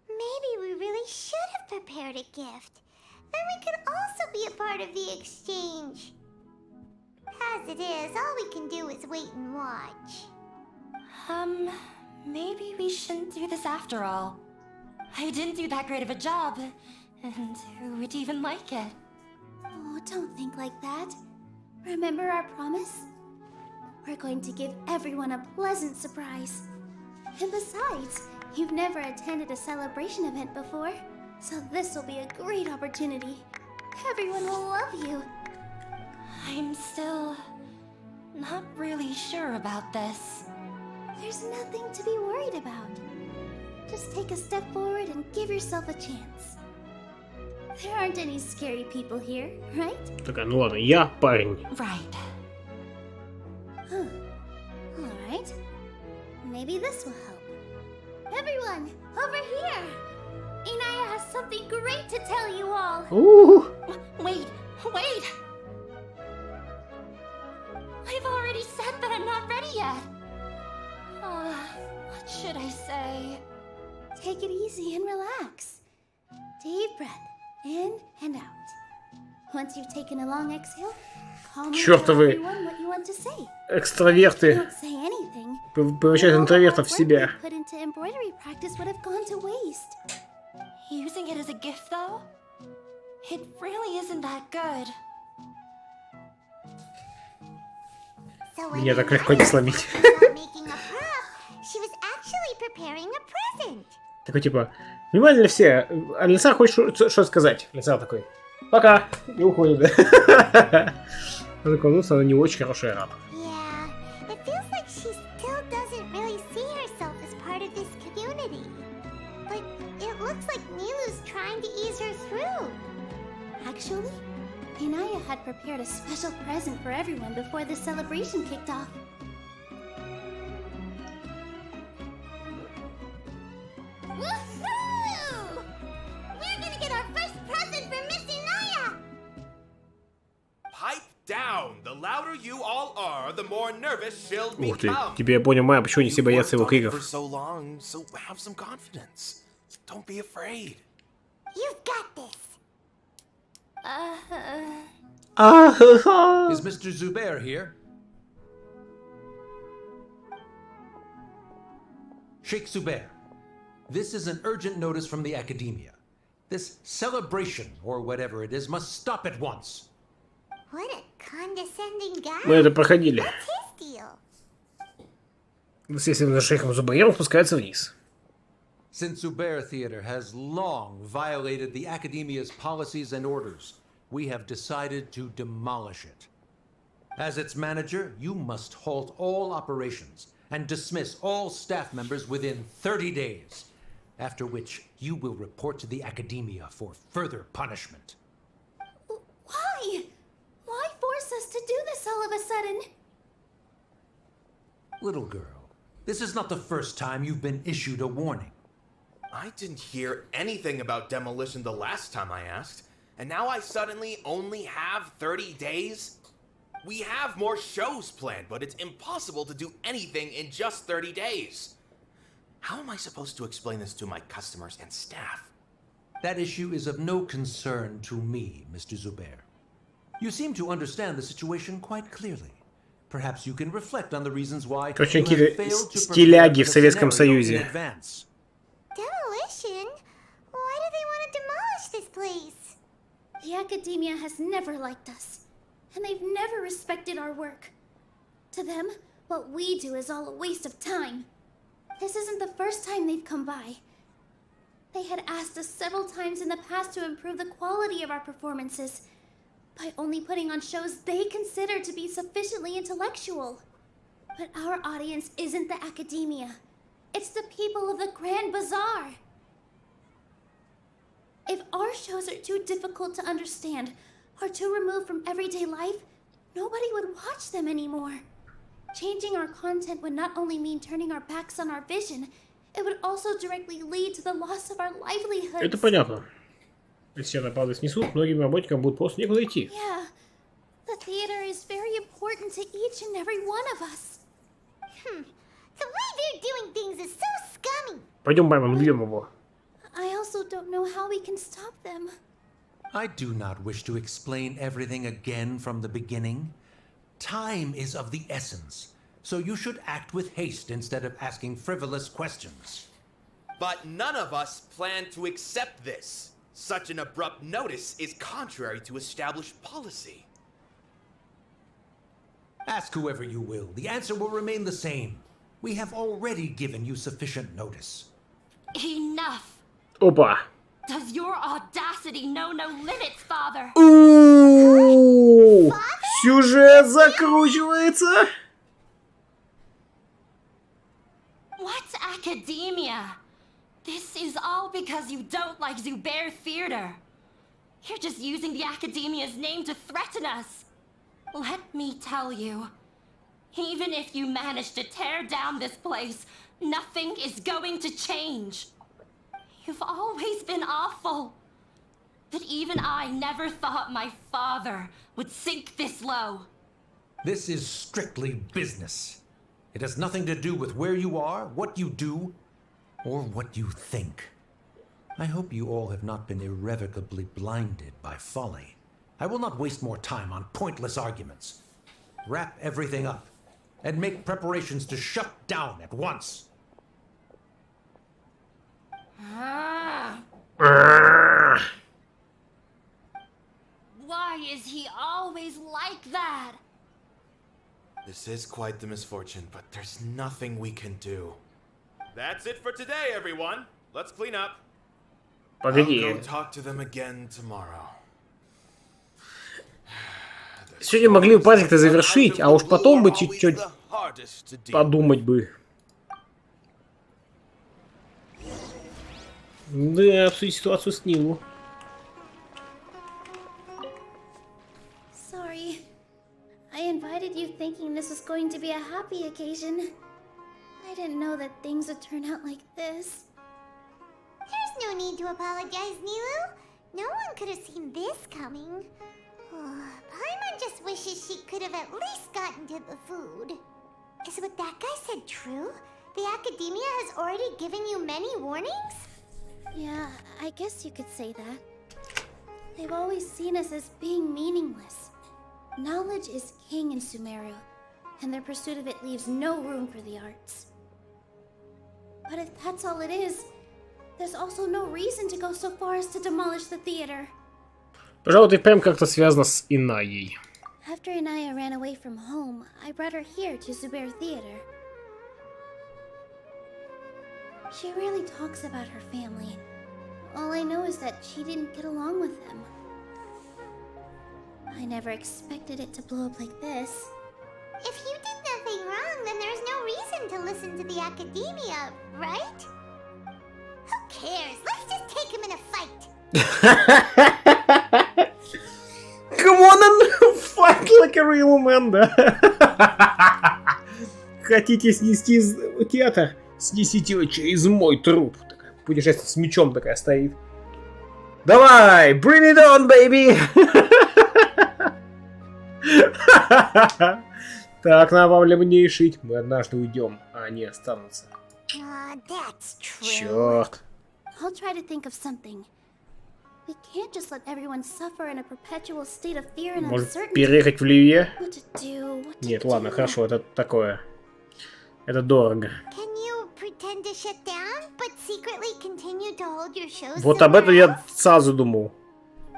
Maybe we really should have prepared a gift. Then we could also be a part of the exchange. As it is, all we can do is wait and watch. Maybe we shouldn't do this after all. I didn't do that great of a job, and who would even like it? Oh, don't think like that. Remember our promise? We're going to give everyone a pleasant surprise. And besides, you've never attended a celebration event before, so this will be a great opportunity. Everyone will love you. I'm still not really sure about this. There's nothing to be worried about. Just take a step forward and give yourself a chance. There aren't any scary people here, right? Такая, ну ладно, я парень. Right. Huh. All right. Maybe this will help. Everyone, over here! Inaya has something great to tell you all. Ooh. Wait. I've already said that I'm not ready yet. What should I say? Take it easy and relax. Deep breath in and out. Once you've taken a long exhale, calmly tell Чёртовы everyone what you want to say. экстраверты Don't say anything. превращают интровертов в себя. Put into embroidery practice would have gone to waste. Using it as a gift, though? It really isn't that good. Меня так легко не сломить. She was actually preparing a present. Такой типа, внимательно все, а Лицар хочет что сказать. Лицар такой, пока, и уходит, да. Он такой, ну, она не очень хорошая раб. Yeah, it feels like she still doesn't really see herself as part of this community. But it looks like Nilu's trying to ease her through. Actually, Inaya had prepared a special present for everyone before the celebration kicked off. Woohoo! We're gonna get our first present from Miss Inaya! Pipe down! The louder you all are, the more nervous she'll Ух ты, become. теперь я понял, Майя, почему они все боятся его For криков. so long, so have some confidence. Don't be afraid. You've got this. Is Mr. Zubair here? Sheikh Zubair, this is an urgent notice from the Academia. This celebration, or whatever it is, must stop at once. What a condescending guy. Мы это проходили. What's his deal? Естественно, за шейхом Зубаиром спускается вниз. Since Zubair Theater has long violated the Academia's policies and orders, we have decided to demolish it. As its manager, you must halt all operations and dismiss all staff members within 30 days, after which you will report to the Academia for further punishment. Why? Why force us to do this all of a sudden? Little girl, this is not the first time you've been issued a warning. I didn't hear anything about demolition the last time I asked, and now I suddenly only have 30 days? We have more shows planned, but it's impossible to do anything in just 30 days. How am I supposed to explain this to my customers and staff? That issue is of no concern to me, Mr. Zubair. You seem to understand the situation quite clearly. Perhaps you can reflect on the reasons why Короче, you have какие-то failed to стиляги prepare в for the Советском scenario in Союзе. advance. Demolition? Why do they want to demolish this place? The academia has never liked us, and they've never respected our work. To them, what we do is all a waste of time. This isn't the first time they've come by. They had asked us several times in the past to improve the quality of our performances by only putting on shows they consider to be sufficiently intellectual. But our audience isn't the academia. It's the people of the Grand Bazaar. If our shows are too difficult to understand or too removed from everyday life, nobody would watch them anymore. Changing our content would not only mean turning our backs on our vision, it would also directly lead to the loss of our livelihoods. Это понятно. Если все напады снесут, многим работникам будет просто некуда идти. Yeah, the theater is very important to each and every one of us. The way they're doing things is so scummy. Пойдем, Баймон, убьем его. I also don't know how we can stop them. I do not wish to explain everything again from the beginning. Time is of the essence, so you should act with haste instead of asking frivolous questions. But none of us plan to accept this. Such an abrupt notice is contrary to established policy. Ask whoever you will. The answer will remain the same. We have already given you sufficient notice. Enough! Опа. Does your audacity know no limits, Father? Ooh, сюжет закручивается. What's academia? This is all because you don't like Zubair Theater. You're just using the academia's name to threaten us. Let me tell you, even if you manage to tear down this place, nothing is going to change. You've always been awful. But even I never thought my father would sink this low. This is strictly business. It has nothing to do with where you are, what you do, or what you think. I hope you all have not been irrevocably blinded by folly. I will not waste more time on pointless arguments. Wrap everything up, and make preparations to shut down at once. Why is he always like that? This is quite the misfortune, but there's nothing we can do. That's it for today, everyone. Let's clean up. I'll go talk to them again tomorrow. Сегодня могли бы пазик-то завершить, а уж потом бы чуть-чуть подумать бы. Да, обсудить ситуацию с Нилу. Sorry. I invited you thinking this was going to be a happy occasion. I didn't know that things would turn out like this. There's no need to apologize, Nilu. No one could have seen this coming. Paimon just wishes she could have at least gotten to the food. Is what that guy said true? The academia has already given you many warnings? Yeah, I guess you could say that. They've always seen us as being meaningless. Knowledge is king in Sumeru, and their pursuit of it leaves no room for the arts. But if that's all it is, there's also no reason to go so far as to demolish the theater. Пожалуй, это прям как-то связано с Инаей. After Inaya ran away from home, I brought her here to Zubair Theater. She rarely talks about her family. All I know is that she didn't get along with them. I never expected it to blow up like this. If you did nothing wrong, then there's no reason to listen to the academia, right? Who cares? Let's just take him in a fight. Come on and fight like a real man, да? Хотите снести театр? Снесите его через мой труп. Такая путешествие с мечом такая стоит. Давай, bring it on, baby! Так, нам вам мне шить. Мы однажды уйдем, а они останутся. That's true. Черт. I'll try to think of something. We can't just let everyone suffer in a perpetual state of fear and Может, uncertainty. переехать в Ливье? What to do? What to Нет, do? ладно, хорошо, это такое. Это дорого. Can you pretend to shut down, but secretly continue to hold your shows Вот об этом somewhere я else? сразу думал.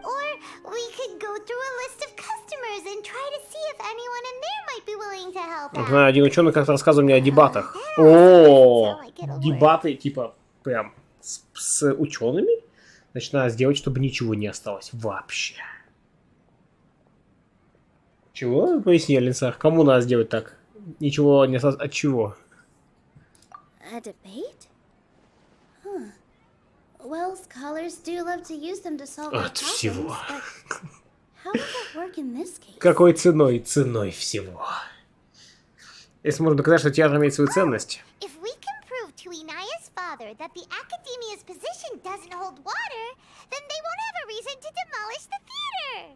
Or we could go through a list of customers and try to see if anyone in there might be willing to help out. Например, один ученый как-то рассказывал мне о дебатах. О, дебаты типа прям с учеными? Значит, надо сделать, чтобы ничего не осталось вообще. Чего? Поясни, Алинсар. Кому надо сделать так? Ничего не осталось от чего? A debate? Huh. Well, scholars do love to use them to solve their От problems, всего. but how would that work in this case? Какой ценой? Ценой всего. Если можно доказать, что театр имеет свою ценность. If we can prove to Inaya's father that the Academia's position doesn't hold water, then they won't have a reason to demolish the theater.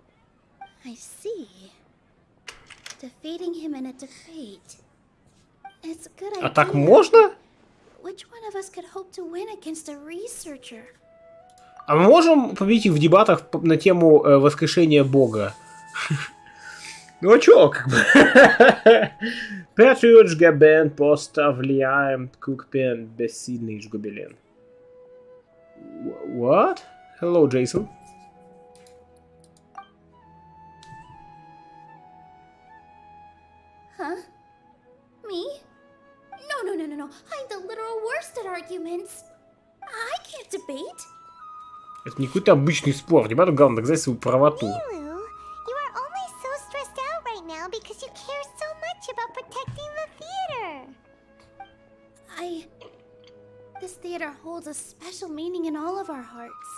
I see. Defeating him in a debate. It's a good idea. А так можно? Which one of us could hope to win against a researcher? А мы можем победить их в дебатах на тему воскрешения Бога? Ну а чё, как бы? Петрюч Габен поставляем Кукпен бессильный жгубелен. What? Hello, Jason. Huh? Me? No. I'm the literal worst at arguments. I can't debate. Это не какой-то обычный спор. Дебату главное доказать свою правоту. Nilu, you are only so stressed out right now because you care so much about protecting the theater. This theater holds a special meaning in all of our hearts.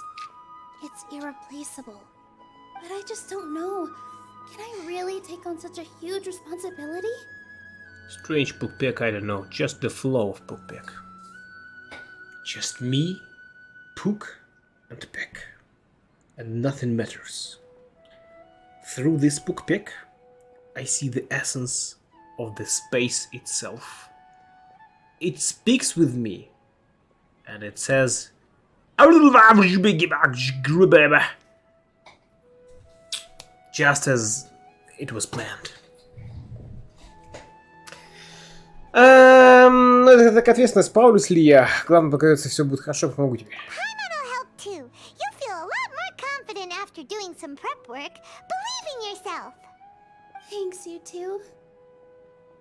It's irreplaceable. But I just don't know. Can I really take on such a huge responsibility? Strange Pookpick, I don't know. Just the flow of Pookpick. Just me, Pook, and Peck. And nothing matters. Through this Pookpick, I see the essence of the space itself. It speaks with me. And it says... Just as it was planned. Это так ответственно, справлюсь ли я? Главное, пока все будет хорошо, помогу тебе. Paimon will help too. You'll feel a lot more confident after doing some prep work. Believe in yourself. Thanks, you two.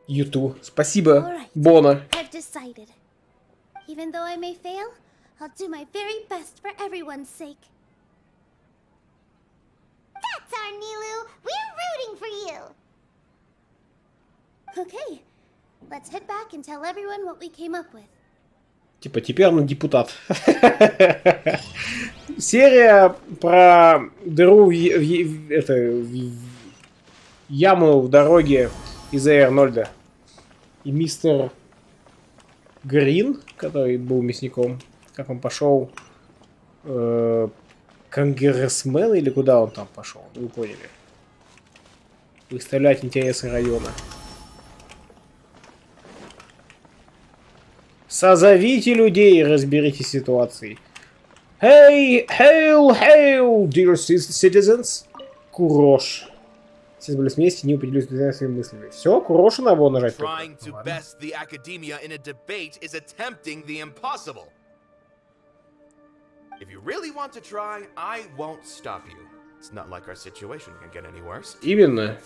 Юту. Спасибо, Alright. Бона. I've decided. Even though I may fail, I'll do my very best for everyone's sake. That's our Nilu. We're rooting for you. Okay, let's head back and tell everyone what we came up with. Типа, теперь он депутат. Серия про дыру в яму в дороге из Арнольда. И мистер Грин, который был мясником, как он пошел конгрессмен или куда он там пошел, вы поняли. Выставлять интересы района. Созовите людей и разберитесь с ситуацией. Hey, hail, dear citizens. Курош. Все были вместе, не поделились своими мыслями. Все, Курошу надо было нажать. Trying to best the academia in a debate is attempting the impossible. If you really want to try, I won't stop you. It's not like our situation can get any worse. Именно.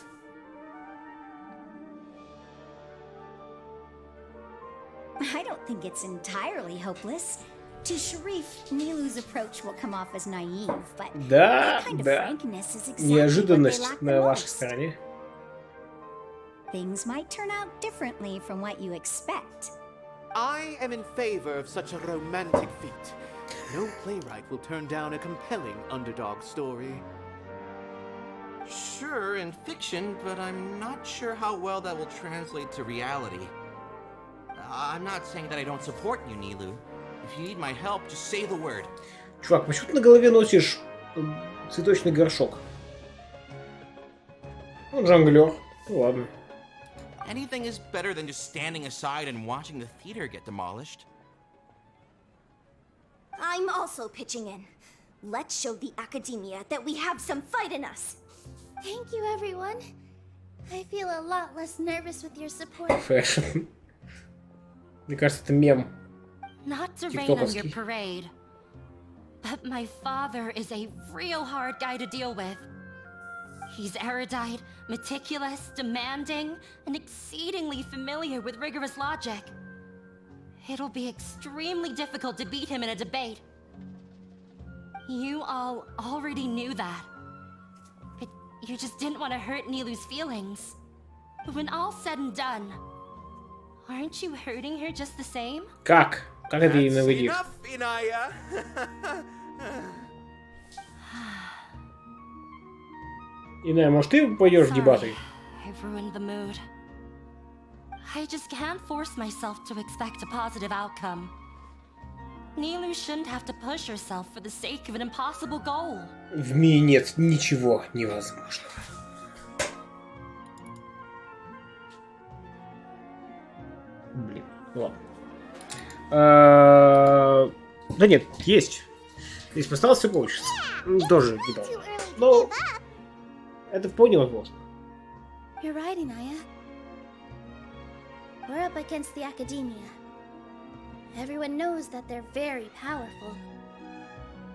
I don't think it's entirely hopeless. To Sharif, Nilu's approach will come off as naive, but that kind of frankness is exactly what they Неожиданность lack на the вашей most. стороне. Things might turn out differently from what you expect. I am in favor of such a romantic feat. No playwright will turn down a compelling underdog story. Sure, in fiction, but I'm not sure how well that will translate to reality. I'm not saying that I don't support you, Nilu. If you need my help, just say the word. Чувак, почему ты на голове носишь цветочный горшок? Ну, жонглер. Ну, ладно. Anything is better than just standing aside and watching the theater get demolished. I'm also pitching in. Let's show the Academia that we have some fight in us. Thank you, everyone. I feel a lot less nervous with your support. Фэшн. Мне кажется, это мем. Not to rain on your parade, but my father is a real hard guy to deal with. He's erudite, meticulous, demanding, and exceedingly familiar with rigorous logic. It'll be extremely difficult to beat him in a debate. You all already knew that. But you just didn't want to hurt Nilu's feelings. But when all's said and done, aren't you hurting her just the same? Как? Как это ей навредит? Иная, может, ты пойдешь в дебаты? I've ruined the mood. I just can't force myself to expect a positive outcome. Nilu shouldn't have to push herself for the sake of an impossible goal. В мире нет ничего невозможного. Блин, ладно. Да нет, есть. Если постарался, все получится. Тоже не должен. Но это вполне возможно. You're right, Inaya. We're up against the Academia. Everyone knows that they're very powerful.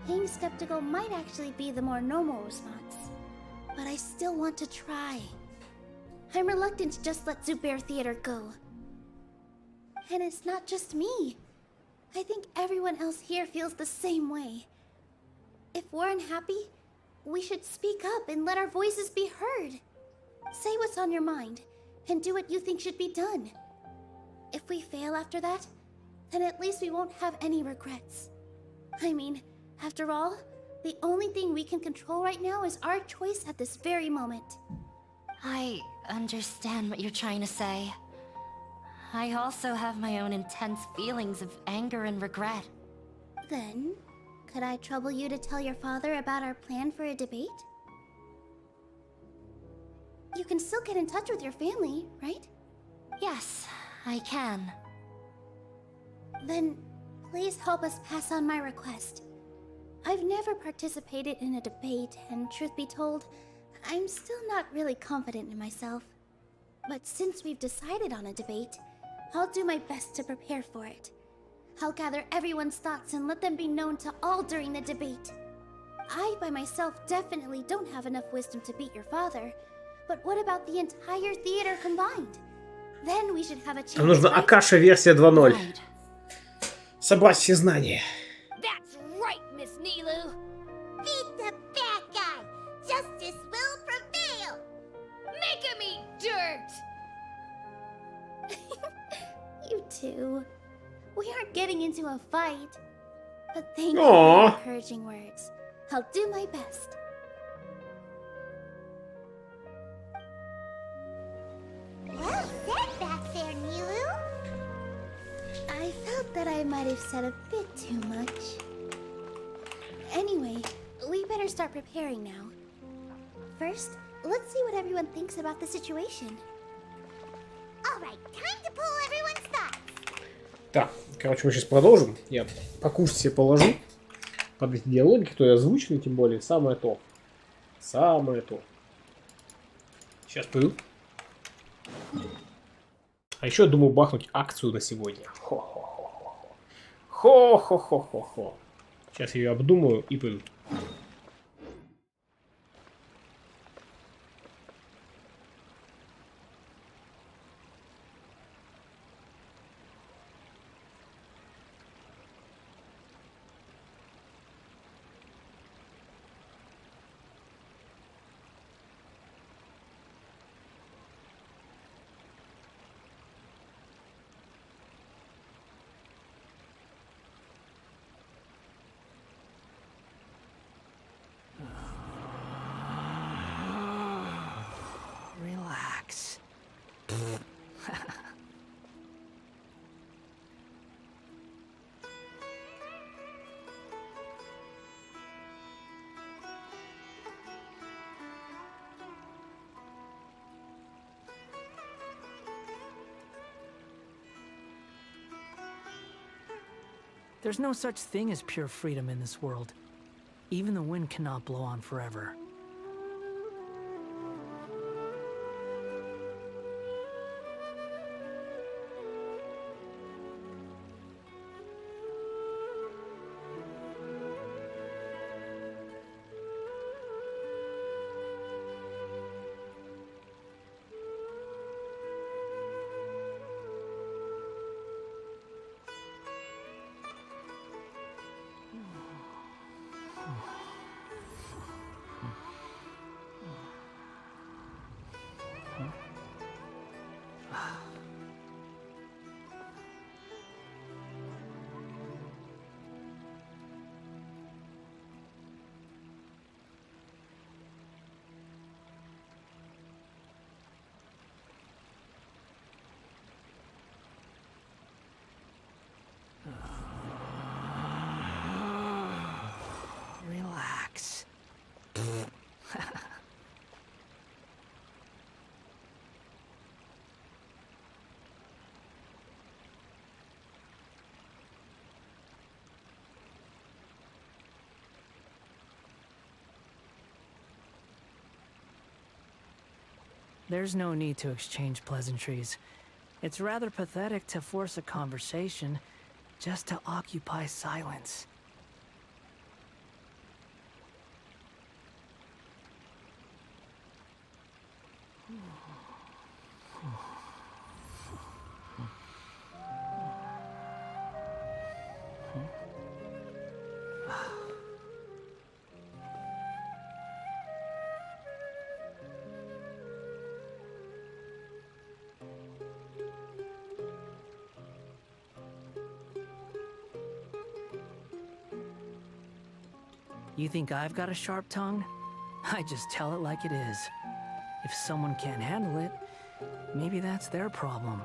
Being skeptical might actually be the more normal response. But I still want to try. I'm reluctant to just let Zubair Theater go. And it's not just me. I think everyone else here feels the same way. If we're unhappy, we should speak up and let our voices be heard. Say what's on your mind, and do what you think should be done. If we fail after that, then at least we won't have any regrets. I mean, after all, the only thing we can control right now is our choice at this very moment. I understand what you're trying to say. I also have my own intense feelings of anger and regret. Then, could I trouble you to tell your father about our plan for a debate? You can still get in touch with your family, right? Yes, I can. Then, please help us pass on my request. I've never participated in a debate, and truth be told, I'm still not really confident in myself. But since we've decided on a debate, I'll do my best to prepare for it. I'll gather everyone's thoughts and let them be known to all during the debate. I, by myself, definitely don't have enough wisdom to beat your father. But what about the entire theater combined? Then we should have a chance. Нам нужна Акаша версия 2.0. Собрать все знания. That's right, Miss Nilu. Beat the bad guy. Justice will prevail. Make him eat dirt. You two. We aren't getting into a fight. But thank you Aww. for encouraging words. I'll do my best. Well said back there, Nilu. I felt that I might have said a bit too much. Anyway, we better start preparing now. First, let's see what everyone thinks about the situation. All right, time to pull everyone's thoughts. Так, короче, мы сейчас продолжим. Я покушать себе положу. Под эти диалоги, которые озвучены, тем более, самое то. Самое то. Сейчас пойду. А еще думаю бахнуть акцию на сегодня. Хо-хо-хо-хо-хо. Хо-хо-хо-хо-хо. Сейчас я ее обдумаю и пойду. Relax. There's no such thing as pure freedom in this world. Even the wind cannot blow on forever. Relax. There's no need to exchange pleasantries. It's rather pathetic to force a conversation just to occupy silence. You think I've got a sharp tongue? I just tell it like it is. If someone can't handle it, maybe that's their problem.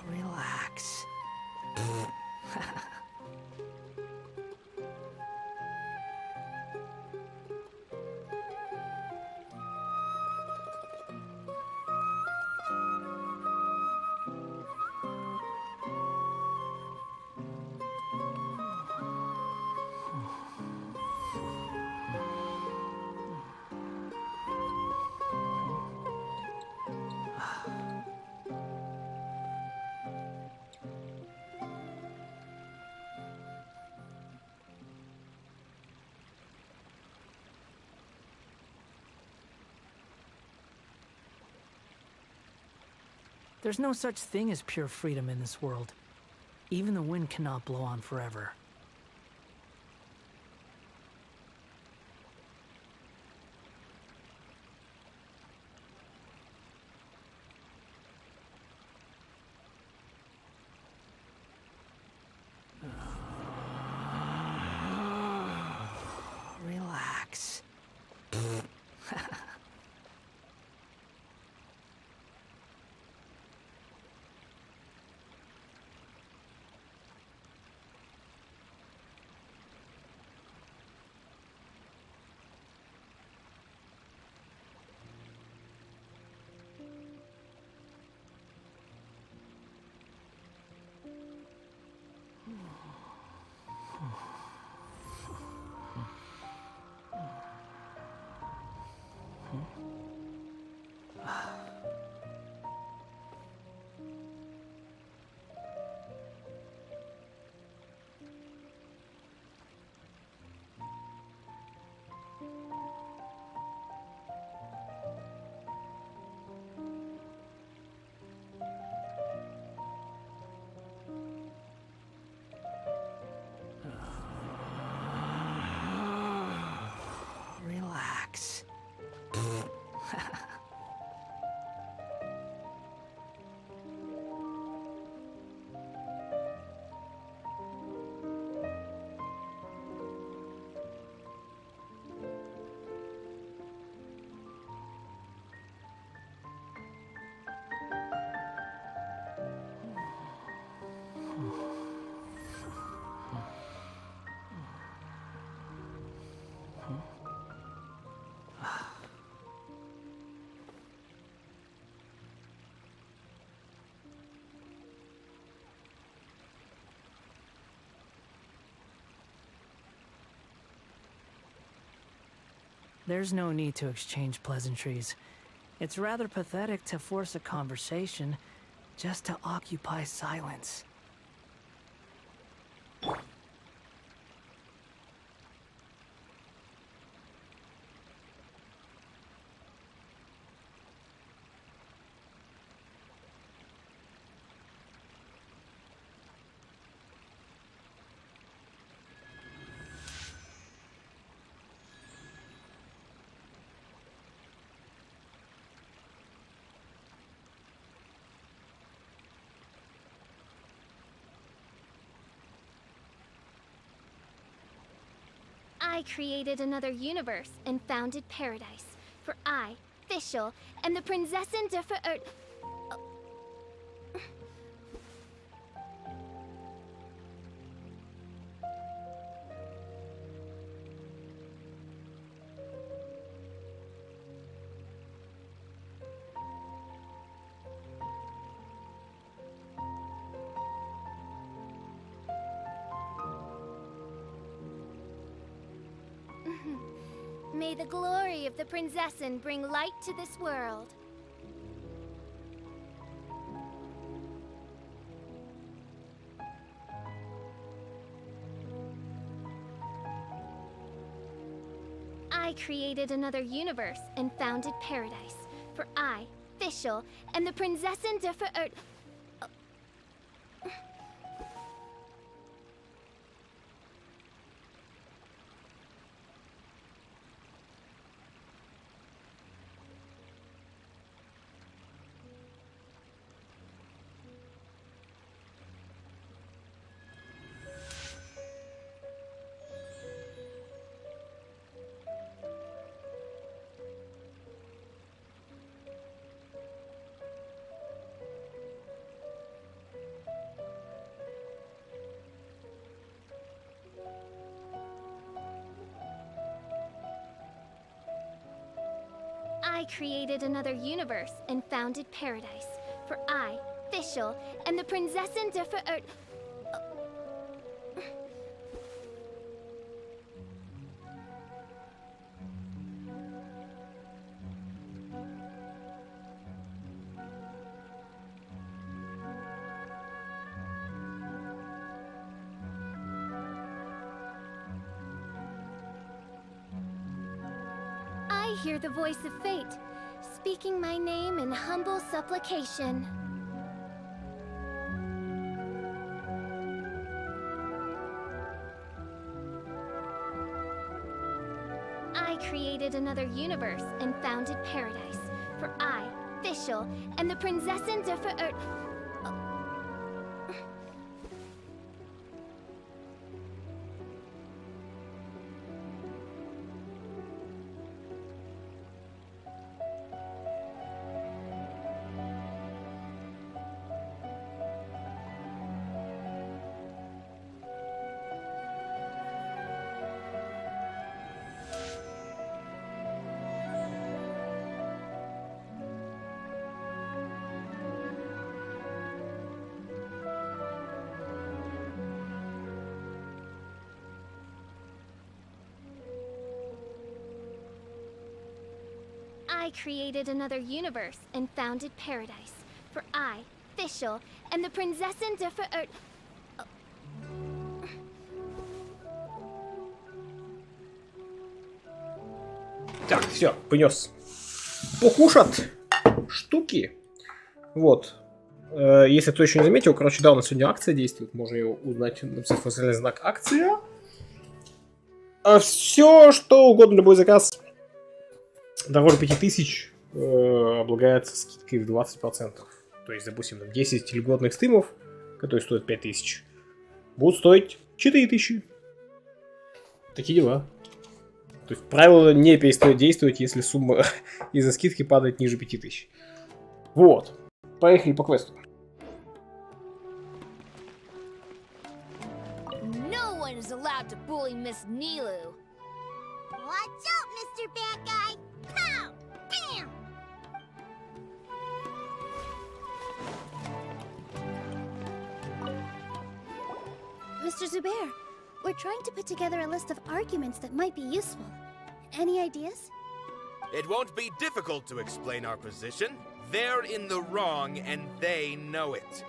Relax. There's no such thing as pure freedom in this world. Even the wind cannot blow on forever. Relax. There's no need to exchange pleasantries. It's rather pathetic to force a conversation just to occupy silence. I created another universe and founded paradise. For I, Fischl, and the Prinzessin der Verirrt... May the glory of the Prinzessin bring light to this world. I created another universe and founded paradise. For I, Fischl, and the Prinzessin der Verirrt... I created another universe and founded paradise. For I, Fischl, and the Prinzessin der Verirrt... I hear the voice of fate, speaking my name in humble supplication. I created another universe and founded paradise. For I, Fischl, and the Prinzessin der Verirrt... I created another universe and founded paradise. For I, Fischl, and the Prinzessin der Verirrt... Так, все, понес. Покушать штуки. Вот. Если кто еще не заметил, короче, да, у нас сегодня акция действует. Можно ее узнать, написав специальный знак акция. А все, что угодно, любой заказ дороже 5000 облагается скидкой в 20%. То есть, допустим, 10 льготных стримов, которые стоят 5000, будут стоить 4000. Такие дела. То есть правило не перестает действовать, если сумма из-за скидки падает ниже 5000. Вот. Поехали по квесту. No one is allowed to bully Miss Nilu. Watch out, Mr. Bad Guy! Pow! Bam! Mr. Zubair, we're trying to put together a list of arguments that might be useful. Any ideas? It won't be difficult to explain our position. They're in the wrong, and they know it.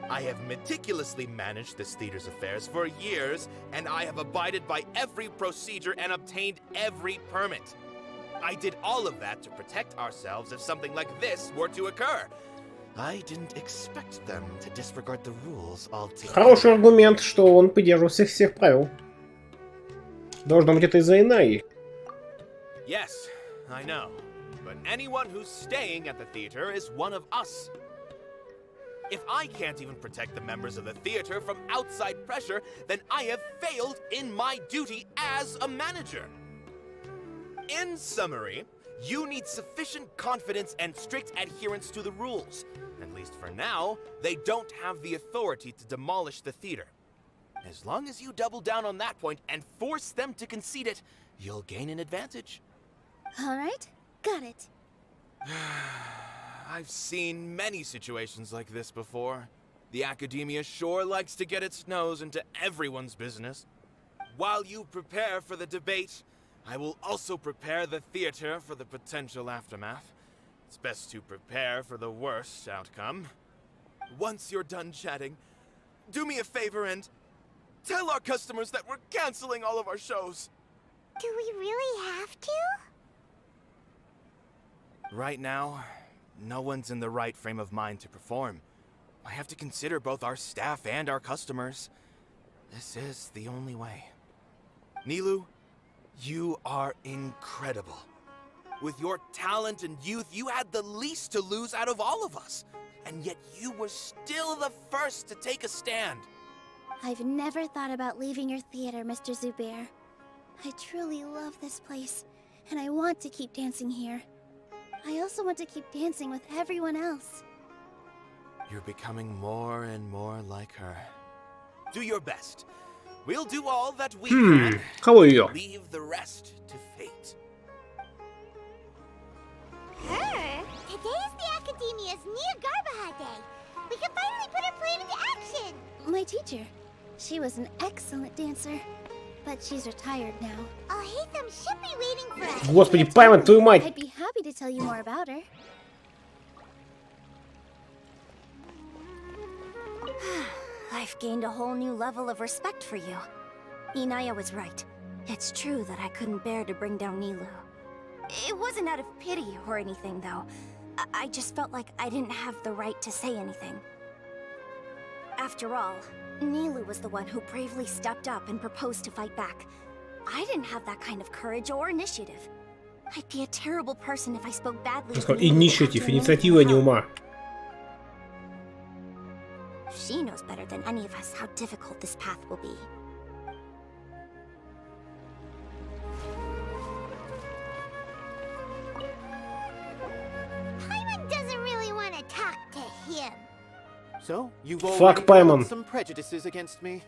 I have meticulously managed this theater's affairs for years, and I have abided by every procedure and obtained every permit. I did all of that to protect ourselves if something like this were to occur. I didn't expect them to disregard the rules altogether. Хороший аргумент, что он придерживался всех правил. Должно быть, это из-за Инаи. Yes, I know. But anyone who's staying at the theater is one of us. If I can't even protect the members of the theater from outside pressure, then I have failed in my duty as a manager. In summary, you need sufficient confidence and strict adherence to the rules. At least for now, they don't have the authority to demolish the theater. As long as you double down on that point and force them to concede it, you'll gain an advantage. All right, got it. I've seen many situations like this before. The academia sure likes to get its nose into everyone's business. While you prepare for the debate, I will also prepare the theater for the potential aftermath. It's best to prepare for the worst outcome. Once you're done chatting, do me a favor and tell our customers that we're canceling all of our shows. Do we really have to? Right now, no one's in the right frame of mind to perform. I have to consider both our staff and our customers. This is the only way. Nilu, you are incredible. With your talent and youth, you had the least to lose out of all of us. And yet you were still the first to take a stand. I've never thought about leaving your theater, Mr. Zubair. I truly love this place, and I want to keep dancing here. I also want to keep dancing with everyone else. You're becoming more and more like her. Do your best. We'll do all that we can. Кого ее? Leave the rest to fate. Her? Today's the Academia's Nia Garbaha Day. We can finally put our plan into action. My teacher. She was an excellent dancer, but she's retired now. Haytham should be waiting for us. Господи, Паймон, твою мать! I'd be happy to tell you more about her. I've gained a whole new level of respect for you. Inaya was right. It's true that I couldn't bear to bring down Nilu. It wasn't out of pity or anything, though. I just felt like I didn't have the right to say anything. After all, Nilu was the one who bravely stepped up and proposed to fight back. I didn't have that kind of courage or initiative. I'd be a terrible person if I spoke badly of Nilu Initiative, after инициатива, не ума. She knows better than any of us how difficult this path will be. Paimon doesn't really want to talk to him. So, you've Fuck already Paimon. developed some prejudices against me.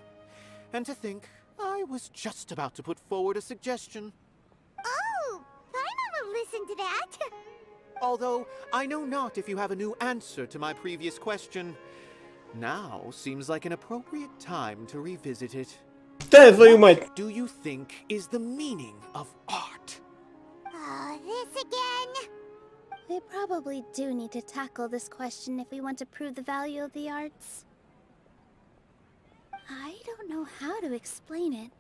And to think, I was just about to put forward a suggestion. Oh, Paimon will listen to that. Although, I know not if you have a new answer to my previous question. Now seems like an appropriate time to revisit it. Да, твою мать! What do you think is the meaning of art? Oh, this again? We probably do need to tackle this question if we want to prove the value of the arts. I don't know how to explain it,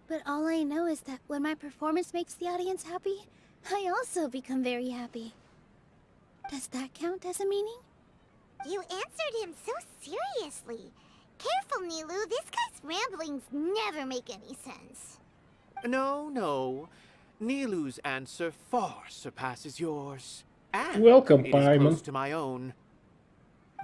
but all I know is that when my performance makes the audience happy, I also become very happy. Does that count as a meaning? You answered him so seriously. Careful, Nilu. This guy's ramblings never make any sense. No. Nilu's answer far surpasses yours. And Welcome, it is Paimon. close to my own.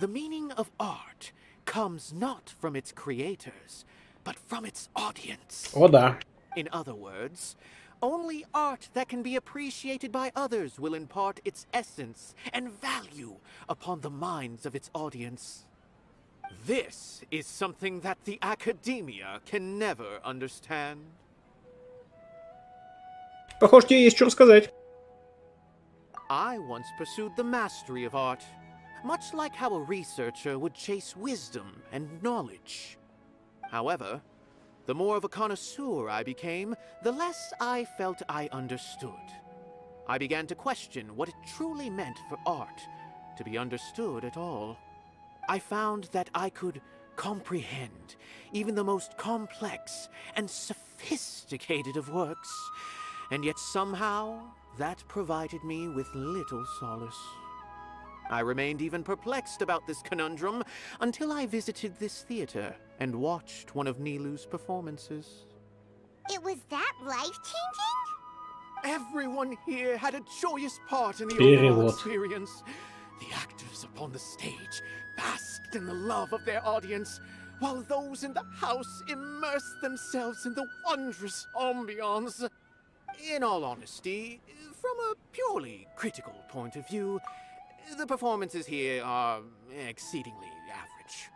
The meaning of art comes not from its creators, but from its audience. О да. In other words, only art that can be appreciated by others will impart its essence and value upon the minds of its audience. This is something that the academia can never understand. Похоже, тебе есть что рассказать. I once pursued the mastery of art, much like how a researcher would chase wisdom and knowledge. However, The more of a connoisseur I became, the less I felt I understood. I began to question what it truly meant for art to be understood at all. I found that I could comprehend even the most complex and sophisticated of works, and yet somehow that provided me with little solace. I remained even perplexed about this conundrum until I visited this theater and watched one of Nilu's performances. It was that life-changing? Everyone here had a joyous part in the Перевод. overall experience. The actors upon the stage basked in the love of their audience, while those in the house immersed themselves in the wondrous ambiance. In all honesty, from a purely critical point of view, the performances here are exceedingly average.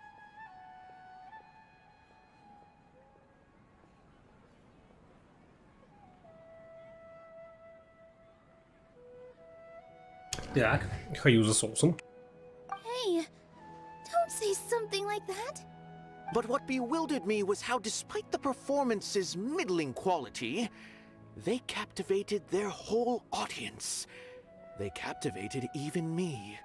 Так, хожу за соусом. Hey, don't say something like that. But what bewildered me was how, despite the performance's middling quality, they captivated their whole audience. They captivated even me.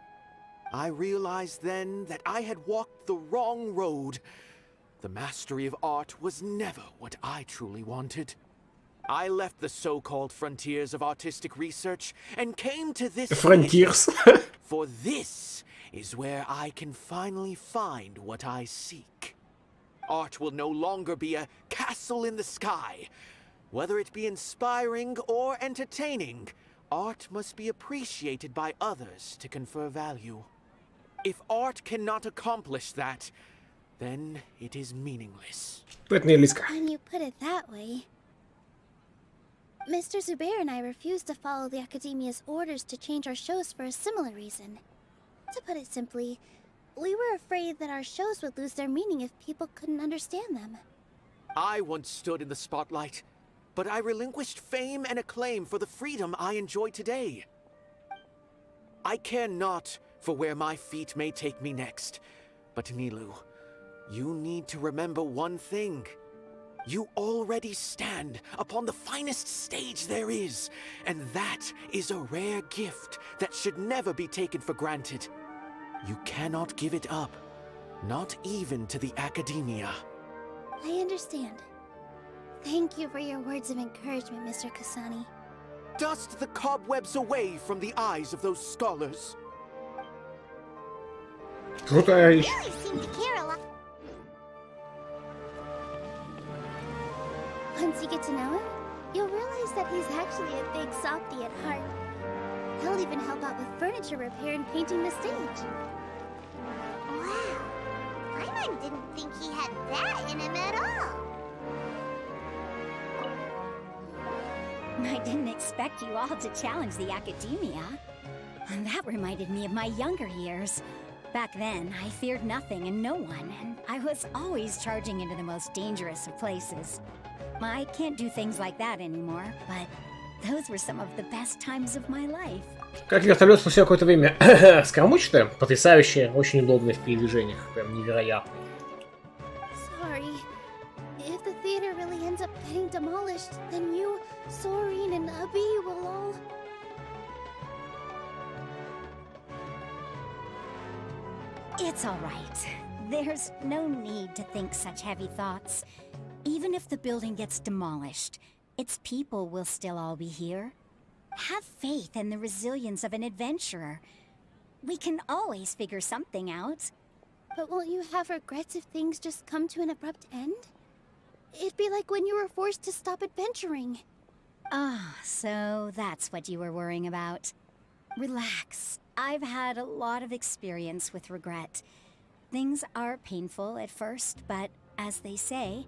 I realized then that I had walked the wrong road. The mastery of art was never what I truly wanted. I left the so-called frontiers of artistic research and came to this Frontiers. for this is where I can finally find what I seek. Art will no longer be a castle in the sky. Whether it be inspiring or entertaining, art must be appreciated by others to confer value. If art cannot accomplish that, then it is meaningless. When you put it that way. Mr. Zubair and I refused to follow the Academia's orders to change our shows for a similar reason. To put it simply, we were afraid that our shows would lose their meaning if people couldn't understand them. I once stood in the spotlight, but I relinquished fame and acclaim for the freedom I enjoy today. I care not for where my feet may take me next, but Nilu, you need to remember one thing. You already stand upon the finest stage there is, and that is a rare gift that should never be taken for granted. You cannot give it up, not even to the Academia. I understand. Thank you for your words of encouragement, Mr. Kasani. Dust the cobwebs away from the eyes of those scholars. Крутая вещь. Really seem to care a lot. Once you get to know him, you'll realize that he's actually a big softy at heart. He'll even help out with furniture repair and painting the stage. Wow. Paimon didn't think he had that in him at all. I didn't expect you all to challenge the Academia. And that reminded me of my younger years. Back then, I feared nothing and no one, and I was always charging into the most dangerous of places. I can't do things like that anymore, but those were some of the best times of my life. Как вертолет спустя какое-то время скормучатое, потрясающее, очень удобное в передвижениях, прям невероятно. Sorry. If the theater really ends up getting demolished, then you, Sorin, and Abi will all... It's all right. There's no need to think such heavy thoughts. Even if the building gets demolished, its people will still all be here. Have faith in the resilience of an adventurer. We can always figure something out. But won't you have regrets if things just come to an abrupt end? It'd be like when you were forced to stop adventuring. Ah, so that's what you were worrying about. Relax. I've had a lot of experience with regret. Things are painful at first, but as they say,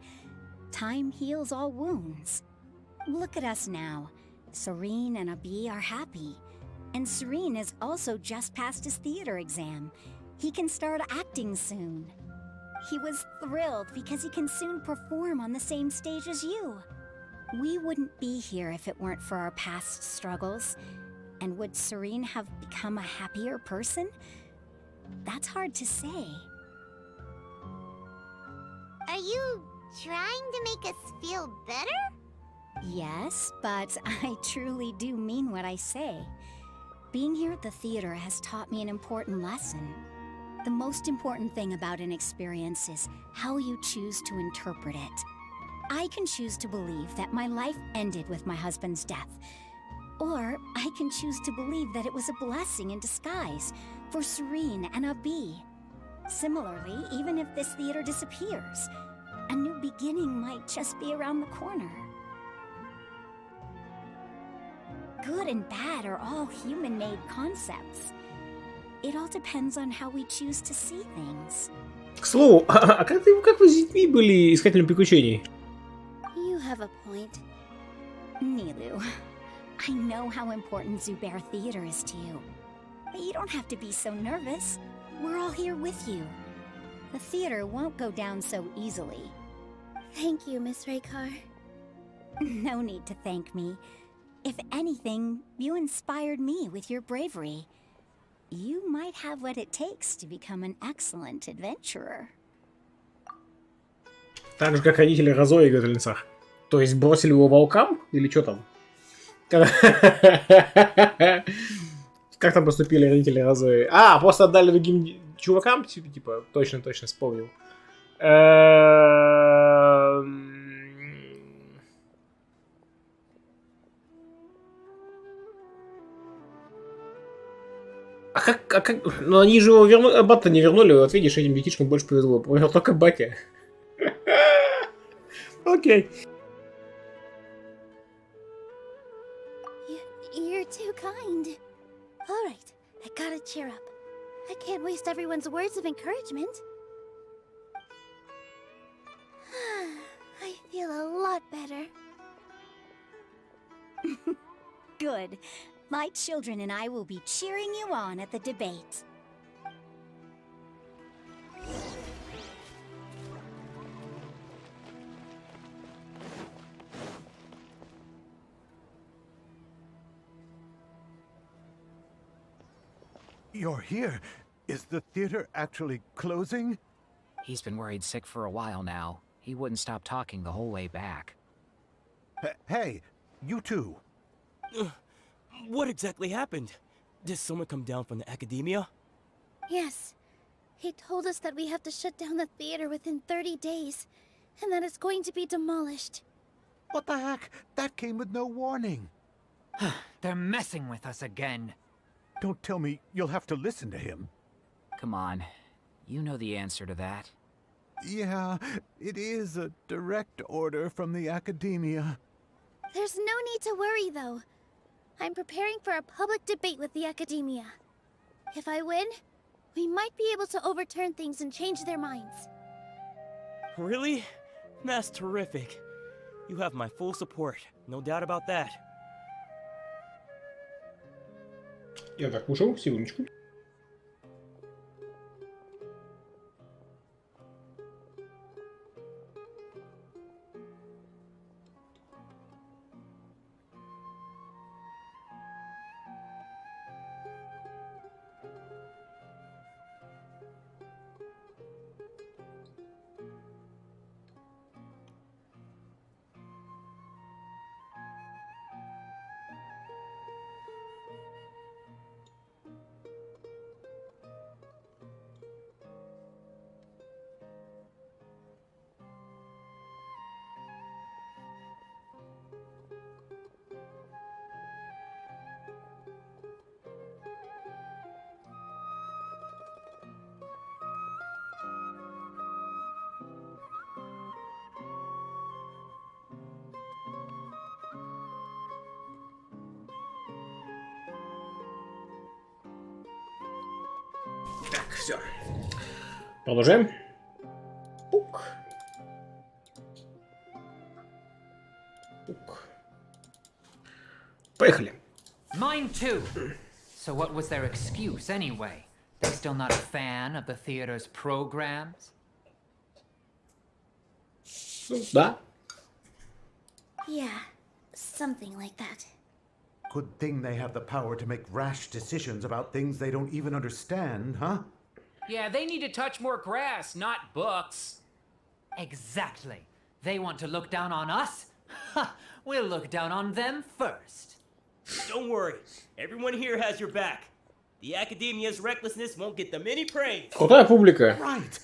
time heals all wounds. Look at us now. Serene and Abi are happy. And Serene has also just passed his theater exam. He can start acting soon. He was thrilled because he can soon perform on the same stage as you. We wouldn't be here if it weren't for our past struggles. And would Serene have become a happier person? That's hard to say. Are you Trying to make us feel better? Yes, but I truly do mean what I say. Being here at the theater has taught me an important lesson. The most important thing about an experience is how you choose to interpret it. I can choose to believe that my life ended with my husband's death. Or I can choose to believe that it was a blessing in disguise for Serene and Abi. Similarly, even if this theater disappears, a new beginning might just be around the corner. Good and bad are all human-made concepts. It all depends on how we choose to see things. К слову, а как вы с детьми были искателем приключений? You have a point. Nilu, I know how important Zubair Theater is to you. But you don't have to be so nervous. We're all here with you. The theater won't go down so easily. Thank you, Miss Raykar. No need to thank me. If anything, you inspired me with your bravery. You might have what it takes to become an excellent adventurer. Так же, как родители Розои и Готельница. То есть бросили его волкам? Или что там? Как там поступили родители Розои? А, просто отдали другим чувакам? Типа, точно вспомнил. А как? Ну они же его вернули, Батта не вернули, вот видишь, этим детишкам больше повезло. Помер только батя. Окей. You're too kind. All right, I gotta cheer up. I can't waste everyone's words of encouragement. I feel a lot better. Good. My children and I will be cheering you on at the debate. You're here. Is the theater actually closing? He's been worried sick for a while now. He wouldn't stop talking the whole way back. Hey, you two. What exactly happened? Did someone come down from the academia? Yes. He told us that we have to shut down the theater within 30 days, and that it's going to be demolished. What the heck? That came with no warning. They're messing with us again. Don't tell me you'll have to listen to him. Come on. You know the answer to that. Yeah, it is a direct order from the academia. There's no need to worry, though. I'm preparing for a public debate with the academia. If I win, we might be able to overturn things and change their minds. Really? That's terrific. You have my full support, no doubt about that. Я так ушел, секундочку. Так, все. Продолжаем. Пук. Пук. Поехали. Mine too. So what was their excuse anyway? They still not a fan of the theater's programs? Да. Yeah, something like that. Good thing they have the power to make rash decisions about things they don't even understand, huh? Yeah, they need to touch more grass, not books. Exactly. They want to look down on us? Ha! We'll look down on them first. Don't worry. Everyone here has your back. The Academia's recklessness won't get them any praise. Крутая публика. Right.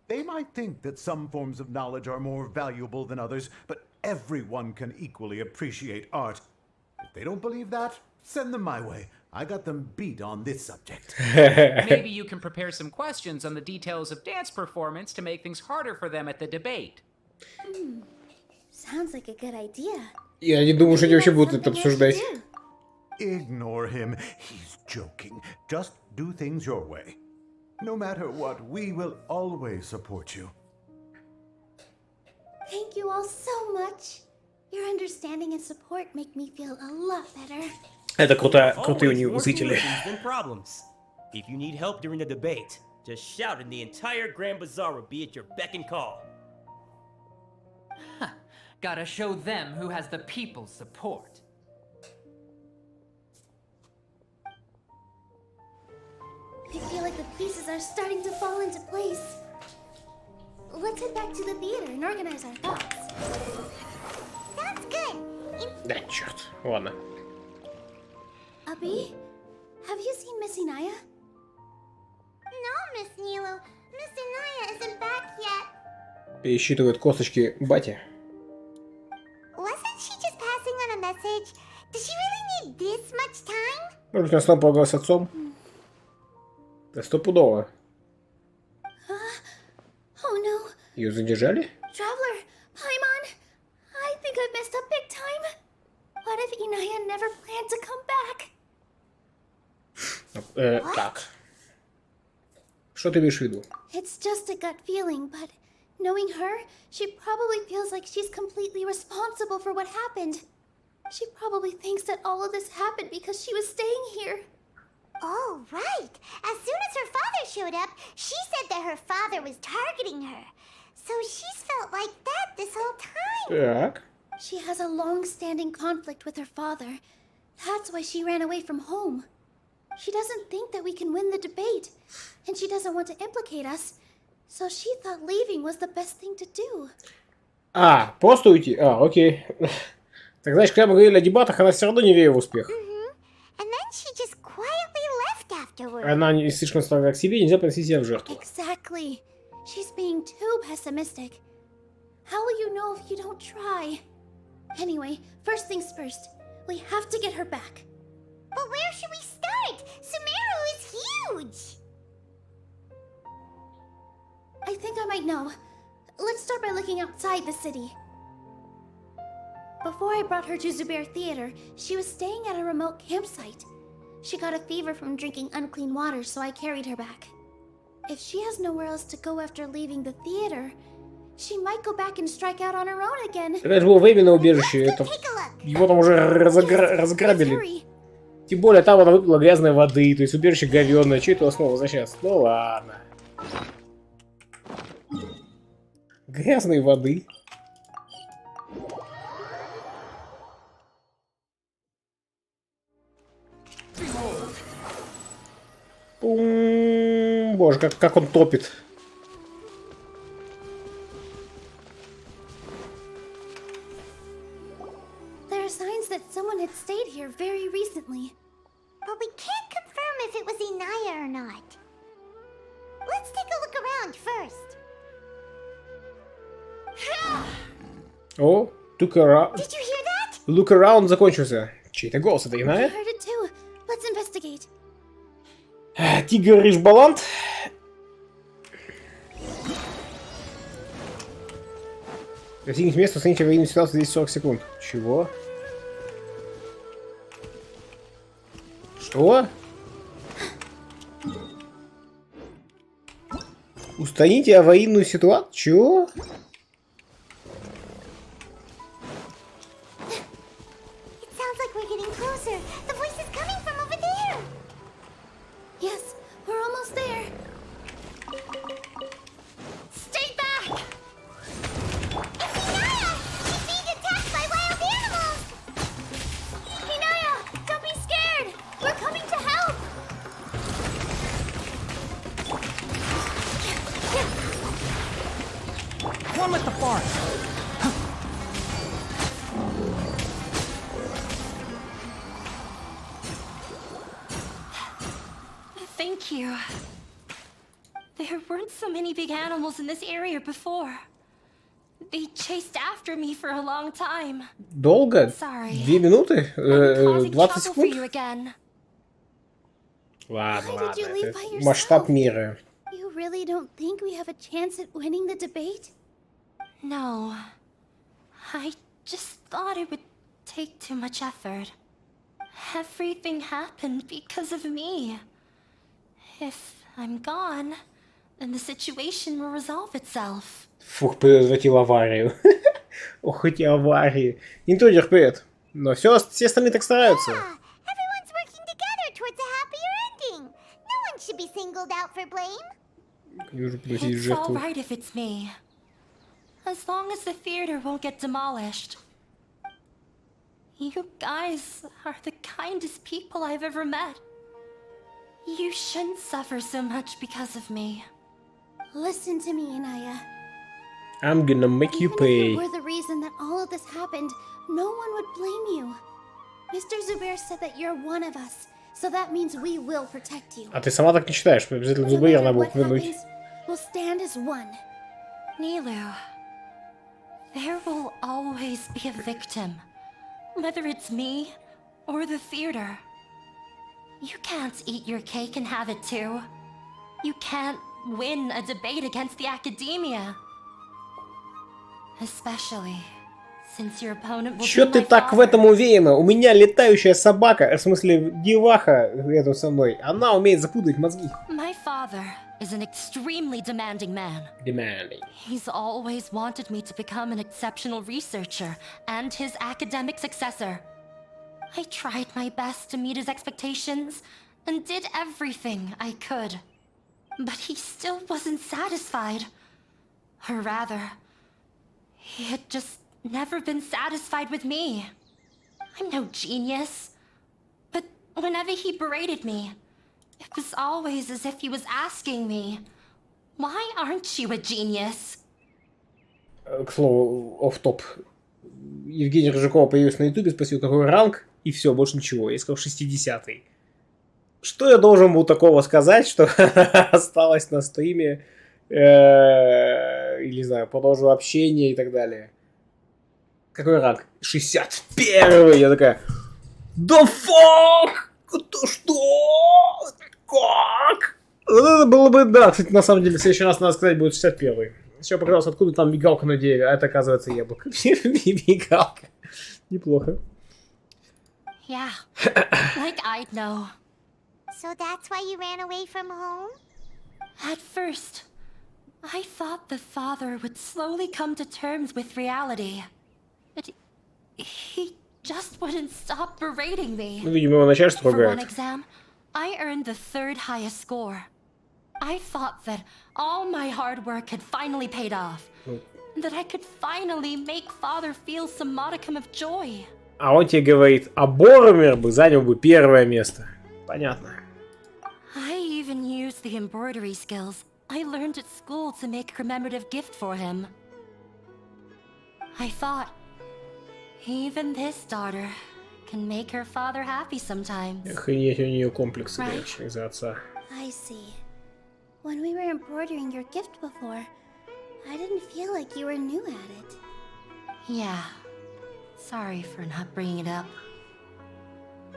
They might think that some forms of knowledge are more valuable than others, but everyone can equally appreciate art. If they don't believe that, send them my way. I got them beat on this subject. Maybe you can prepare some questions on the details of dance performance to make things harder for them at the debate. Sounds like a good idea. Я не думаю, что они вообще будут это обсуждать. Ignore him. He's joking. Just do things your way. No matter what, we will always support you. Thank you all so much. Your understanding and support make me feel a lot better. Это крутые у него зрители. Than problems. If you need help during the debate, just shout and the entire Grand Bazaar will be at your beck and call. Gotta show them who has the people's support. I feel like the pieces are starting to fall into place. Let's head back to the theater and organize our thoughts. Sounds good. Да, черт. Ладно. Abby, have you seen Miss Inaya? No, Miss Nilo. Miss Inaya isn't back yet. Пересчитывает косточки батя. Wasn't she just passing on a message? Does she really need this much time? Может быть, она снова поговорила с отцом? Да стопудово. Oh no. Ее задержали? Traveler, Paimon, I think I've messed up big time. What if Inaya never planned to come back? Так. Что ты имеешь в виду? It's just a gut feeling, but knowing her, she probably feels like she's completely responsible for what happened. She probably thinks that all of this happened because she was staying here. Oh, right. As soon as her father showed up, she said that her father was targeting her. So she's felt like that this whole time. Так. She has a long-standing conflict with her father. That's why she ran away from home. She doesn't think that we can win the debate, and she doesn't want to implicate us. So she thought leaving was the best thing to do. Просто уйти? Окей. Так, значит, когда мы говорили о дебатах, она все равно не верила в успех. And then she just quietly left afterwards. Она не слишком строга к себе, нельзя приносить себя в жертву. Exactly. She's being too pessimistic. How will you know if you don't try? Anyway, first things first. We have to get her back. But where should we start? Sumeru is huge! I think I might know. Let's start by looking outside the city. Before I brought her to Zubair Theater, she was staying at a remote campsite. She got a fever from drinking unclean water, so I carried her back. If she has nowhere else to go after leaving the theater, she might go back and strike out on her own again. Это же было временное убежище. Его там уже разграбили. Тем более там она выпила грязной воды, то есть убежище говёное. Че это снова возвращаться? Ну ладно. Грязной воды. Боже, как он топит. There are signs that someone had stayed here very recently. But we can't confirm if it was Inaya or not. Let's take a look around first. О, look around. Did you hear that? Look around закончился. Чей-то голос, это I Иная? heard it too. Let's investigate. Тигр Ришбалант. Достигнуть места, оцените аварийную ситуацию 240 секунд. Чего? Что? Устраните аварийную ситуацию? Чего? It sounds like we're getting closer. The voice is coming from over there. Yes, we're almost there. Stay back! It's Inaya! She's being attacked by wild animals! Inaya, don't be scared. We're coming to help. One with the forest. Thank you. There weren't so many big animals in this area before. They chased after me for a long time. Долго? Sorry. 2 минуты? Causing 20 trouble for секунд? you again. Ладно, Why did ладно. you leave Это by yourself? масштаб мира. You really don't think we have a chance at winning the debate? No. I just thought it would take too much effort. Everything happened because of me. If I'm gone, then the situation will resolve itself. Фух, предотвратил аварию. Ох, эти аварии. Интрудер, привет. Но все остальные так стараются. Everyone's working together towards a happier ending. No one should be singled out for blame. Вижу, приносить It's all жертву. right if it's me. As long as the theater won't get demolished. You guys are the kindest people I've ever met. You shouldn't suffer so much because of me. Listen to me, Inaya. I'm gonna make you Even if pay. you were the reason that all of this happened, no one would blame you. Mr. Zubair said that you're one of us, so that means we will protect you. А ты сама так не считаешь? Обязательно No Зубаир matter надо было what упомянуть. happens, we'll stand as one. Nilu, there will always be a victim. Whether it's me or the theater. You can't eat your cake and have it too. You can't win a debate against the academia. Especially since your opponent will Чё be ты my так в father. этом уверена? У меня летающая собака, в смысле деваха рядом со мной. Она умеет запутать мозги. My father is an extremely demanding man. Demanding. He's always wanted me to become an exceptional researcher and his academic successor. I tried my best to meet his expectations and did everything I could. But he still wasn't satisfied. Or rather, he had just never been satisfied with me. I'm no genius. But whenever he berated me, it was always as if he was asking me, why aren't you a genius? К слову, офф-топ. Евгений Рыжакова появился на ютубе, спросил, какой ранг, и все, больше ничего. Я сказал 60-й. Что я должен был такого сказать, что осталось на стриме, или, не знаю, продолжу общение и так далее. Какой ранг? 61-й! Я такая, да fuck! Это что? Как? Вот это было бы, да, кстати, на самом деле, в следующий раз, надо сказать, будет 61-й. Еще показалось, откуда там мигалка на дереве, а это, оказывается, яблоко. Мигалка. Неплохо. Yeah, like I'd know. So that's why you ran away from home? At first, I thought the father would slowly come to terms with reality. But he just wouldn't stop berating me. Ну, видимо, его начальство For one ругает. exam, I earned the third highest score. I thought that all my hard work had finally paid off. That I could finally make father feel some modicum of joy. А он тебе говорит, а Боромер бы занял бы первое место. Понятно. I even used the embroidery skills I learned at school to make a commemorative gift for him. I thought, even this daughter can make her father happy sometimes. Охренеть, у нее комплексы, конечно, из-за отца. I see. When we were embroidering your gift before, I didn't feel like you were new at it. Yeah. Sorry for not bringing it up.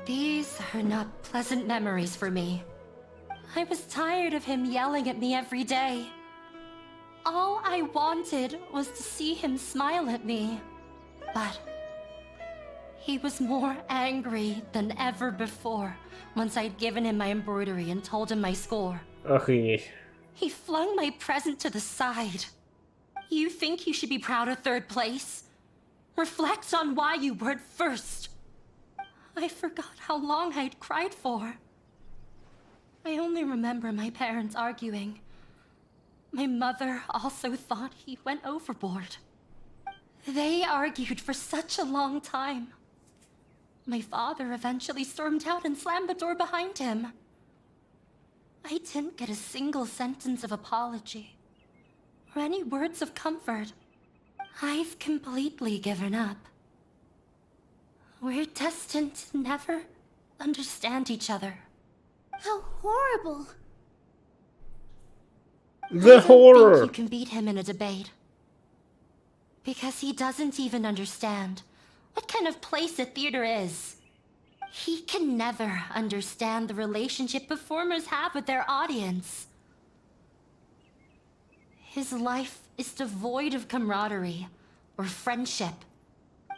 These are not pleasant memories for me. I was tired of him yelling at me every day. All I wanted was to see him smile at me. But he was more angry than ever before once I'd given him my embroidery and told him my score. Охренеть. He flung my present to the side. You think you should be proud of third place? Reflect on why you weren't first. I forgot how long I'd cried for. I only remember my parents arguing. My mother also thought he went overboard. They argued for such a long time. My father eventually stormed out and slammed the door behind him. I didn't get a single sentence of apology or any words of comfort. I've completely given up. We're destined to never understand each other. How horrible! The horror! You can beat him in a debate. Because he doesn't even understand what kind of place a theater is. He can never understand the relationship performers have with their audience. His life is devoid of camaraderie or friendship.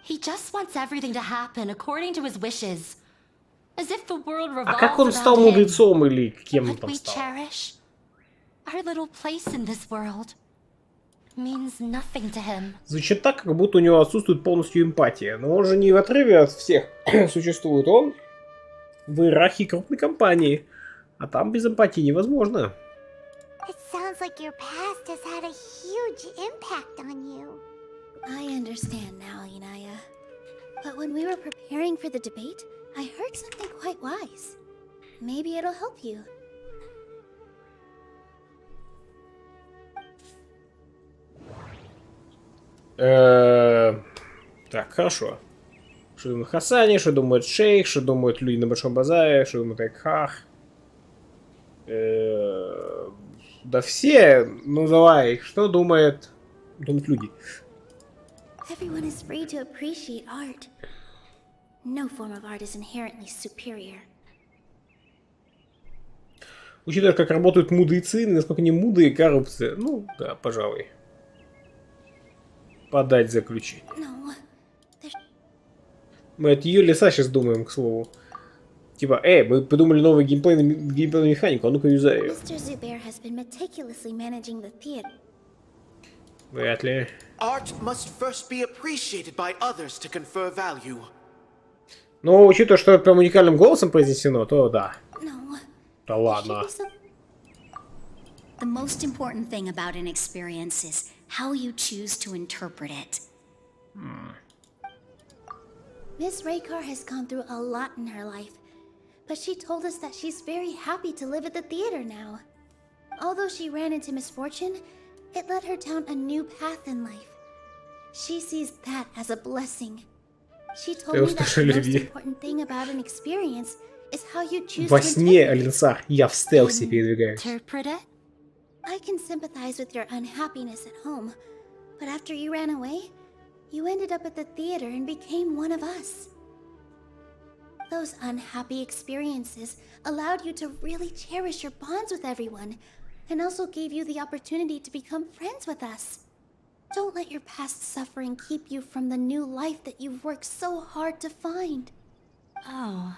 He just wants everything to happen according to his wishes. As if the world А как он revolves стал around him. мудрецом или кем он What там we стал? cherish, our little place in this world, means nothing to him. Звучит так, как будто у него отсутствует полностью эмпатия. Но он же не в отрыве от всех существует. Он в иерархии крупной компании. А там без эмпатии невозможно. It sounds like your past has had a huge impact on you. I understand now, Inaya. But when we were preparing for the debate, I heard something quite wise. Maybe it'll help you. Так, хорошо. Что думает Хасани, что думает Шейх, что думают люди на Большом базаре, что думает Экхах. Да все, ну давай, что думают люди? Everyone is free to appreciate art. No form of art is inherently superior. Учитывая, как работают мудрецы, насколько не муды и коррупция. Ну, да, пожалуй. Подать заключение. No, Мы от ее леса сейчас думаем, к слову. Типа, мы придумали новую геймплейную механику, а ну-ка юзай ее. Mr. Zubair has been meticulously managing the theater. Вряд ли. Art must first be appreciated by others to confer value. Но учитывая, что прям уникальным голосом произнесено, то да. No. Да ладно. The most important thing about an experience is how you choose to interpret it. Miss Raykar has gone through a lot in her life, but she told us that she's very happy to live at the theater now. Although she ran into misfortune, it led her down a new path in life. She sees that as a blessing. She told me that the most important thing about an experience is how you choose Во to сне, interpret it. Алинсар, я в стелсе передвигаюсь. Interpret it? I can sympathize with your unhappiness at home, but after you ran away, you ended up at the theater and became one of us. Those unhappy experiences allowed you to really cherish your bonds with everyone, and also gave you the opportunity to become friends with us. Don't let your past suffering keep you from the new life that you've worked so hard to find. Oh.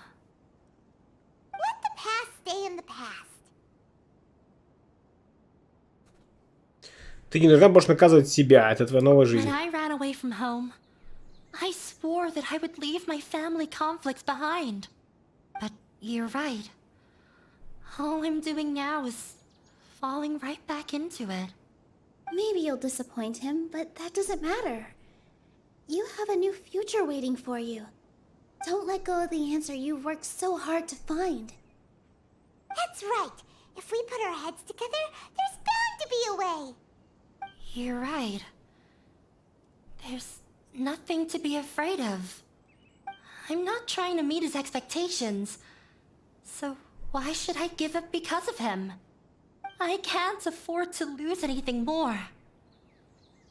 Let the past stay in the past. Ты не должна больше наказывать себя, это твоя новая жизнь. When I ran away from home, I swore that I would leave my family conflicts behind. But you're right. All I'm doing now is falling right back into it. Maybe you'll disappoint him, but that doesn't matter. You have a new future waiting for you. Don't let go of the answer you've worked so hard to find. That's right. If we put our heads together, there's bound to be a way. You're right. There's nothing to be afraid of. I'm not trying to meet his expectations. So why should I give up because of him? I can't afford to lose anything more.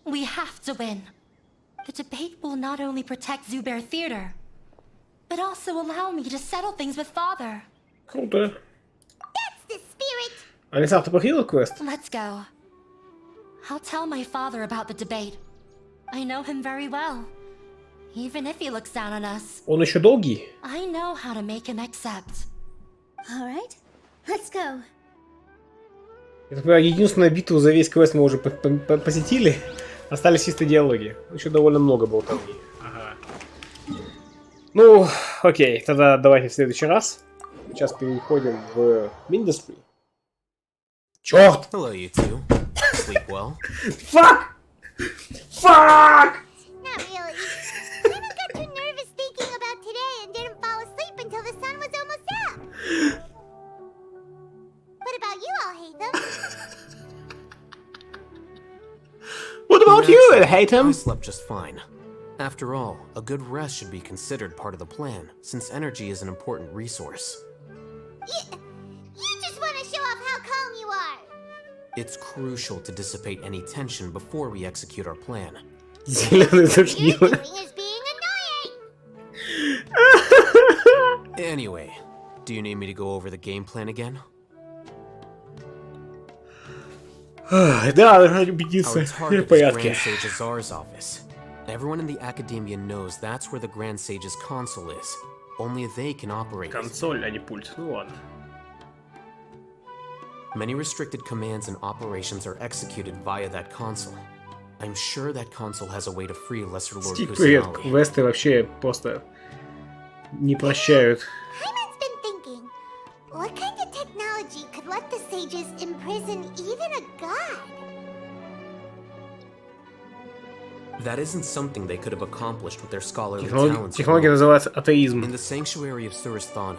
We have to win. The debate will not only protect Zubair Theater, but also allow me to settle things with Father. Круто. That's the spirit. Алинсар, ты проходила квест? Let's go. I'll tell my father about the debate. I know him very well. Even if he looks down on us, Он еще долгий? I know how to make him accept. All right, let's go. Я так понимаю, единственную битву за весь квест мы уже посетили. Остались чисто диалоги. Еще довольно много было там. Ага. Ну, окей, тогда давайте в следующий раз. Сейчас переходим в Industry. Черт! Hello, you two. Sleep well? Fuck! Fuck! Not really. Kind of got too nervous thinking about today and didn't fall asleep until the sun was almost up. What about you all, Hatham? What about you, Hatham? I slept just fine. After all, a good rest should be considered part of the plan, since energy is an important resource. You just want to show off how calm you are. It's crucial to dissipate any tension before we execute our plan. Зеленый тошнило. Anyway, do you need me to go over the game plan again? Да, нужно убедиться. Our В target is порядке. Grand Sage Azar's office. Everyone in the academia knows that's where the Grand Sage's console is. Only they can operate it. Консоль, а не пульт. Ну ладно. Many restricted commands and operations are executed via that console. I'm sure that console has a way to free Lesser Lord Стив, привет. Kusanali. Квесты вообще просто не прощают. Paimon's been thinking, what kind of technology could let the sages imprison even a god? That isn't something they could have accomplished with their scholarly Технология, talents. технология называется атеизм. In the sanctuary of Suristhana,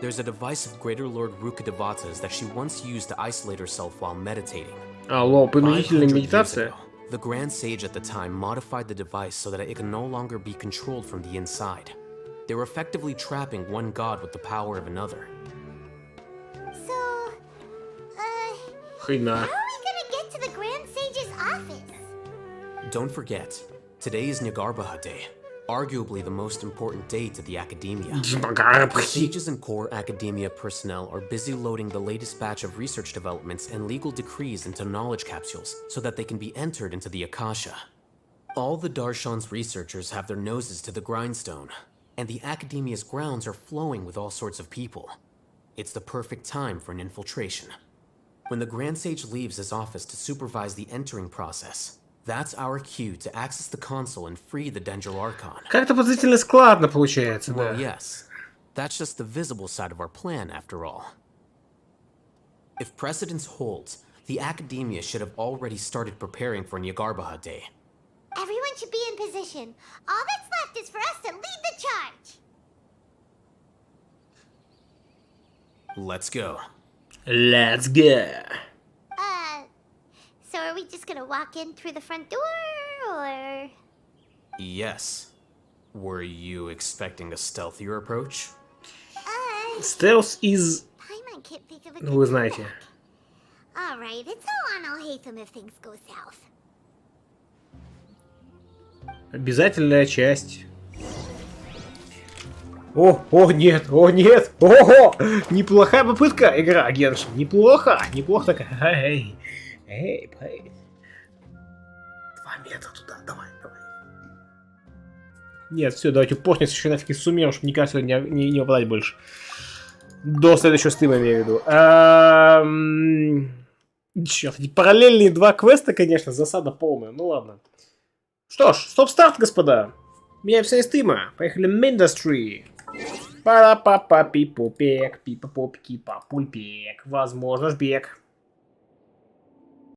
there's a device of Greater Lord Rukadevata's that she once used to isolate herself while meditating. Алло, принудительная 500 years медитация? ago, the Grand Sage at the time modified the device so that it can no longer be controlled from the inside. They were effectively trapping one god with the power of another. So, Хрена. how are we gonna get to the Grand Sage's office? Don't forget, today is Nyagarbha Day, arguably the most important day to the academia. The sages and core academia personnel are busy loading the latest batch of research developments and legal decrees into knowledge capsules so that they can be entered into the Akasha. All the Darshan's researchers have their noses to the grindstone, and the academia's grounds are flowing with all sorts of people. It's the perfect time for an infiltration. When the Grand Sage leaves his office to supervise the entering process, that's our cue to access the console and free the Dendral Archon. Как-то подозрительно складно получается, да. Well, yes. That's just the visible side of our plan, after all. If precedence holds, the academia should have already started preparing for Nyagarbha Day. Everyone should be in position. All that's left is for us to lead the charge. Let's go. Let's go. So are we just gonna walk in through the front door, or...? Yes. Were you expecting a stealthier approach? Stealth is... Paimon can't think of a Ну, вы знаете. Alright, it's all on Alhaitham if things go south. Обязательная часть. О, нет, ого! Неплохая попытка, игра, Геншин. Неплохо такая. Эй. 2 метра туда, давай. Нет, все, давайте упорнемся еще нафиг и суммируем, чтобы никак сюда не попадать больше. До следующего стрима, имею в виду. Черт, эти параллельные 2 квеста, конечно, засада полная. Ну ладно. Что ж, стоп-старт, господа. Меняемся из стрима. Поехали в Industry. Пара-па-па-пи-пупек, пипа-попки, папульпек. Возможно, жбек.